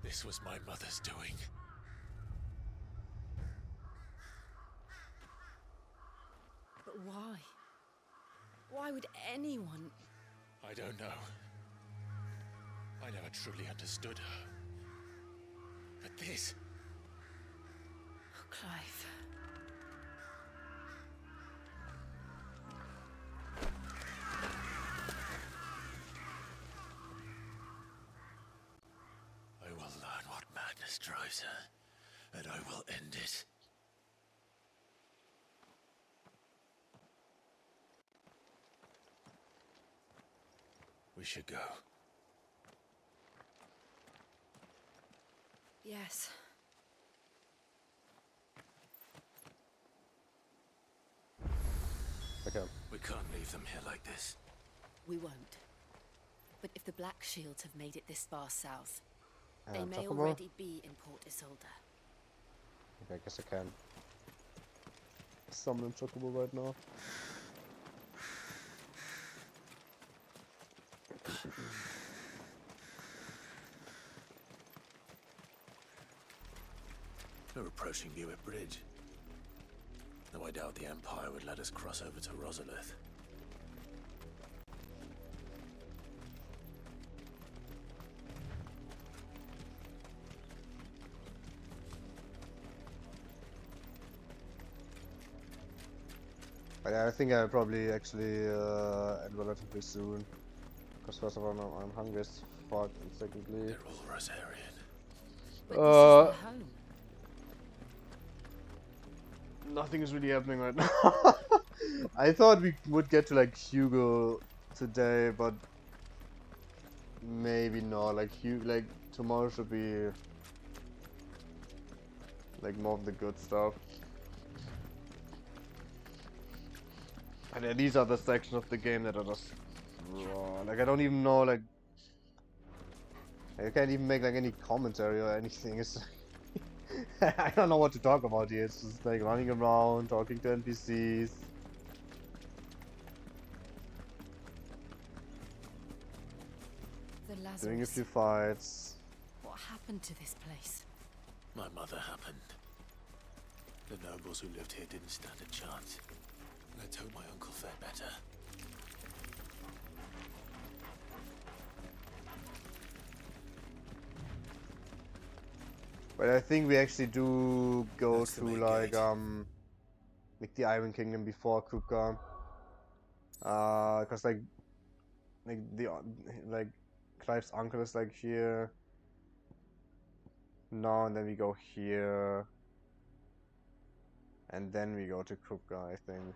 This was my mother's doing.
But why? Why would anyone...
I don't know. I never truly understood her. But this...
Oh, Clive.
I will learn what madness drives her, and I will end it. We should go.
Yes.
Okay.
We can't leave them here like this.
We won't. But if the Black Shields have made it this far south, they
And
may
Chocobo?
already be in Port Isolde.
Okay, I guess I can summon Chocobo right now.
We're approaching Buick Bridge. Though I doubt the Empire would let us cross over to Rosalith.
But yeah, I think I'll probably actually end relatively soon. Because first of all, I'm hungry as fuck, and secondly...
They're all Rosarian.
But this is their home.
Nothing is really happening right now. I thought we would get to like Hugo today, but maybe not. Like like tomorrow should be like more of the good stuff. And these are the sections of the game that are just raw. Like I don't even know like You can't even make like any commentary or anything. It's I don't know what to talk about here. It's just like running around, talking to NPCs.
The Lazarus.
Doing a few fights.
What happened to this place?
My mother happened. The nobles who lived here didn't stand a chance. Let's hope my uncle fared better.
But I think we actually do go
That's the
to
main
like
gate.
the Iron Kingdom before Krupka. Cause like the like Clive's uncle is like here. No, and then we go here. And then we go to Krupka, I think.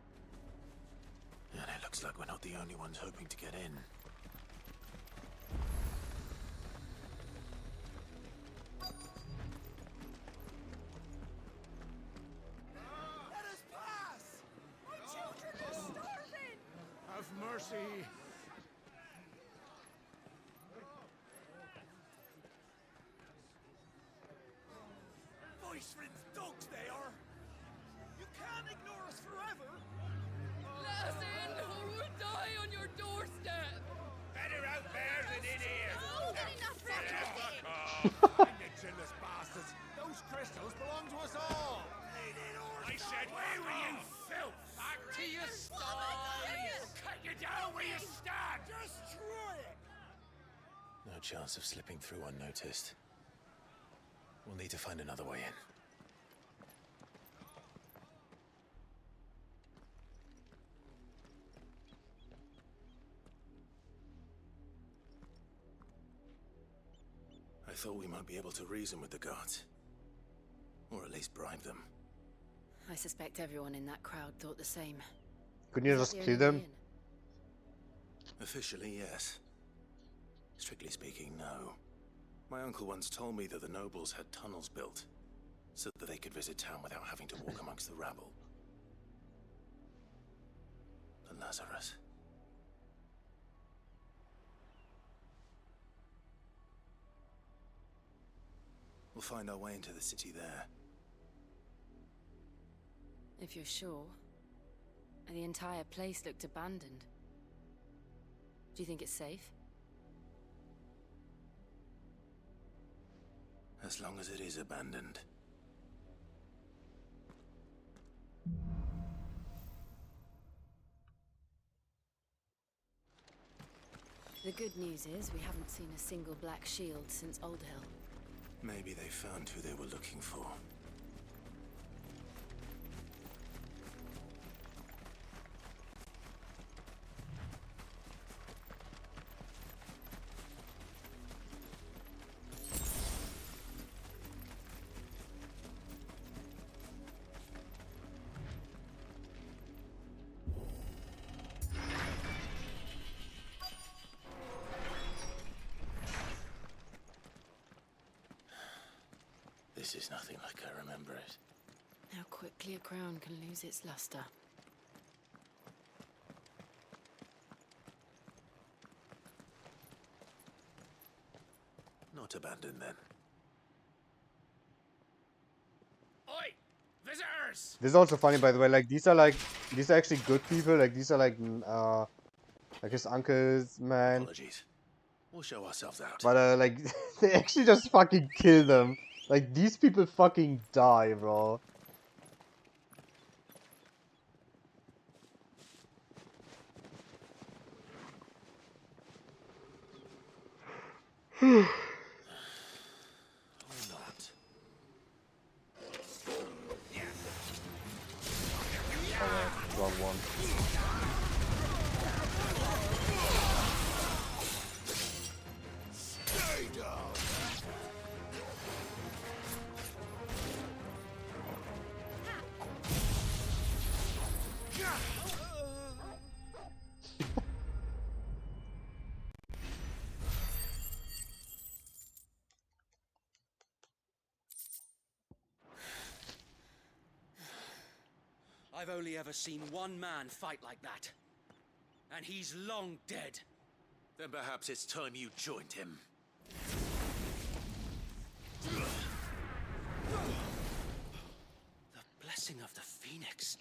And it looks like we're not the only ones hoping to get in.
Let us pass! My children are starving! Have mercy! Voice-friend's dogs they are! You can't ignore us forever!
Let us in, or we'll die on your doorstep!
Better out there than in here.
Oh, good enough for everything!
Chinless bastards! Those crystals belong to us all!
I said, where were you, filth?
Back to your sties!
Cut you down where you stand!
Destroy it!
No chance of slipping through unnoticed. We'll need to find another way in. I thought we might be able to reason with the guards. Or at least bribe them.
I suspect everyone in that crowd thought the same.
Couldn't you
Is
just
that the
kill
only
them?
way in?
Officially, yes. Strictly speaking, no. My uncle once told me that the nobles had tunnels built, so that they could visit town without having to walk amongst the rabble. The Lazarus. We'll find our way into the city there.
If you're sure. The entire place looked abandoned. Do you think it's safe?
As long as it is abandoned.
The good news is we haven't seen a single black shield since Old Hill.
Maybe they found who they were looking for. This is nothing like I remember it.
How quickly a crown can lose its luster.
Not abandoned then.
Oi! Visitors!
This is also funny, by the way. Like these are actually good people. Like these are like his uncle's man.
Apologies. We'll show ourselves out.
But like they actually just fucking kill them. Like these people fucking die, bro. Wrong one.
I've only ever seen one man fight like that. And he's long dead.
Then perhaps it's time you joined him.
The blessing of the Phoenix.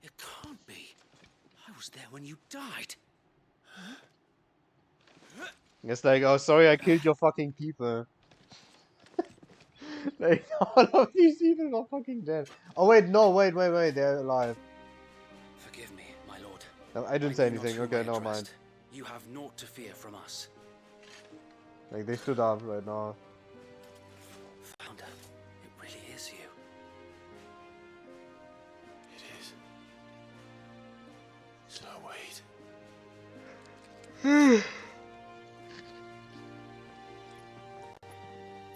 It can't be. I was there when you died.
It's like, oh, sorry, I killed your fucking people. Like, all of these people are fucking dead. Oh, wait, no, wait, they're alive.
Forgive me, my lord.
No, I didn't say
knew not
anything.
who
Okay,
I
never
addressed.
mind.
You have naught to fear from us.
Like, they stood up right now.
Founder, it really is you.
It is. So wait.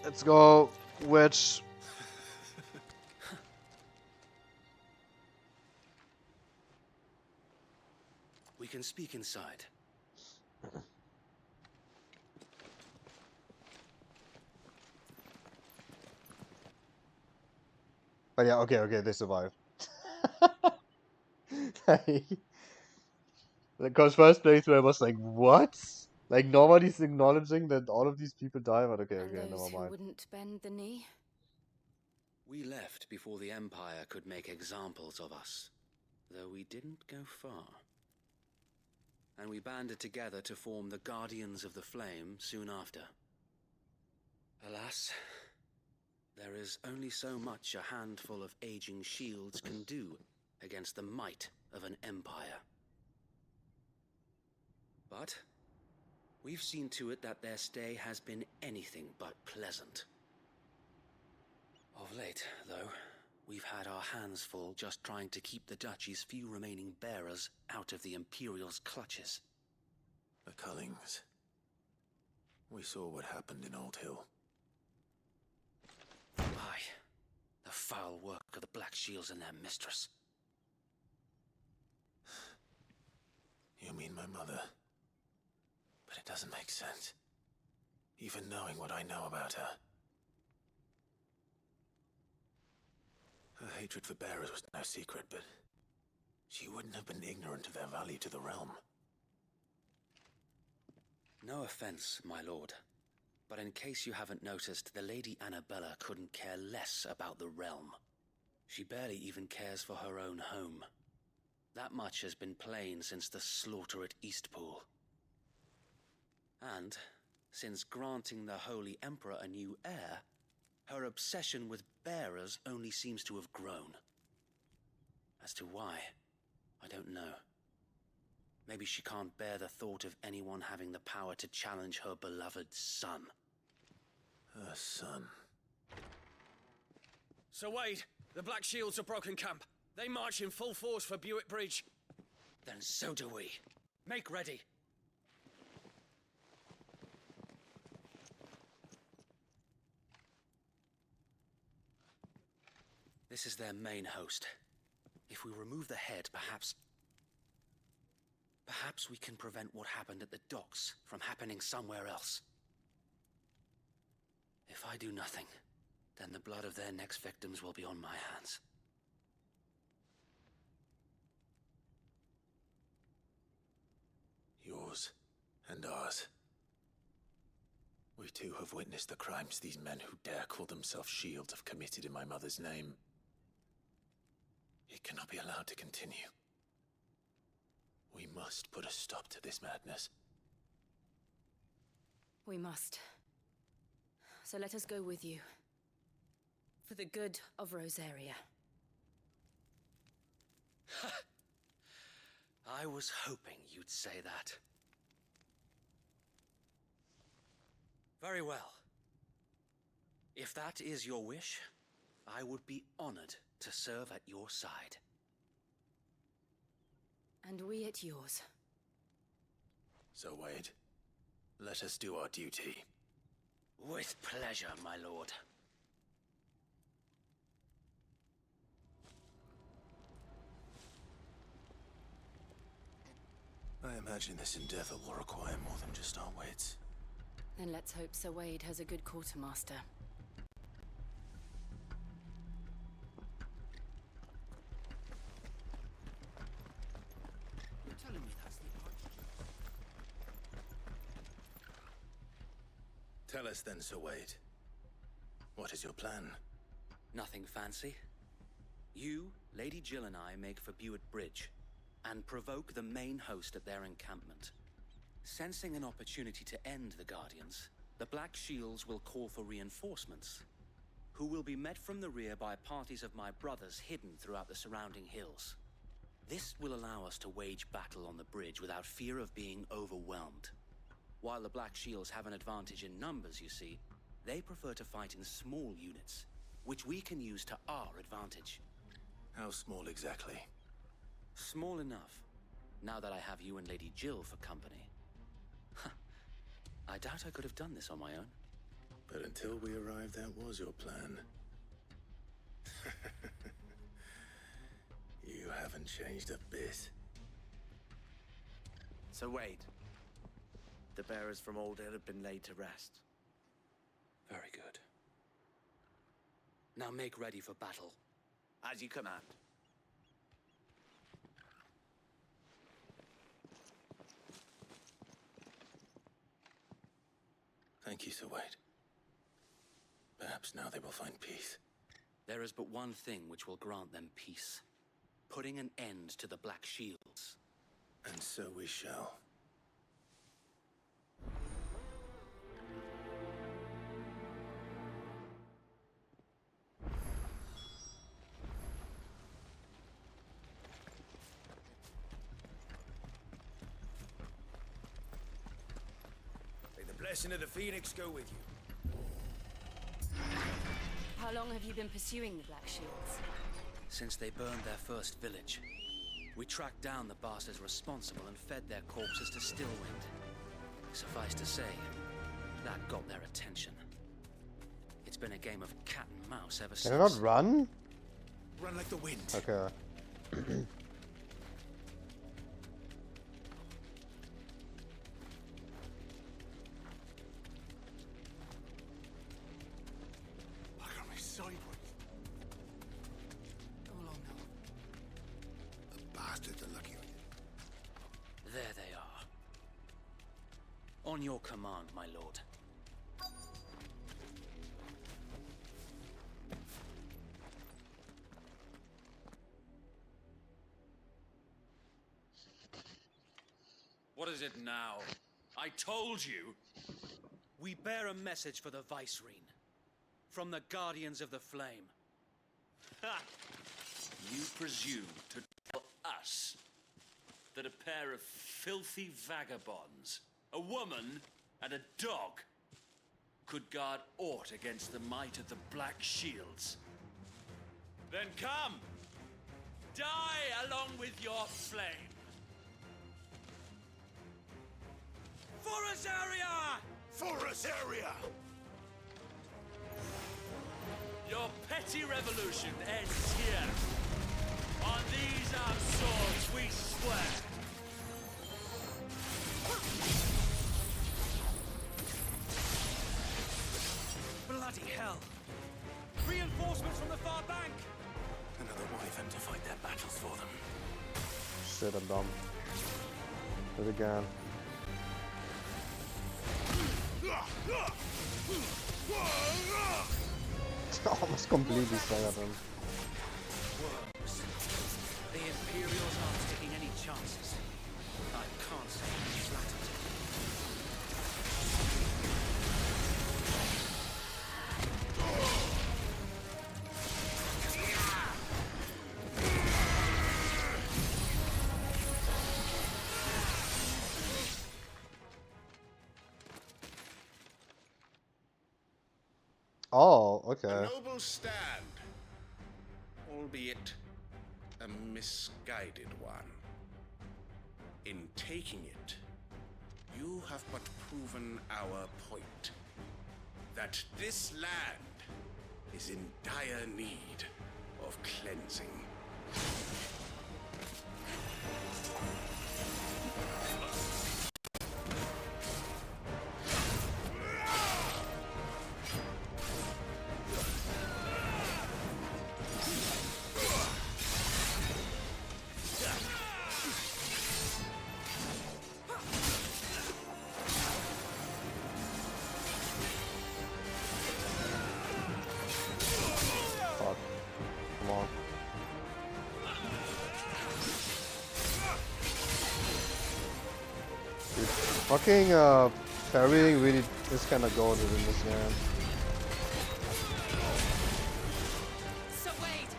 Let's go, witch.
We can speak inside.
But yeah, okay, they survived. Because first playthrough I was like, what? Like, nobody's acknowledging that all of these people die, but okay,
And
never
those who
mind.
wouldn't bend the knee?
We left before the Empire could make examples of us, though we didn't go far. And we banded together to form the Guardians of the Flame soon after. Alas, there is only so much a handful of aging shields can do against the might of an empire. But we've seen to it that their stay has been anything but pleasant. Of late, though, we've had our hands full just trying to keep the Duchy's few remaining bearers out of the Imperial's clutches.
The Cullings. We saw what happened in Old Hill.
Aye, the foul work of the Black Shields and their mistress.
You mean my mother? But it doesn't make sense. Even knowing what I know about her. Her hatred for bearers was no secret, but she wouldn't have been ignorant of their value to the realm.
No offense, my lord, but in case you haven't noticed, the Lady Annabella couldn't care less about the realm. She barely even cares for her own home. That much has been plain since the slaughter at Eastpool. And, since granting the Holy Emperor a new heir, her obsession with bearers only seems to have grown. As to why, I don't know. Maybe she can't bear the thought of anyone having the power to challenge her beloved son.
Her son.
Sir Wade, the Black Shields have broken camp. They march in full force for Buick Bridge. Then so do we. Make ready. This is their main host. If we remove the head, perhaps we can prevent what happened at the docks from happening somewhere else. If I do nothing, then the blood of their next victims will be on my hands.
Yours and ours. We too have witnessed the crimes these men who dare call themselves shields have committed in my mother's name. It cannot be allowed to continue. We must put a stop to this madness.
We must. So let us go with you. For the good of Rosaria.
I was hoping you'd say that. Very well. If that is your wish, I would be honored to serve at your side.
And we at yours.
So, Wade, let us do our duty.
With pleasure, my lord.
I imagine this endeavor will require more than just our wits.
Then let's hope Sir Wade has a good quartermaster.
You're telling me that's the
Tell us then, Sir Wade. What is your plan?
Nothing fancy. You, Lady Jill and I make for Buett Bridge and provoke the main host at their encampment. Sensing an opportunity to end the Guardians, the Black Shields will call for reinforcements, who will be met from the rear by parties of my brothers hidden throughout the surrounding hills. This will allow us to wage battle on the bridge without fear of being overwhelmed. While the Black Shields have an advantage in numbers, you see, they prefer to fight in small units, which we can use to our advantage.
How small exactly?
Small enough, now that I have you and Lady Jill for company. I doubt I could have done this on my own.
But until we arrived, that was your plan. You haven't changed a bit.
So Wade, the bearers from Aldale have been laid to rest.
Very good. Now make ready for battle.
As you command.
Thank you, Sir Wade. Perhaps now they will find peace.
There is but one thing which will grant them peace. Putting an end to the Black Shields.
And so we shall.
May the blessing of the Phoenix go with you.
How long have you been pursuing the Black Shields?
Since they burned their first village. We tracked down the bastards responsible and fed their corpses to Stillwind. Suffice to say, that got their attention. It's been a game of cat and mouse ever since.
Can I not run?
Run like the wind.
Okay.
Look at me sideways.
Go along now.
The bastards are lucky with it.
There they are. On your command, my lord.
What is it now? I told you!
We bear a message for the Vicereine. From the Guardians of the Flame.
Ha! You presume to tell us that a pair of filthy vagabonds, a woman and a dog, could guard aught against the might of the Black Shields? Then come! Die along with your flame! For Azaria!
For Azaria!
Your petty revolution ends here. On these our swords we swear.
Bloody hell! Reinforcements from the far bank!
Another wyvern to fight their battles for them.
Shit, I'm dumb. Do it again. Almost completely staggered him.
Worms. The Imperials aren't taking any chances. I can't say I'm flattered.
Oh, okay.
A noble stand, albeit a misguided one. In taking it, you have but proven our point. That this land is in dire need of cleansing.
Fucking parrying really is kind of goated in this game.
So Wade!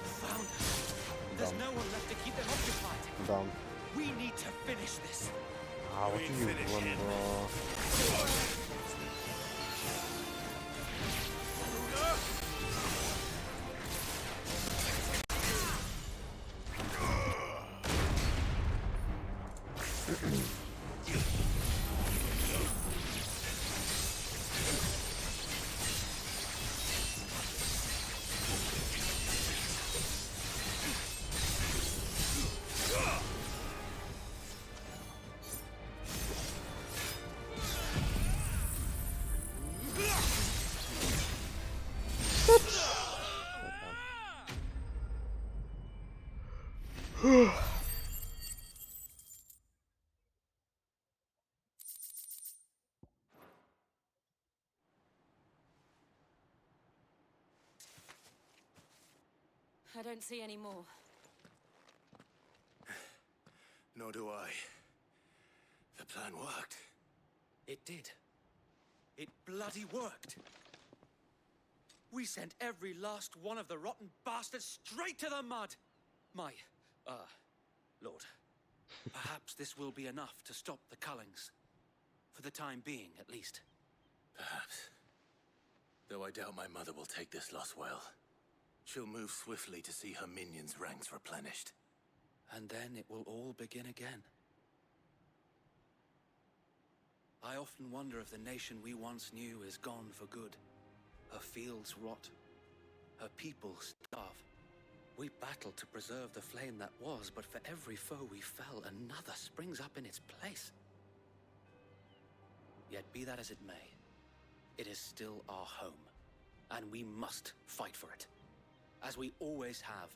Found her. There's no one left to keep them occupied.
I'm down.
We need to finish this.
Ah, what do you want, bro?
I don't see any more.
Nor do I. The plan worked.
It did. It bloody worked. We sent every last one of the rotten bastards straight to the mud. My, Lord, perhaps this will be enough to stop the Cullings. For the time being, at least.
Perhaps. Though I doubt my mother will take this loss well. She'll move swiftly to see her minions' ranks replenished.
And then it will all begin again. I often wonder if the nation we once knew is gone for good. Her fields rot. Her people starve. We battled to preserve the flame that was, but for every foe we fell, another springs up in its place. Yet be that as it may, it is still our home, and we must fight for it. As we always have,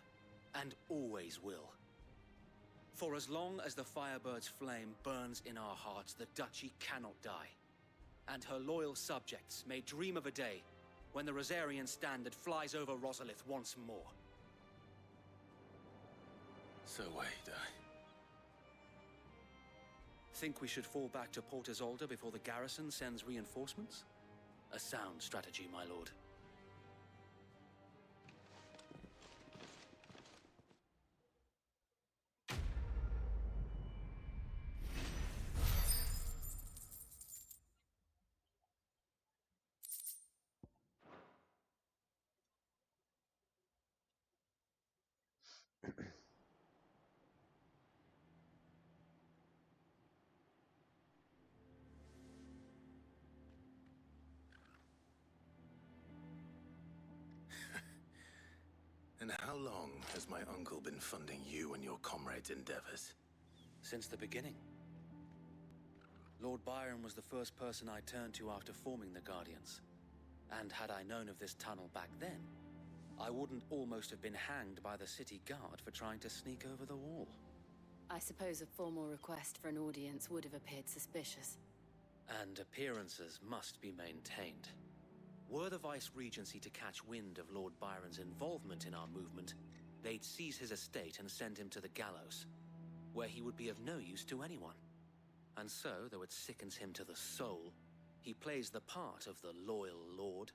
and always will. For as long as the Firebird's flame burns in our hearts, the Duchy cannot die. And her loyal subjects may dream of a day when the Rosarian standard flies over Rosalith once more.
So wait,
Think we should fall back to Port Isolde before the garrison sends reinforcements? A sound strategy, my lord.
And how long has my uncle been funding you and your comrades' endeavors?
Since the beginning. Lord Byron was the first person I turned to after forming the Guardians. And had I known of this tunnel back then, I wouldn't almost have been hanged by the city guard for trying to sneak over the wall.
I suppose a formal request for an audience would have appeared suspicious.
And appearances must be maintained. Were the Vice-Regency to catch wind of Lord Byron's involvement in our movement, they'd seize his estate and send him to the gallows, where he would be of no use to anyone. And so, though it sickens him to the soul, he plays the part of the loyal lord,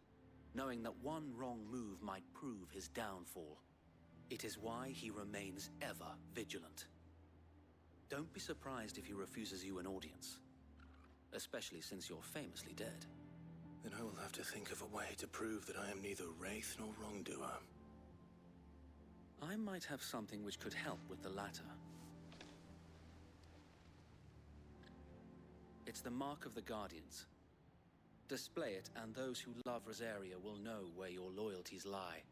knowing that one wrong move might prove his downfall. It is why he remains ever vigilant. Don't be surprised if he refuses you an audience, especially since you're famously dead.
Then I will have to think of a way to prove that I am neither wraith nor wrongdoer.
I might have something which could help with the latter. It's the mark of the Guardians. Display it, and those who love Rosaria will know where your loyalties lie.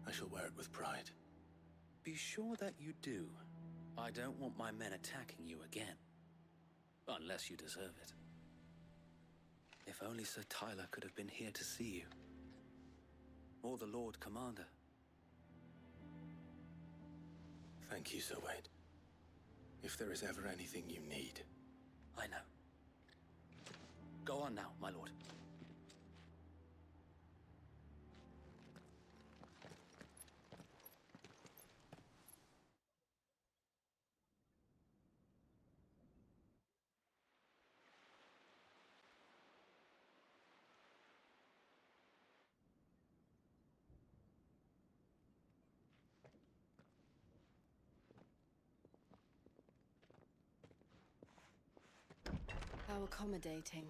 I shall wear it with pride.
Be sure that you do. I don't want my men attacking you again. Unless you deserve it. If only Sir Tyler could have been here to see you. Or the Lord Commander.
Thank you, Sir Wade. If there is ever anything you need.
I know. Go on now, my lord.
How accommodating.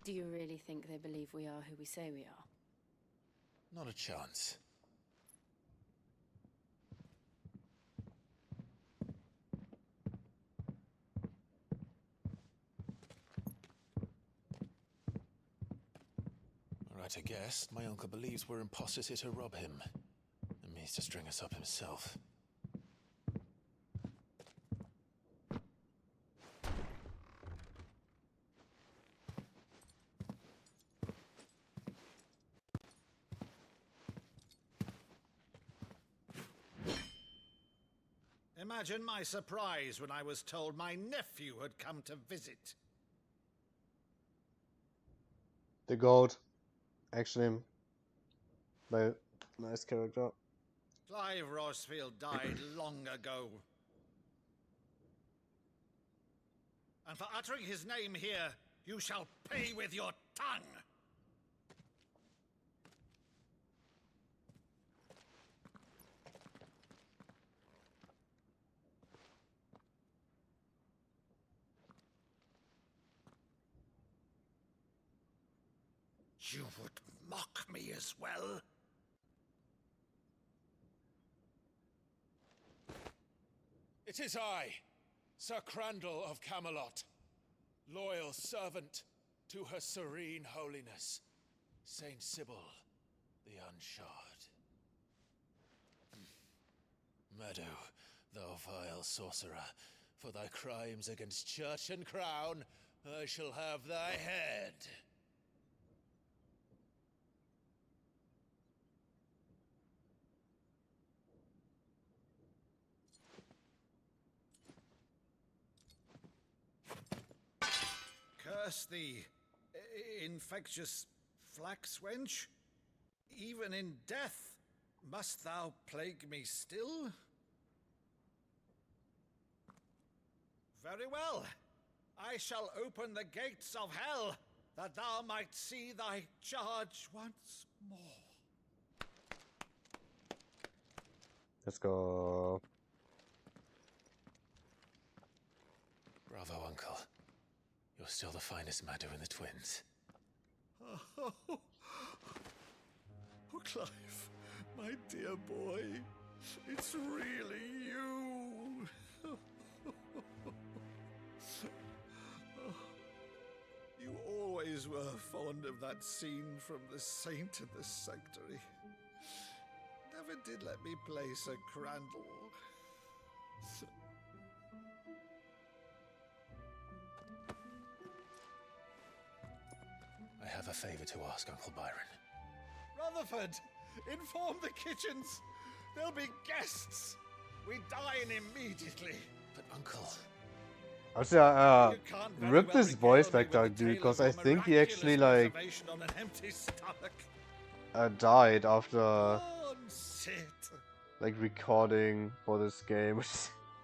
Do you really think they believe we are who we say we are?
Not a chance. Right, I guess. My uncle believes we're imposters here to rob him. And means to string us up himself.
Imagine my surprise when I was told my nephew had come to visit.
The goat. Actually, my nice character.
Clive Rosfield died long ago. And for uttering his name here, you shall pay with your tongue! You would mock me as well?
It is I, Sir Crandall of Camelot, loyal servant to Her Serene Holiness, Saint Sybil the Unshod. Meadow, thou vile sorcerer, for thy crimes against church and crown, I shall have thy head.
Curse thee, infectious flax wench. Even in death, must thou plague me still? Very well. I shall open the gates of hell, that thou might see thy charge once more.
Let's go.
Bravo, Uncle. You're still the finest Maddo in the twins.
Oh, Clive, my dear boy, it's really you. You always were fond of that scene from The Saint and the Sanctuary. Never did let me play Sir Crandall.
I have a favor to ask, Uncle Byron.
Rutherford, inform the kitchens. There'll be guests. We dine immediately.
But, Uncle...
I was rip this voice actor dude, because I think he actually like died after like recording for this game.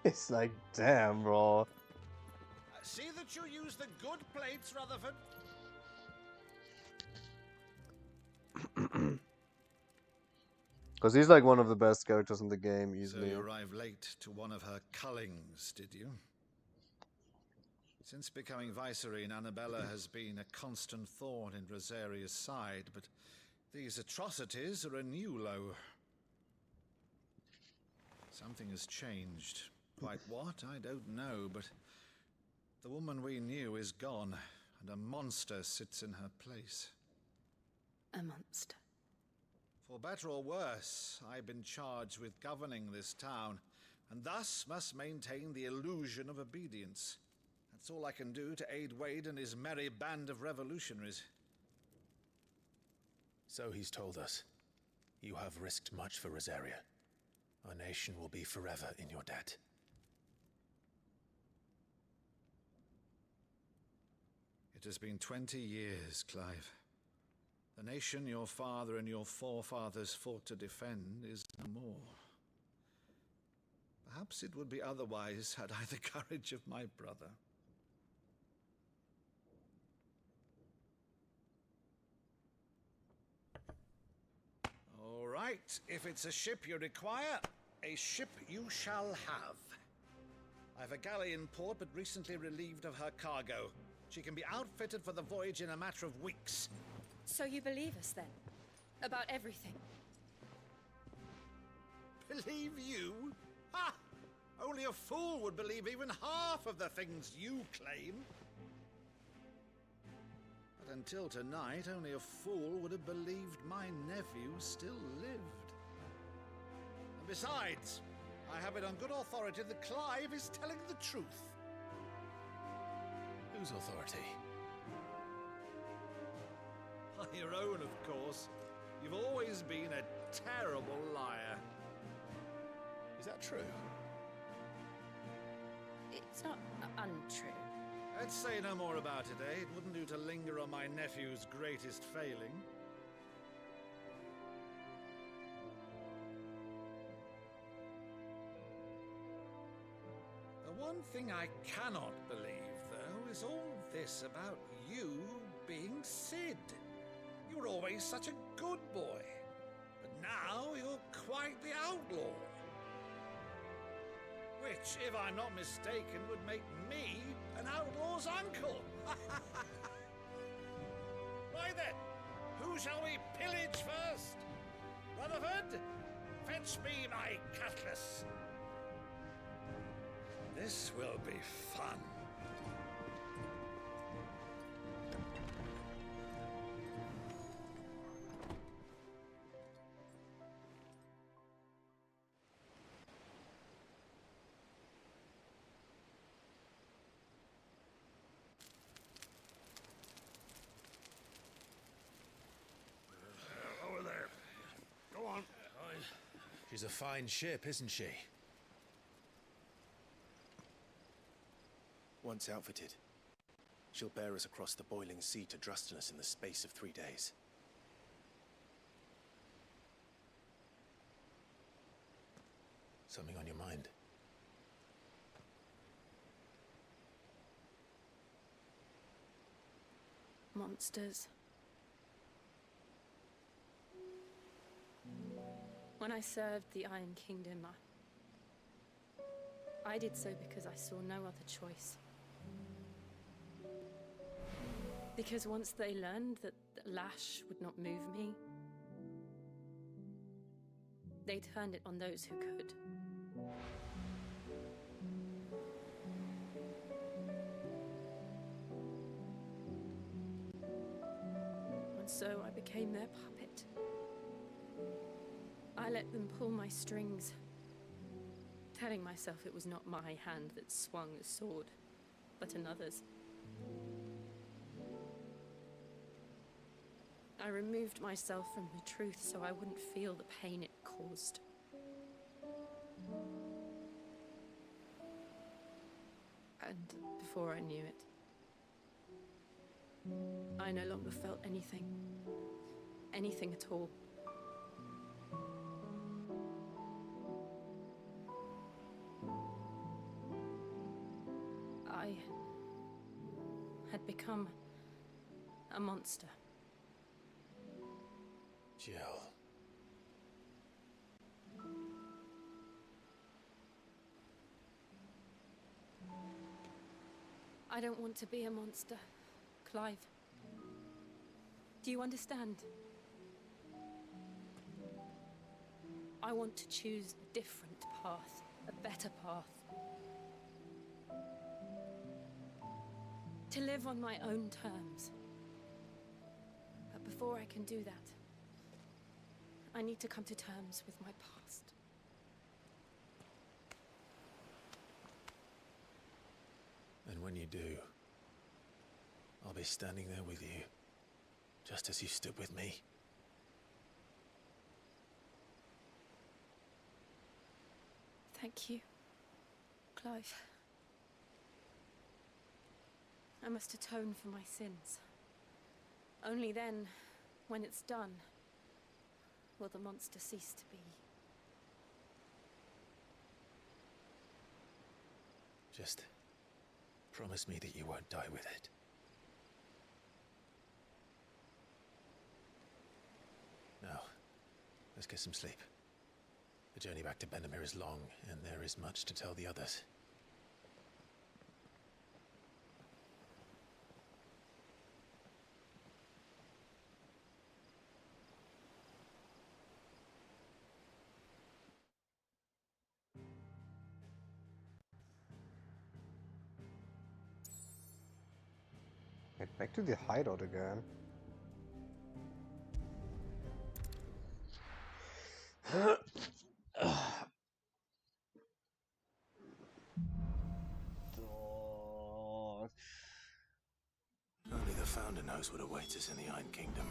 It's like, damn, bro.
See that you use the good plates, Rutherford.
Because he's like one of the best characters in the game, easily.
So you arrived late to one of her cullings, did you? Since becoming Vicereine, Annabella has been a constant thorn in Rosaria's side, but these atrocities are a new low. Something has changed. Quite what, I don't know, but the woman we knew is gone, and a monster sits in her place.
A monster.
For better or worse, I've been charged with governing this town, and thus must maintain the illusion of obedience. That's all I can do to aid Wade and his merry band of revolutionaries.
So he's told us. You have risked much for Rosaria. Our nation will be forever in your debt.
It has been 20 years, Clive. The nation your father and your forefathers fought to defend is no more. Perhaps it would be otherwise had I the courage of my brother. All right, if it's a ship you require, a ship you shall have. I've a galley in port, but recently relieved of her cargo. She can be outfitted for the voyage in a matter of weeks.
So you believe us, then? About everything?
Believe you? Ha! Only a fool would believe even half of the things you claim. But until tonight, only a fool would have believed my nephew still lived. And besides, I have it on good authority that Clive is telling the truth.
Whose authority?
By your own, of course. You've always been a terrible liar.
Is that true?
It's not untrue.
Let's say no more about it, eh? It wouldn't do to linger on my nephew's greatest failing. The one thing I cannot believe, though, is all this about you being Sid. You were always such a good boy, but now you're quite the outlaw. Which, if I'm not mistaken, would make me an outlaw's uncle. Why then, who shall we pillage first? Rutherford, fetch me my cutlass. This will be fun.
Over there. Go on.
She's a fine ship, isn't she?
Once outfitted, she'll bear us across the boiling sea to Drustinus in the space of 3 days.
Something on your mind?
Monsters. When I served the Iron Kingdom, I did so because I saw no other choice. Because once they learned that Lash would not move me, they turned it on those who could. And so I became their puppet. I let them pull my strings, telling myself it was not my hand that swung the sword, but another's. I removed myself from the truth so I wouldn't feel the pain it caused. And before I knew it, I no longer felt anything. Anything at all. I had become a monster.
Jill.
I don't want to be a monster, Clive. Do you understand? I want to choose a different path, a better path. To live on my own terms. But before I can do that, I need to come to terms with my past.
And when you do, I'll be standing there with you, just as you stood with me.
Thank you, Clive. I must atone for my sins. Only then, when it's done, will the monster cease to be.
Just promise me that you won't die with it. Now, let's get some sleep. The journey back to Benamir is long, and there is much to tell the others.
Back to the hideout again.
Only the Founder knows what awaits us in the Iron Kingdom.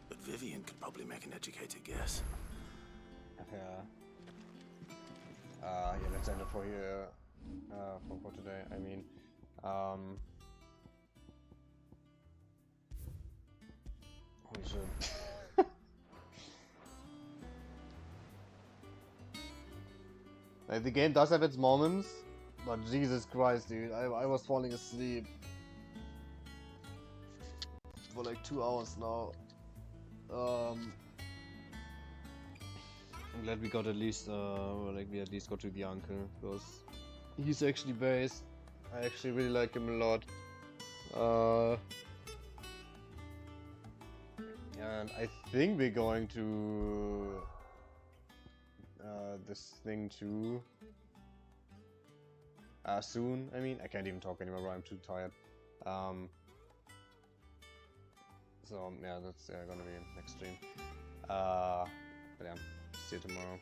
But Vivian could probably make an educated guess.
Yeah. Yeah, let's end it for here. For today. I mean, holy shit. Like, the game does have its moments, but Jesus Christ, dude, I was falling asleep for like 2 hours now. I'm glad we got at least, like we at least got to the uncle, because he's actually based. I actually really like him a lot. And I think we're going to this thing too. Soon. I mean, I can't even talk anymore, I'm too tired. So yeah, that's gonna be next stream. But yeah, see you tomorrow.